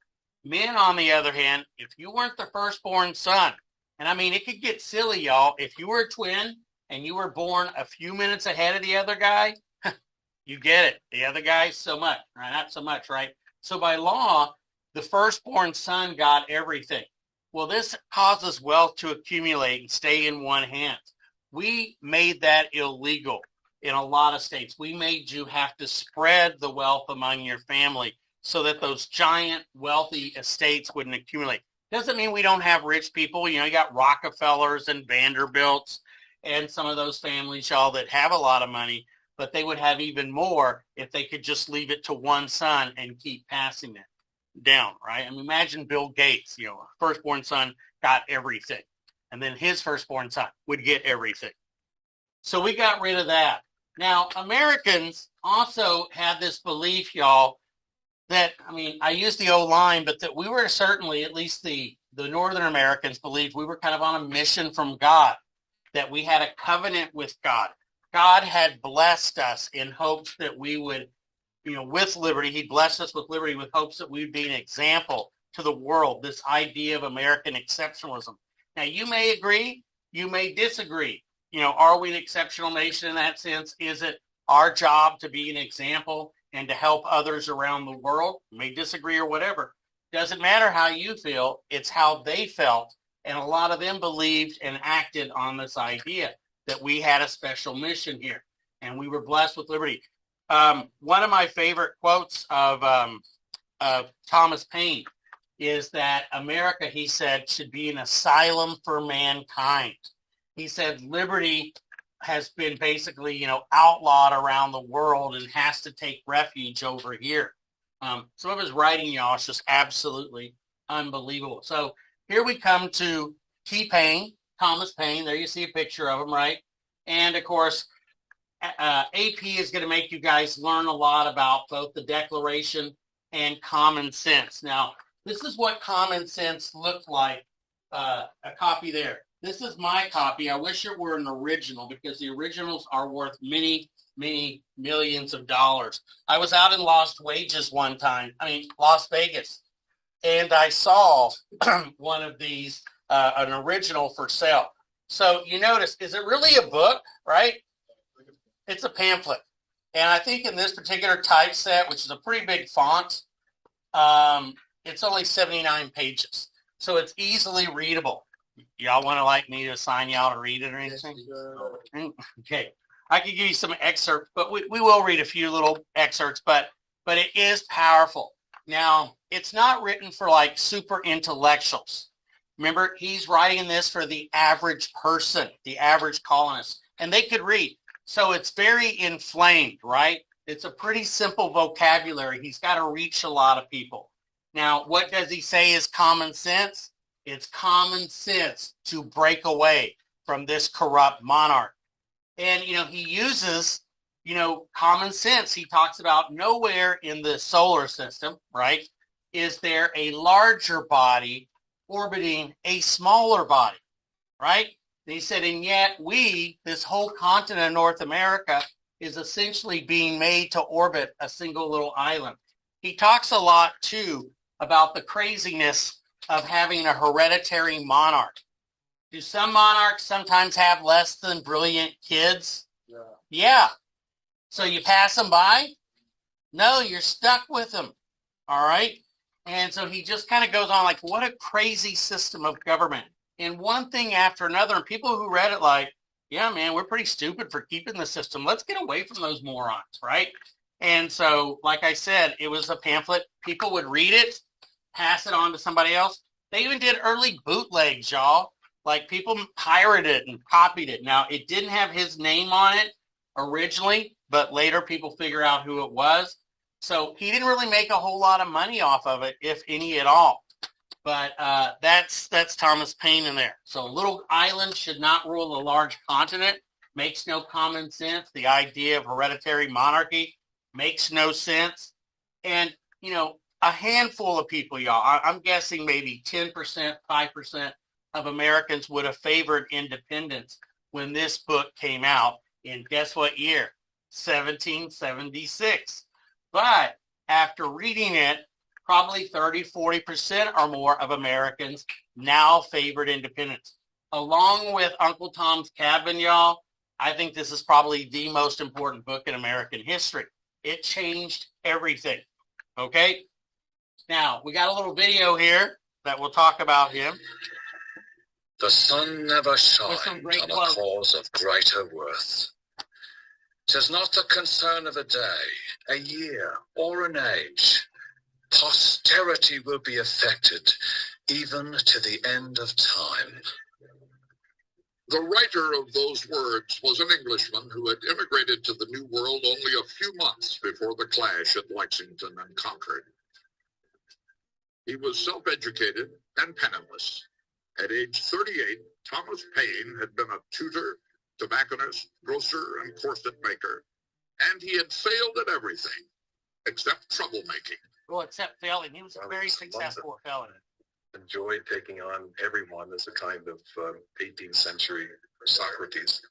Men, on the other hand, if you weren't the firstborn son, and it could get silly, y'all. If you were a twin and you were born a few minutes ahead of the other guy, you get it. The other guy, so much, right? Not so much, right? So by law, the firstborn son got everything. Well, this causes wealth to accumulate and stay in one hand. We made that illegal in a lot of states. We made you have to spread the wealth among your family so that those giant wealthy estates wouldn't accumulate. Doesn't mean we don't have rich people. You got Rockefellers and Vanderbilts and some of those families, y'all, that have a lot of money, but they would have even more if they could just leave it to one son and keep passing it down, right? Imagine Bill Gates, firstborn son got everything, and then his firstborn son would get everything. So we got rid of that. Now, Americans also had this belief, y'all, that, I use the old line, but that we were certainly, at least the Northern Americans believed we were kind of on a mission from God, that we had a covenant with God. God had blessed us in hopes that we would, with liberty, he blessed us with liberty with hopes that we would be an example to the world, this idea of American exceptionalism. Now, you may agree, you may disagree. Are we an exceptional nation in that sense? Is it our job to be an example and to help others around the world? You may disagree or whatever. Doesn't matter how you feel, it's how they felt. And a lot of them believed and acted on this idea that we had a special mission here and we were blessed with liberty. One of my favorite quotes of Thomas Paine is that America, he said, should be an asylum for mankind. He said liberty has been basically, outlawed around the world and has to take refuge over here. Some of his writing, y'all, is just absolutely unbelievable. So here we come to T. Paine, Thomas Paine. There you see a picture of him, right? And, of course, AP is going to make you guys learn a lot about both the Declaration and common sense. Now, this is what common sense looked like, a copy there. This is my copy. I wish it were an original because the originals are worth many, many millions of dollars. I was out in Las Vegas one time, Las Vegas, and I saw one of these, an original for sale. So you notice, is it really a book, right? It's a pamphlet. And I think in this particular typeset, which is a pretty big font, it's only 79 pages. So it's easily readable. Y'all want to me to assign y'all to read it or anything? Okay. I could give you some excerpts, but we will read a few little excerpts, but it is powerful. Now, it's not written for like super intellectuals. Remember, he's writing this for the average person, the average colonist, and they could read. So it's very inflamed, right? It's a pretty simple vocabulary. He's got to reach a lot of people. Now, what does he say is common sense? It's common sense to break away from this corrupt monarch. And, he uses, common sense. He talks about nowhere in the solar system, right, is there a larger body orbiting a smaller body, right? And he said, and yet this whole continent of North America is essentially being made to orbit a single little island. He talks a lot, too, about the craziness of having a hereditary monarch. Do some monarchs sometimes have less than brilliant kids? Yeah. So you pass them by? No, you're stuck with them. All right? And so he just kind of goes on like, what a crazy system of government. And one thing after another, and people who read it like, yeah, man, we're pretty stupid for keeping the system. Let's get away from those morons, right? And so, like I said, it was a pamphlet. People would read it, pass it on to somebody else. They even did early bootlegs, y'all. Like people pirated and copied it. Now, it didn't have his name on it originally, but later people figure out who it was. So he didn't really make a whole lot of money off of it, if any at all. But that's Thomas Paine in there. So a little island should not rule a large continent. Makes no common sense. The idea of hereditary monarchy makes no sense. And, a handful of people, y'all, I'm guessing maybe 10%, 5% of Americans would have favored independence when this book came out in guess what year? 1776. But after reading it, probably 30, 40% or more of Americans now favored independence. Along with Uncle Tom's Cabin, y'all, I think this is probably the most important book in American history. It changed everything. Okay? Now, we got a little video here that we'll talk about him. The sun never shined on a cause of greater worth. 'Tis not the concern of a day, a year, or an age. Posterity will be affected, even to the end of time. The writer of those words was an Englishman who had immigrated to the New World only a few months before the clash at Lexington and Concord. He was self-educated and penniless. At age 38, Thomas Paine had been a tutor, tobacconist, grocer, and corset maker, and he had failed at everything except troublemaking. Well, except failing. He was a very successful felon. Enjoyed taking on everyone as a kind of 18th century Socrates.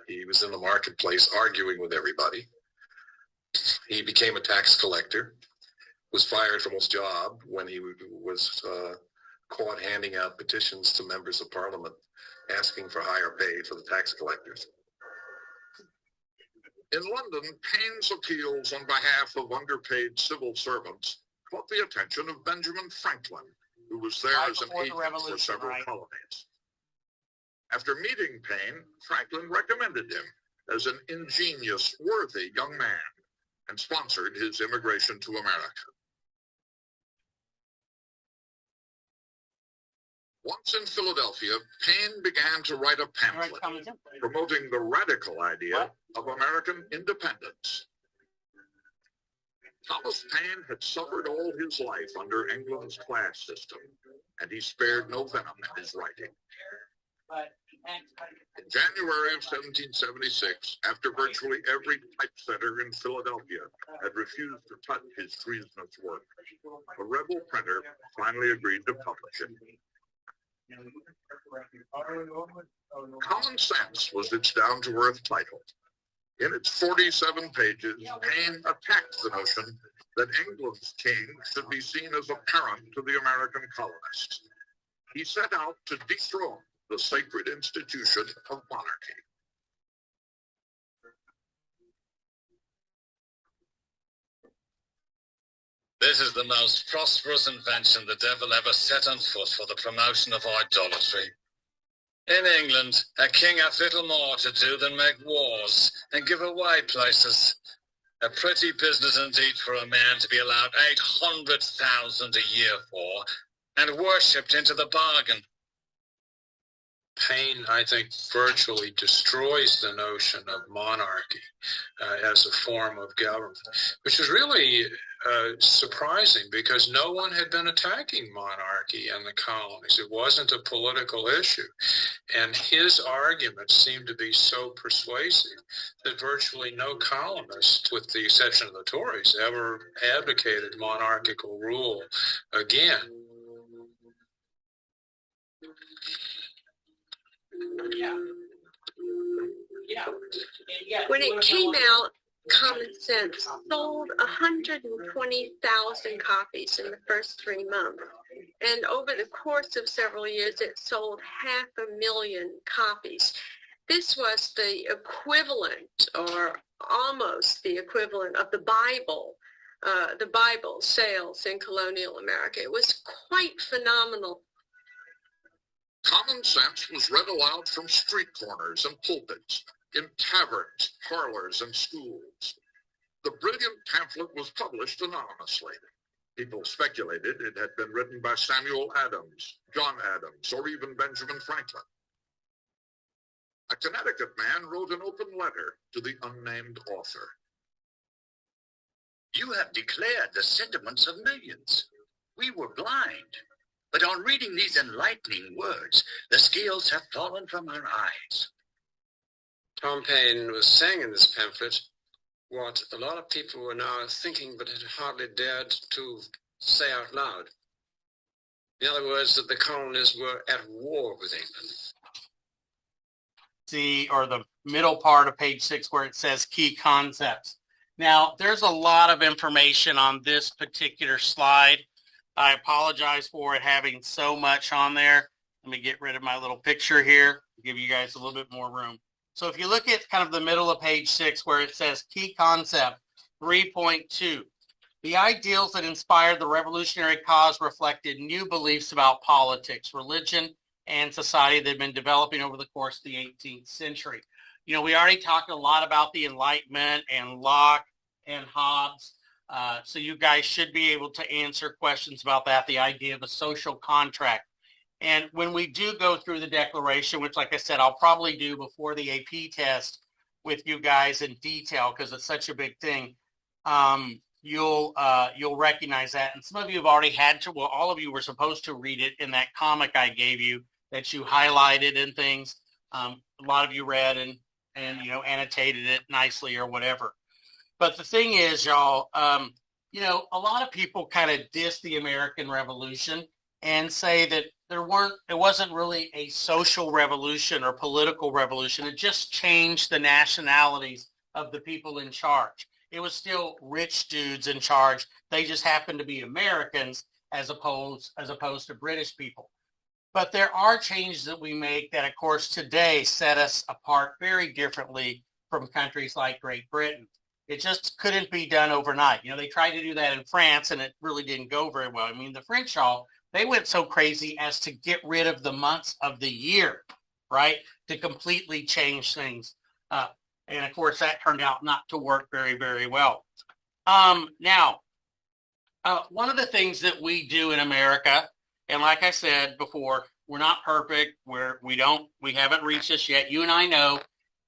He was in the marketplace arguing with everybody. He became a tax collector, was fired from his job when he was caught handing out petitions to members of parliament asking for higher pay for the tax collectors. In London, Paine's appeals on behalf of underpaid civil servants caught the attention of Benjamin Franklin, who was there as an agent for several colonies. After meeting Paine, Franklin recommended him as an ingenious, worthy young man and sponsored his immigration to America. Once in Philadelphia, Paine began to write a pamphlet promoting the radical idea of American independence. Thomas Paine had suffered all his life under England's class system, and he spared no venom in his writing. In January of 1776, after virtually every typesetter in Philadelphia had refused to touch his treasonous work, a rebel printer finally agreed to publish it. Common Sense was its down-to-earth title. In its 47 pages, Paine attacked the notion that England's king should be seen as a parent to the American colonists. He set out to dethrone the sacred institution of monarchy. This is the most prosperous invention the devil ever set on foot for the promotion of idolatry. In England, a king hath little more to do than make wars and give away places. A pretty business indeed for a man to be allowed 800,000 a year for, and worshipped into the bargain. Paine, I think, virtually destroys the notion of monarchy as a form of government, which is really surprising because no one had been attacking monarchy in the colonies. It wasn't a political issue. And his arguments seemed to be so persuasive that virtually no colonist, with the exception of the Tories, ever advocated monarchical rule again. When it came out, Common Sense sold 120,000 copies in the first 3 months. And over the course of several years, it sold 500,000 copies. This was the equivalent, or almost the equivalent, of the Bible sales in colonial America. It was quite phenomenal. Common Sense was read aloud from street corners and pulpits, in taverns, parlors, and schools. The brilliant pamphlet was published anonymously. People speculated it had been written by Samuel Adams, John Adams, or even Benjamin Franklin. A Connecticut man wrote an open letter to the unnamed author. You have declared the sentiments of millions. We were blind. But on reading these enlightening words, the scales have fallen from our eyes. Tom Paine was saying in this pamphlet what a lot of people were now thinking but had hardly dared to say out loud. In other words, that the colonies were at war with England. See, or the middle part of page 6 where it says key concepts. Now, there's a lot of information on this particular slide. I apologize for it having so much on there. Let me get rid of my little picture here, give you guys a little bit more room. So if you look at kind of the middle of page 6 where it says key concept 3.2, the ideals that inspired the revolutionary cause reflected new beliefs about politics, religion, and society that had been developing over the course of the 18th century. You know, we already talked a lot about the Enlightenment and Locke and Hobbes. So you guys should be able to answer questions about that, the idea of a social contract. And when we do go through the Declaration, which, like I said, I'll probably do before the AP test with you guys in detail because it's such a big thing, you'll recognize that. And some of you have already had to, well, all of you were supposed to read it in that comic I gave you that you highlighted and things. A lot of you read and you know, annotated it nicely or whatever. But the thing is, y'all, you know, a lot of people kind of diss the American Revolution and say that it wasn't really a social revolution or political revolution. It just changed the nationalities of the people in charge. It was still rich dudes in charge. They just happened to be Americans as opposed to British people. But there are changes that we make that, of course, today set us apart very differently from countries like Great Britain. It just couldn't be done overnight. You know, they tried to do that in France, and it really didn't go very well. I mean, the French, y'all, they went so crazy as to get rid of the months of the year, right, to completely change things. And, of course, that turned out not to work very, very well. Now, one of the things that we do in America, and like I said before, we're not perfect. We haven't reached this yet. You and I know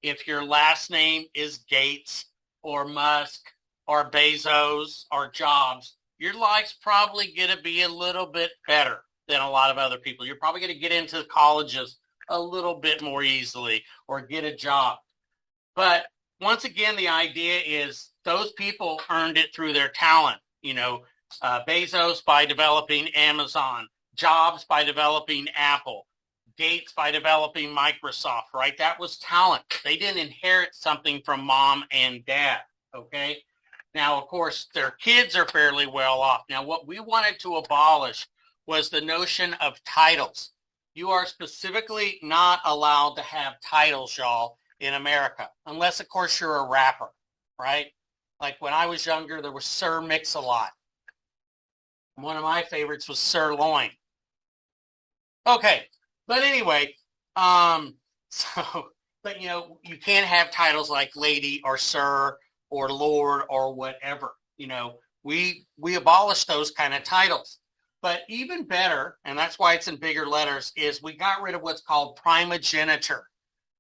if your last name is Gates or Musk or Bezos or Jobs, your life's probably going to be a little bit better than a lot of other people. You're probably going to get into colleges a little bit more easily or get a job. But once again, the idea is those people earned it through their talent. You know, Bezos by developing Amazon, Jobs by developing Apple, Gates by developing Microsoft, right? That was talent. They didn't inherit something from mom and dad, okay? Now, of course, their kids are fairly well off. Now, what we wanted to abolish was the notion of titles. You are specifically not allowed to have titles, y'all, in America, unless, of course, you're a rapper, right? Like when I was younger, there was Sir Mix-a-Lot. One of my favorites was Sirloin. Okay, but anyway, but you know, you can't have titles like lady or sir or lord or whatever. We abolished those kind of titles. But even better, and that's why it's in bigger letters, is we got rid of what's called primogeniture.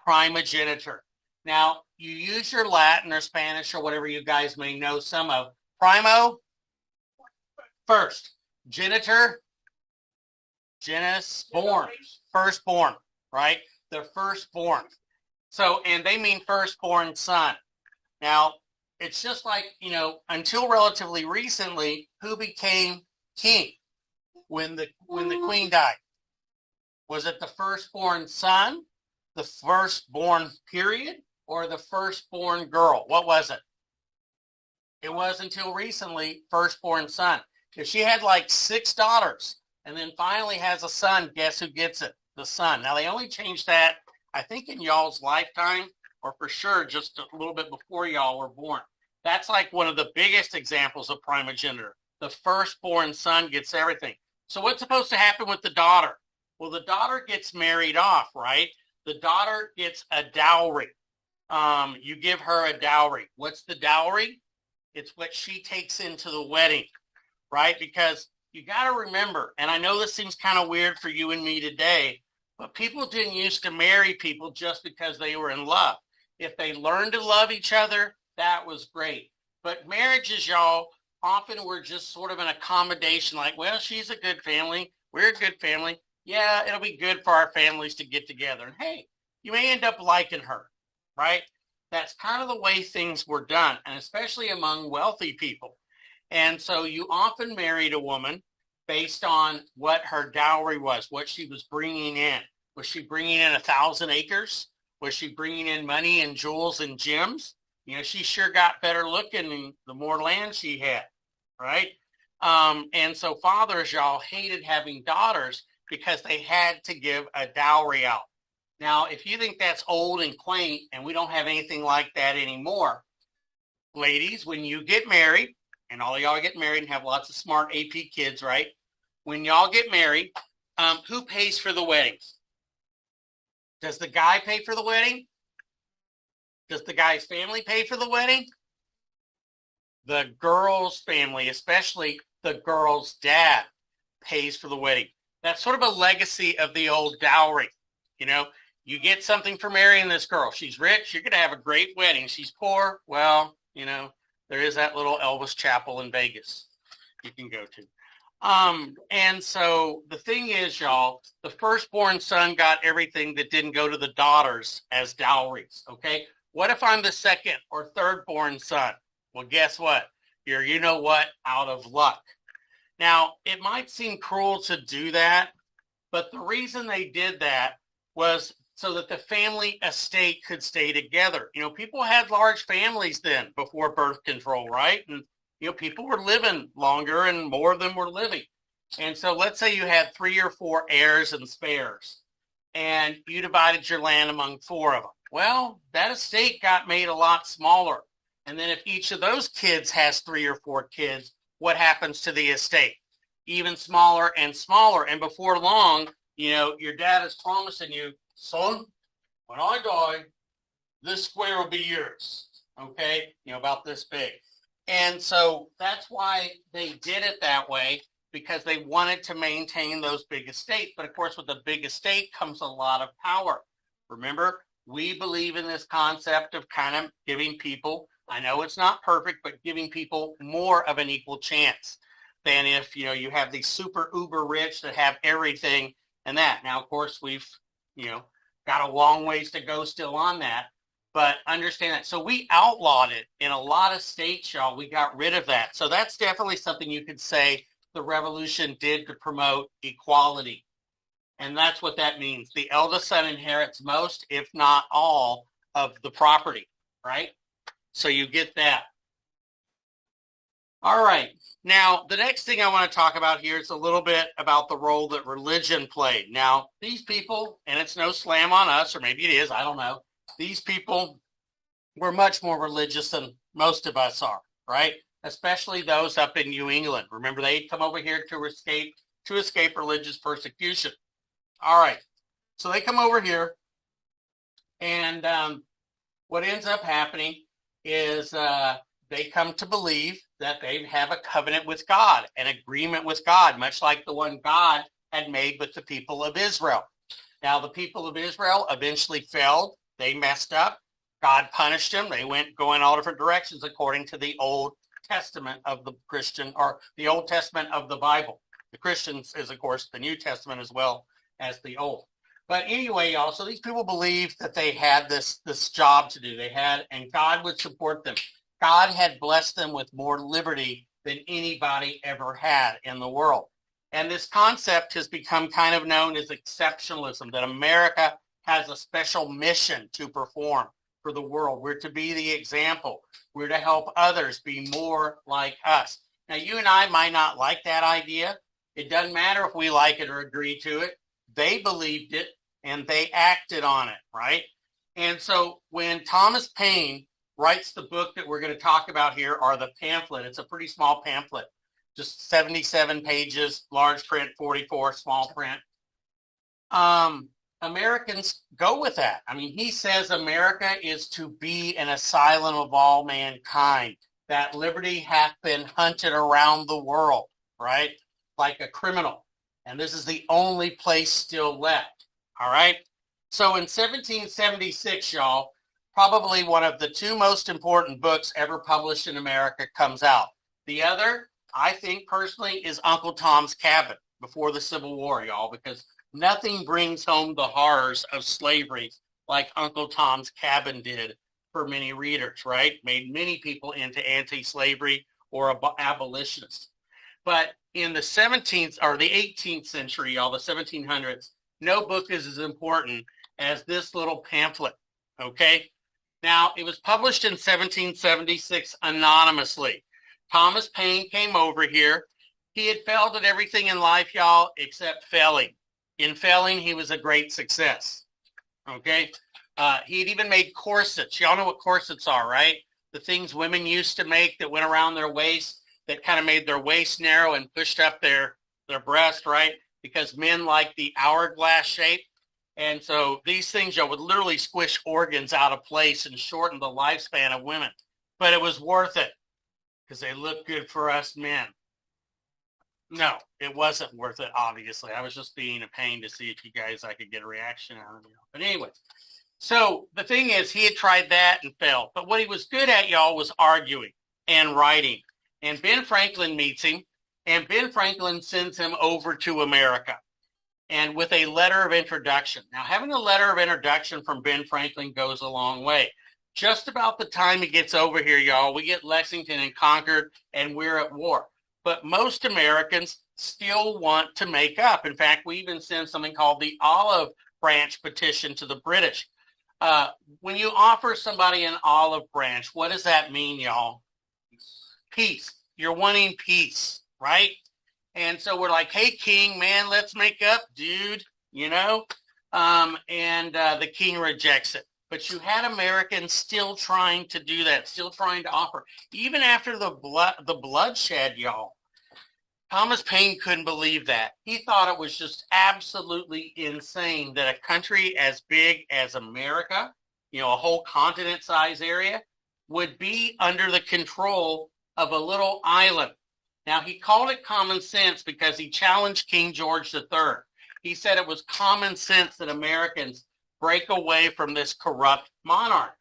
Primogeniture. Now, you use your Latin or Spanish or whatever you guys may know some of. Primo, first. Genitor, genus, born. Firstborn, right? The firstborn. So, and they mean firstborn son. Now, it's just like, until relatively recently, who became king when the queen died? Was it the firstborn son, the firstborn period, or the firstborn girl? What was it? It was until recently firstborn son. If she had like 6 daughters and then finally has a son, guess who gets it? The son. Now, they only changed that, I think, in y'all's lifetime, or for sure just a little bit before y'all were born. That's like one of the biggest examples of primogeniture. The firstborn son gets everything. So what's supposed to happen with the daughter? Well, the daughter gets married off, right? The daughter gets a dowry. You give her a dowry. What's the dowry? It's what she takes into the wedding, right? Because you got to remember, and I know this seems kind of weird for you and me today, but people didn't used to marry people just because they were in love. If they learned to love each other, that was great. But marriages, y'all, often were just sort of an accommodation, like, well, she's a good family. We're a good family. Yeah, it'll be good for our families to get together. And hey, you may end up liking her, right? That's kind of the way things were done, and especially among wealthy people. And so you often married a woman based on what her dowry was, what she was bringing in. Was she bringing in 1,000 acres? Was she bringing in money and jewels and gems? She sure got better looking the more land she had, right? And so fathers, y'all, hated having daughters because they had to give a dowry out. Now, if you think that's old and quaint and we don't have anything like that anymore, ladies, when you get married, and all of y'all get married and have lots of smart AP kids, right? When y'all get married, who pays for the weddings? Does the guy pay for the wedding? Does the guy's family pay for the wedding? The girl's family, especially the girl's dad, pays for the wedding. That's sort of a legacy of the old dowry. You get something for marrying this girl. She's rich, you're going to have a great wedding. She's poor, well, there is that little Elvis chapel in Vegas you can go to. And so the thing is, y'all, the firstborn son got everything that didn't go to the daughters as dowries, okay? What if I'm the second or thirdborn son? Well, guess what? You're, out of luck. Now, it might seem cruel to do that, but the reason they did that was so that the family estate could stay together. People had large families then before birth control, right? And, people were living longer and more of them were living. And so let's say you had 3 or 4 heirs and spares and you divided your land among 4 of them. Well, that estate got made a lot smaller. And then if each of those kids has 3 or 4 kids, what happens to the estate? Even smaller and smaller. And before long, your dad is promising you, son, when I die, this square will be yours. Okay? About this big. And so that's why they did it that way, because they wanted to maintain those big estates. But of course, with a big estate comes a lot of power. Remember, we believe in this concept of kind of giving people, I know it's not perfect, but giving people more of an equal chance than if, you have these super uber rich that have everything and that. Now, of course, we've, got a long ways to go still on that, but understand that. So we outlawed it in a lot of states, y'all. We got rid of that. So that's definitely something you could say the revolution did to promote equality. And that's what that means. The eldest son inherits most, if not all, of the property, right? So you get that. All right. Now, the next thing I want to talk about here is a little bit about the role that religion played. Now, these people, and it's no slam on us, or maybe it is, I don't know. These people were much more religious than most of us are, right? Especially those up in New England. Remember, they'd come over here to escape religious persecution. All right. So they come over here, and what ends up happening is they come to believe that they have a covenant with God, an agreement with God, much like the one God had made with the people of Israel. Now, the people of Israel eventually failed. They messed up. God punished them. They went going all different directions according to the Old Testament of the Christian, or the Old Testament of the Bible. The Christians is, of course, the New Testament as well as the Old. But anyway, y'all, so these people believed that they had this job to do. They had, and God would support them. God had blessed them with more liberty than anybody ever had in the world. And this concept has become kind of known as exceptionalism, that America has a special mission to perform for the world. We're to be the example. We're to help others be more like us. Now, you and I might not like that idea. It doesn't matter if we like it or agree to it. They believed it and they acted on it, right? And so when Thomas Paine writes the book that we're going to talk about here, or the pamphlet, it's a pretty small pamphlet, just 77 pages, large print, 44, small print. Americans go with that. I mean, he says America is to be an asylum of all mankind, that liberty hath been hunted around the world, right? Like a criminal. And this is the only place still left, all right? So in 1776, y'all, probably one of the two most important books ever published in America comes out. The other, I think personally, is Uncle Tom's Cabin before the Civil War, y'all, because nothing brings home the horrors of slavery like Uncle Tom's Cabin did for many readers, right? Made many people into anti-slavery or abolitionists. But in the 17th or the 18th century, y'all, the 1700s, no book is as important as this little pamphlet, okay? Now, it was published in 1776 anonymously. Thomas Paine came over here. He had failed at everything in life, y'all, except failing. In failing, he was a great success, okay? He had even made corsets. Y'all know what corsets are, right? The things women used to make that went around their waist, that kind of made their waist narrow and pushed up their breast, right? Because men like the hourglass shape. And so these things, y'all, would literally squish organs out of place and shorten the lifespan of women. But it was worth it because they look good for us men. No, it wasn't worth it, obviously. I was just being a pain to see if I could get a reaction out of you. But anyway, so the thing is, he had tried that and failed. But what he was good at, y'all, was arguing and writing. And Ben Franklin meets him, and Ben Franklin sends him over to America, and with a letter of introduction. Now, having a letter of introduction from Ben Franklin goes a long way. Just about the time he gets over here, y'all, we get Lexington and Concord, and we're at war. But most Americans still want to make up. In fact, we even send something called the Olive Branch Petition to the British. When you offer somebody an olive branch, what does that mean, y'all? Peace. You're wanting peace, right? And so we're like, hey, king, man, let's make up, dude, you know? And the king rejects it. But you had Americans still trying to do that, still trying to offer. Even after the bloodshed, y'all, Thomas Paine couldn't believe that. He thought it was just absolutely insane that a country as big as America, you know, a whole continent-size area, would be under the control of a little island. Now, he called it common sense because he challenged King George III. He said it was common sense that Americans break away from this corrupt monarch.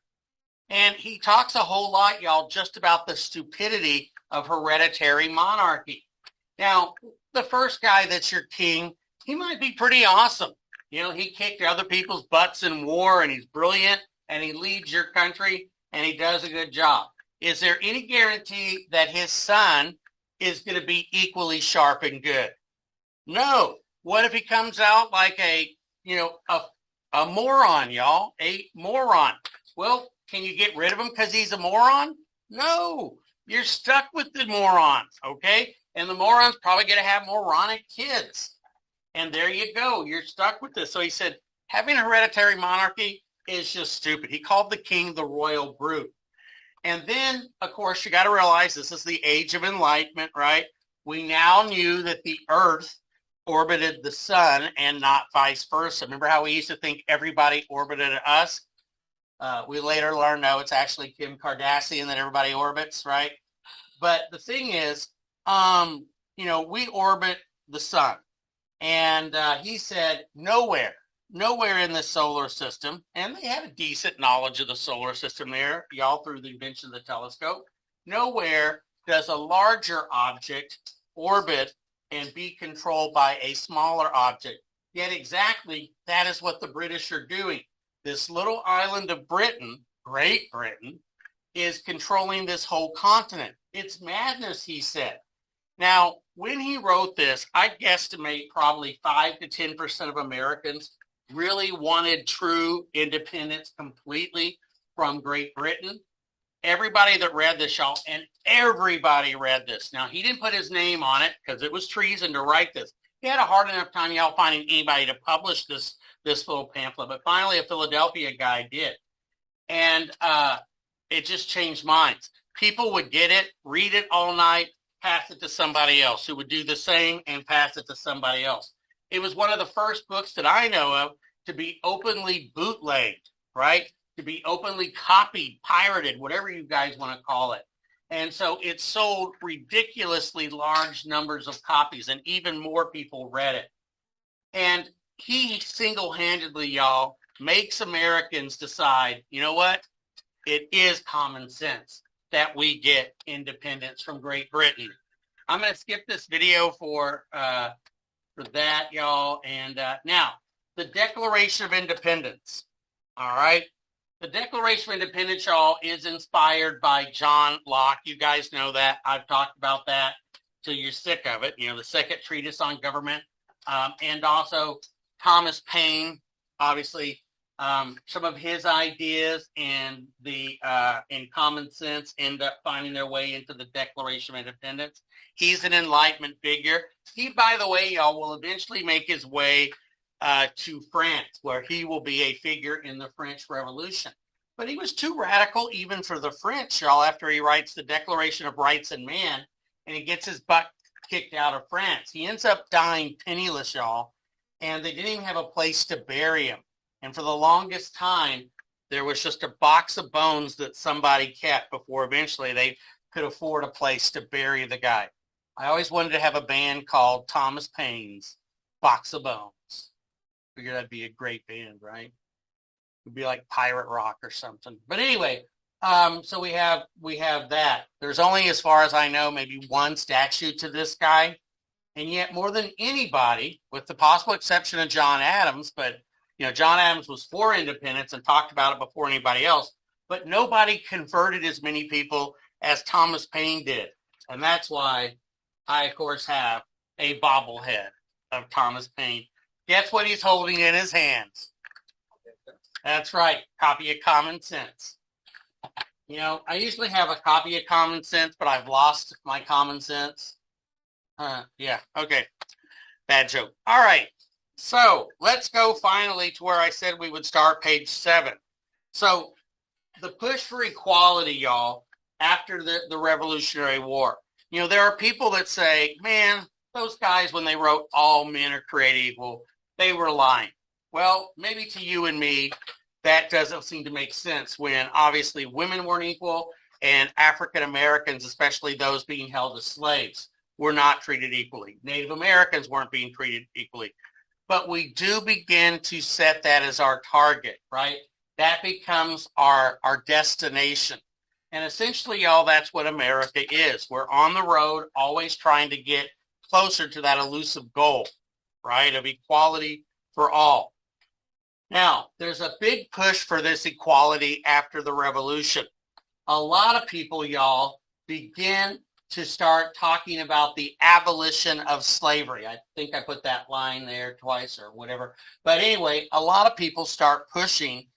And he talks a whole lot, y'all, just about the stupidity of hereditary monarchy. Now, the first guy that's your king, he might be pretty awesome. You know, he kicked other people's butts in war, and he's brilliant, and he leads your country, and he does a good job. Is there any guarantee that his son is going to be equally sharp and good? No. What if he comes out like a moron, y'all? A moron. Well, can you get rid of him because he's a moron? No. You're stuck with the morons, okay? And the morons probably going to have moronic kids. And there you go. You're stuck with this. So he said, having a hereditary monarchy is just stupid. He called the king the royal brute. And then, of course, you got to realize this is the age of enlightenment, right? We now knew that the earth orbited the sun and not vice versa. Remember how we used to think everybody orbited us? We later learned, no, it's actually Kim Kardashian that everybody orbits, right? But the thing is, we orbit the sun. And he said nowhere in the solar system, and they had a decent knowledge of the solar system there, y'all, through the invention of the telescope, nowhere does a larger object orbit and be controlled by a smaller object. Yet exactly that is what the British are doing. This little island of Britain, Great Britain, is controlling this whole continent. It's madness, he said. Now, when he wrote this, I guesstimate probably 5 to 10% of Americans really wanted true independence completely from Great Britain. Everybody that read this, y'all, and everybody read this. Now, he didn't put his name on it because it was treason to write this. He had a hard enough time, y'all, finding anybody to publish this little pamphlet, but finally a Philadelphia guy did. And it just changed minds. People would get it, read it all night, pass it to somebody else who would do the same and pass it to somebody else. It was one of the first books that I know of to be openly bootlegged, right? To be openly copied, pirated, whatever you guys want to call it. And so it sold ridiculously large numbers of copies, and even more people read it. And he single-handedly, y'all, makes Americans decide, you know what? It is common sense that we get independence from Great Britain. I'm going to skip this video for that, y'all. And now, the Declaration of Independence, all right? The Declaration of Independence, y'all, is inspired by John Locke. You guys know that. I've talked about that till you're sick of it. The second treatise on government. And also Thomas Paine, obviously, some of his ideas and in common sense end up finding their way into the Declaration of Independence. He's an Enlightenment figure. He, by the way, y'all, will eventually make his way to France, where he will be a figure in the French Revolution. But he was too radical even for the French, y'all, after he writes the Declaration of Rights and Man, and he gets his butt kicked out of France. He ends up dying penniless, y'all, and they didn't even have a place to bury him. And for the longest time, there was just a box of bones that somebody kept before eventually they could afford a place to bury the guy. I always wanted to have a band called Thomas Paine's Box of Bones. Figured that'd be a great band, right? It'd be like pirate rock or something. But anyway, so we have that. There's only, as far as I know, maybe one statue to this guy. And yet more than anybody, with the possible exception of John Adams, but John Adams was for independence and talked about it before anybody else, but nobody converted as many people as Thomas Paine did. And that's why I, of course, have a bobblehead of Thomas Paine. Guess what he's holding in his hands? That's right, copy of Common Sense. I usually have a copy of Common Sense, but I've lost my common sense. Yeah, okay. Bad joke. All right. So let's go finally to where I said we would start, page 7. So the push for equality, y'all, after the Revolutionary War. There are people that say, man, those guys, when they wrote all men are created equal, they were lying. Well, maybe to you and me, that doesn't seem to make sense when obviously women weren't equal and African Americans, especially those being held as slaves, were not treated equally. Native Americans weren't being treated equally. But we do begin to set that as our target, right? That becomes our destination. And essentially, y'all, that's what America is. We're on the road, always trying to get closer to that elusive goal, right, of equality for all. Now, there's a big push for this equality after the revolution. A lot of people, y'all, begin to start talking about the abolition of slavery. I think I put that line there twice or whatever. But anyway, a lot of people start pushing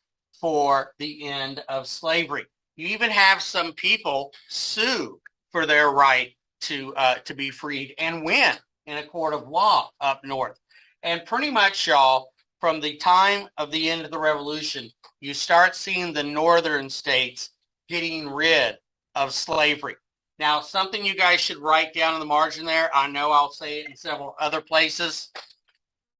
for the end of slavery. You even have some people sue for their right to be freed and win in a court of law up north. And pretty much, y'all, from the time of the end of the revolution, you start seeing the northern states getting rid of slavery. Now, something you guys should write down in the margin there. I know I'll say it in several other places.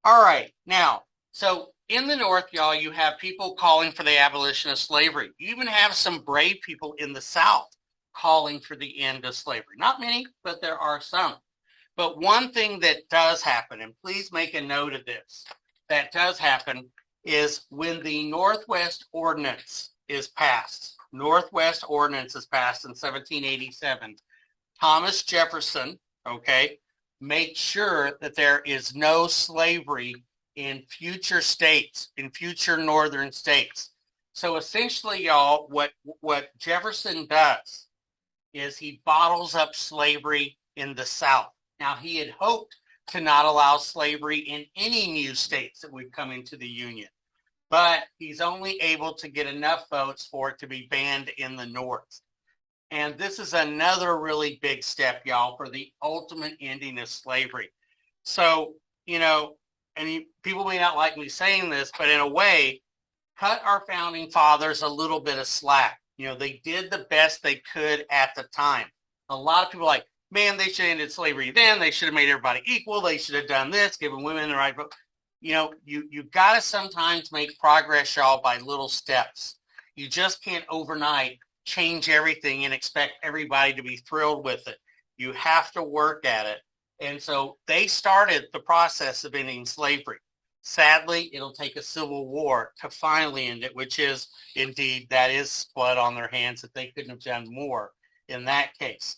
All right. Now, so in the North, y'all, you have people calling for the abolition of slavery. You even have some brave people in the South calling for the end of slavery. Not many, but there are some. But one thing that does happen, and please make a note of this, that does happen is when the Northwest Ordinance is passed. Northwest Ordinance is passed in 1787. Thomas Jefferson, made sure that there is no slavery in future states, in future northern states. So essentially, y'all, what Jefferson does is he bottles up slavery in the South. Now, he had hoped to not allow slavery in any new states that would come into the Union, but he's only able to get enough votes for it to be banned in the North. And this is another really big step, y'all, for the ultimate ending of slavery. So, people may not like me saying this, but in a way, cut our founding fathers a little bit of slack. They did the best they could at the time. A lot of people are like, man, they should have ended slavery then. They should have made everybody equal. They should have done this, given women the right vote. You got to sometimes make progress, y'all, by little steps. You just can't overnight change everything and expect everybody to be thrilled with it. You have to work at it. And so they started the process of ending slavery. Sadly, it'll take a civil war to finally end it, which is indeed, that is blood on their hands, that they couldn't have done more in that case.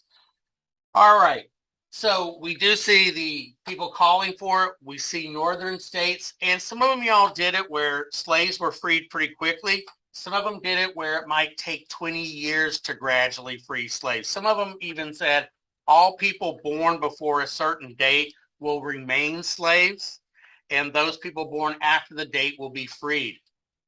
All right. So we do see the people calling for it. We see northern states, and some of them, y'all, did it where slaves were freed pretty quickly. Some of them did it where it might take 20 years to gradually free slaves. Some of them even said all people born before a certain date will remain slaves, and those people born after the date will be freed.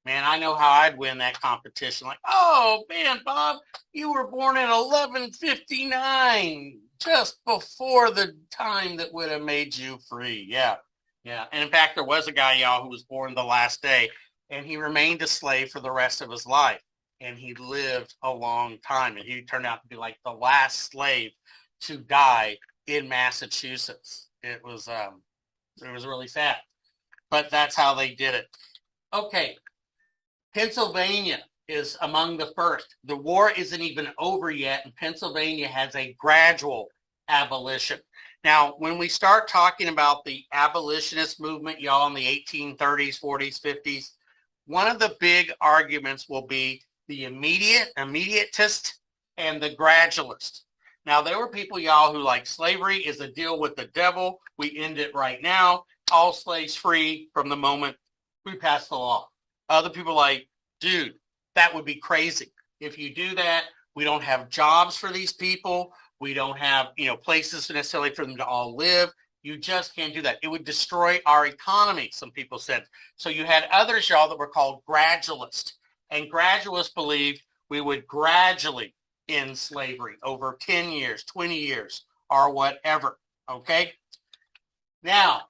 Man, I know how I'd win that competition. Like, oh, man, Bob, you were born in 1159, just before the time that would have made you free. Yeah. And in fact, there was a guy, y'all, who was born the last day, and he remained a slave for the rest of his life. And he lived a long time, and he turned out to be like the last slave to die in Massachusetts. It was really sad, but that's how they did it. Okay. Pennsylvania is among the first. The war isn't even over yet, and Pennsylvania has a gradual abolition. Now, when we start talking about the abolitionist movement, y'all, in the 1830s, 40s, 50s, one of the big arguments will be the immediatist and the gradualist. Now, there were people, y'all, who like slavery is a deal with the devil. We end it right now. All slaves free from the moment we pass the law. Other people like, dude, that would be crazy. If you do that, we don't have jobs for these people. We don't have, places necessarily for them to all live. You just can't do that. It would destroy our economy, some people said. So you had others, y'all, that were called gradualists. And gradualists believed we would gradually end slavery over 10 years, 20 years, or whatever, okay? Now,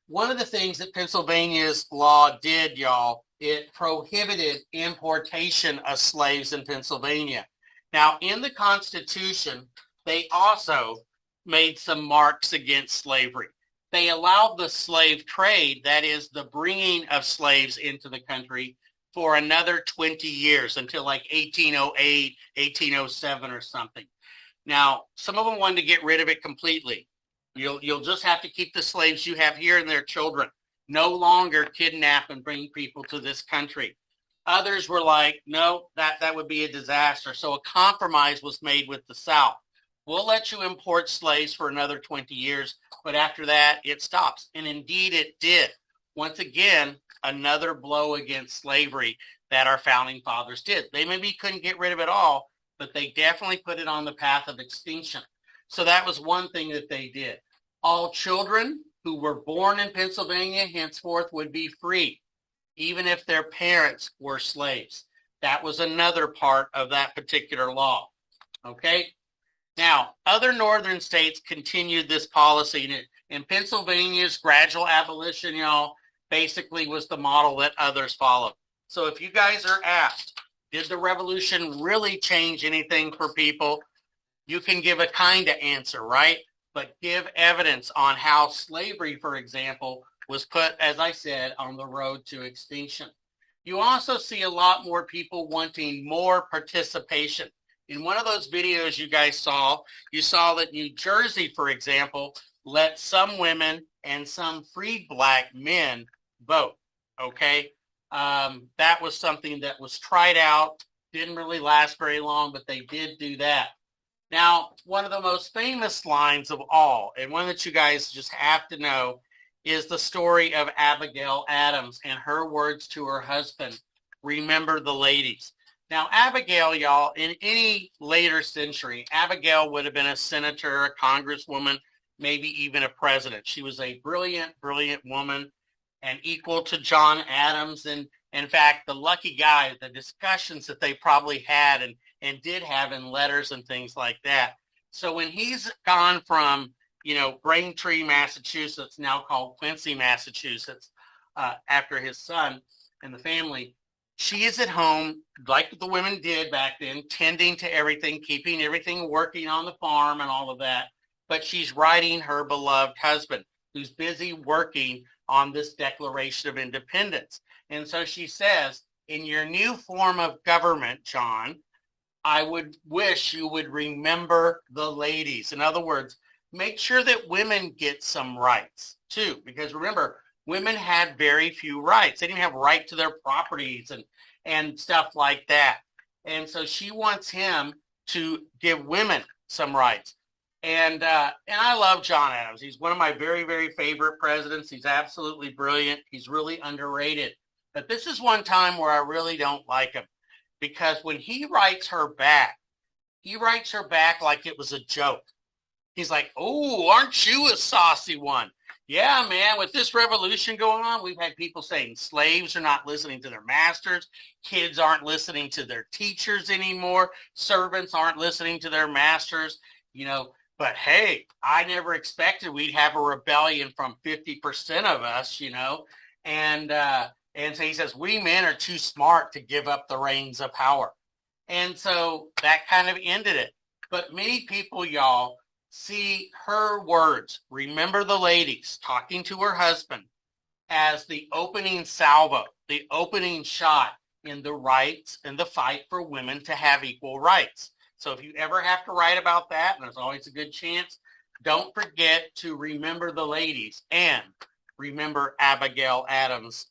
one of the things that Pennsylvania's law did, y'all, it prohibited importation of slaves in Pennsylvania. Now, in the Constitution, they also made some marks against slavery. They allowed the slave trade, that is the bringing of slaves into the country, for another 20 years until like 1808, 1807 or something. Now, some of them wanted to get rid of it completely. You'll just have to keep the slaves you have here and their children. No longer kidnap and bring people to this country. Others were like, no, that would be a disaster. So a compromise was made with the South. We'll let you import slaves for another 20 years, but after that, it stops. And indeed it did. Once again, another blow against slavery that our founding fathers did. They maybe couldn't get rid of it all, but they definitely put it on the path of extinction. So that was one thing that they did. All children who were born in Pennsylvania henceforth would be free, even if their parents were slaves. That was another part of that particular law. Okay? Now, other northern states continued this policy, and Pennsylvania's gradual abolition, y'all, basically was the model that others followed. So if you guys are asked, did the revolution really change anything for people? You can give a kind of answer, right? but give evidence on how slavery, for example, was put, as I said, on the road to extinction. You also see a lot more people wanting more participation. In one of those videos you guys saw, you saw that New Jersey, for example, let some women and some freed black men vote, okay? That was something that was tried out, didn't really last very long, but they did do that. Now, one of the most famous lines of all, and one that you guys just have to know, is the story of Abigail Adams and her words to her husband, "Remember the ladies." Now, Abigail, y'all, in any later century, Abigail would have been a senator, a congresswoman, maybe even a president. She was a brilliant, brilliant woman and equal to John Adams. And in fact, the lucky guy, the discussions that they probably had and did have in letters and things like that. So when he's gone from, Braintree, Massachusetts, now called Quincy, Massachusetts, after his son and the family, she is at home, like the women did back then, tending to everything, keeping everything working on the farm and all of that. But she's writing her beloved husband, who's busy working on this Declaration of Independence. And so she says, in your new form of government, John, I would wish you would remember the ladies. In other words, make sure that women get some rights too, because remember, women had very few rights. They didn't have right to their properties and stuff like that. And so she wants him to give women some rights. And I love John Adams. He's one of my very, very favorite presidents. He's absolutely brilliant. He's really underrated. But this is one time where I really don't like him, because when he writes her back like it was a joke. He's like, "Oh, aren't you a saucy one? Yeah, man, with this revolution going on, we've had people saying slaves are not listening to their masters. Kids aren't listening to their teachers anymore. Servants aren't listening to their masters, But hey, I never expected we'd have a rebellion from 50% of us, And so he says, we men are too smart to give up the reins of power. And so that kind of ended it. But many people, y'all, see her words, "Remember the ladies," talking to her husband, as the opening salvo, the opening shot in the rights and the fight for women to have equal rights. So if you ever have to write about that, and there's always a good chance, don't forget to remember the ladies and remember Abigail Adams'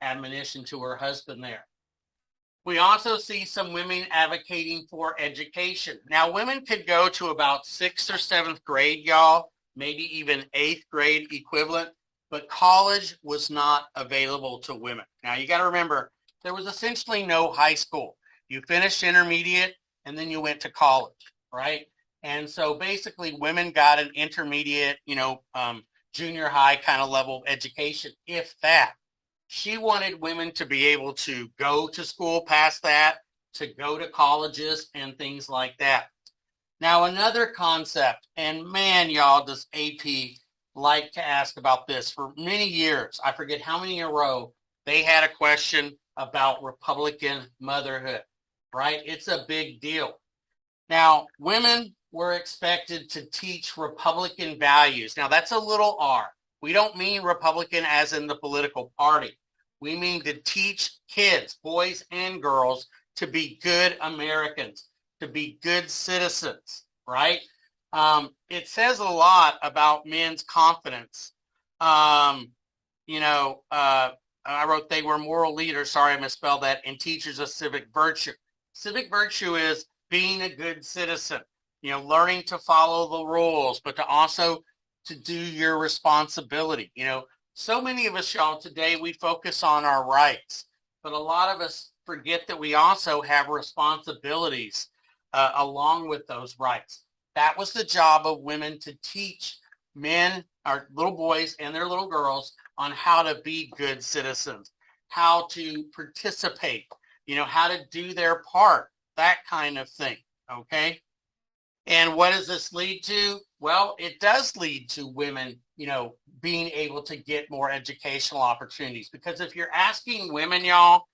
admonition to her husband there. We also see some women advocating for education. Now, women could go to about 6th or 7th grade, y'all, maybe even 8th grade equivalent, but college was not available to women. Now, you got to remember, there was essentially no high school. You finished intermediate, and then you went to college, right? And so basically, women got an intermediate, junior high kind of level education, if that. She wanted women to be able to go to school past that, to go to colleges and things like that. Now, another concept, and man, y'all, does AP like to ask about this. For many years, I forget how many in a row, they had a question about Republican motherhood, right? It's a big deal. Now, women were expected to teach Republican values. Now, that's a little R. We don't mean Republican as in the political party. We mean to teach kids, boys and girls, to be good Americans, to be good citizens, right? It says a lot about men's confidence. I wrote they were moral leaders, sorry I misspelled that, and teachers of civic virtue. Civic virtue is being a good citizen, learning to follow the rules, but to also to do your responsibility. So many of us, y'all, today we focus on our rights, but a lot of us forget that we also have responsibilities along with those rights. That was the job of women, to teach men, our little boys and their little girls, on how to be good citizens, how to participate, how to do their part, that kind of thing, okay? And what does this lead to? Well, it does lead to women, being able to get more educational opportunities. Because if you're asking women, y'all,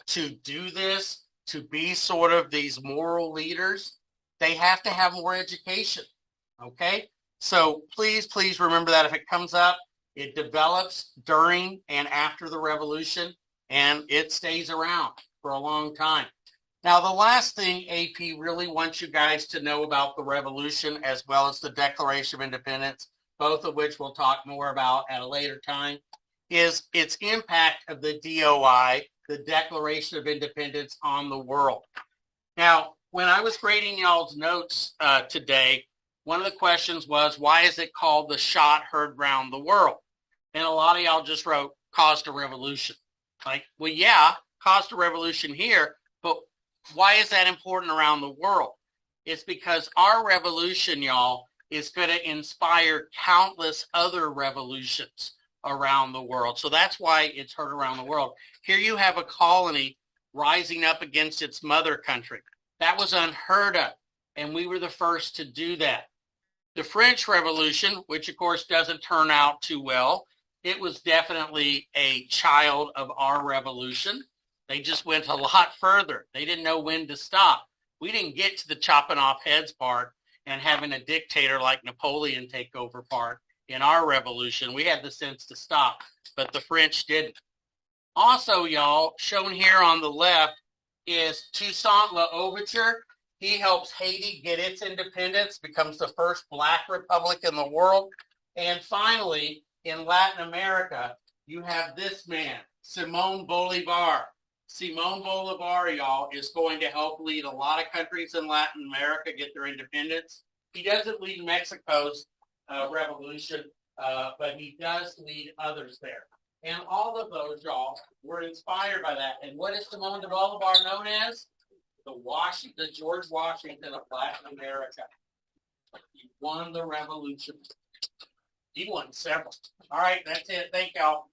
to do this, to be sort of these moral leaders, they have to have more education, okay? So please, please remember that if it comes up, it develops during and after the revolution, and it stays around for a long time. Now, the last thing AP really wants you guys to know about the revolution, as well as the Declaration of Independence, both of which we'll talk more about at a later time, is its impact of the DOI, the Declaration of Independence, on the world. Now, when I was grading y'all's notes today, one of the questions was, why is it called the shot heard round the world? And a lot of y'all just wrote, caused a revolution. Like, well, yeah, caused a revolution here, but why is that important around the world? It's because our revolution, y'all, is going to inspire countless other revolutions around the world. So that's why it's heard around the world. Here you have a colony rising up against its mother country. That was unheard of, and we were the first to do that. The French Revolution, which of course doesn't turn out too well, it was definitely a child of our revolution. They just went a lot further. They didn't know when to stop. We didn't get to the chopping off heads part and having a dictator like Napoleon take over part in our revolution. We had the sense to stop, but the French didn't. Also, y'all, shown here on the left is Toussaint L'Ouverture. He helps Haiti get its independence, becomes the first black republic in the world. And finally, in Latin America, you have this man, Simón Bolívar. Simón Bolívar, y'all, is going to help lead a lot of countries in Latin America get their independence. He doesn't lead Mexico's revolution, but he does lead others there. And all of those, y'all, were inspired by that. And what is Simón de Bolívar known as? The George Washington of Latin America. He won the revolution. He won several. All right, that's it. Thank y'all.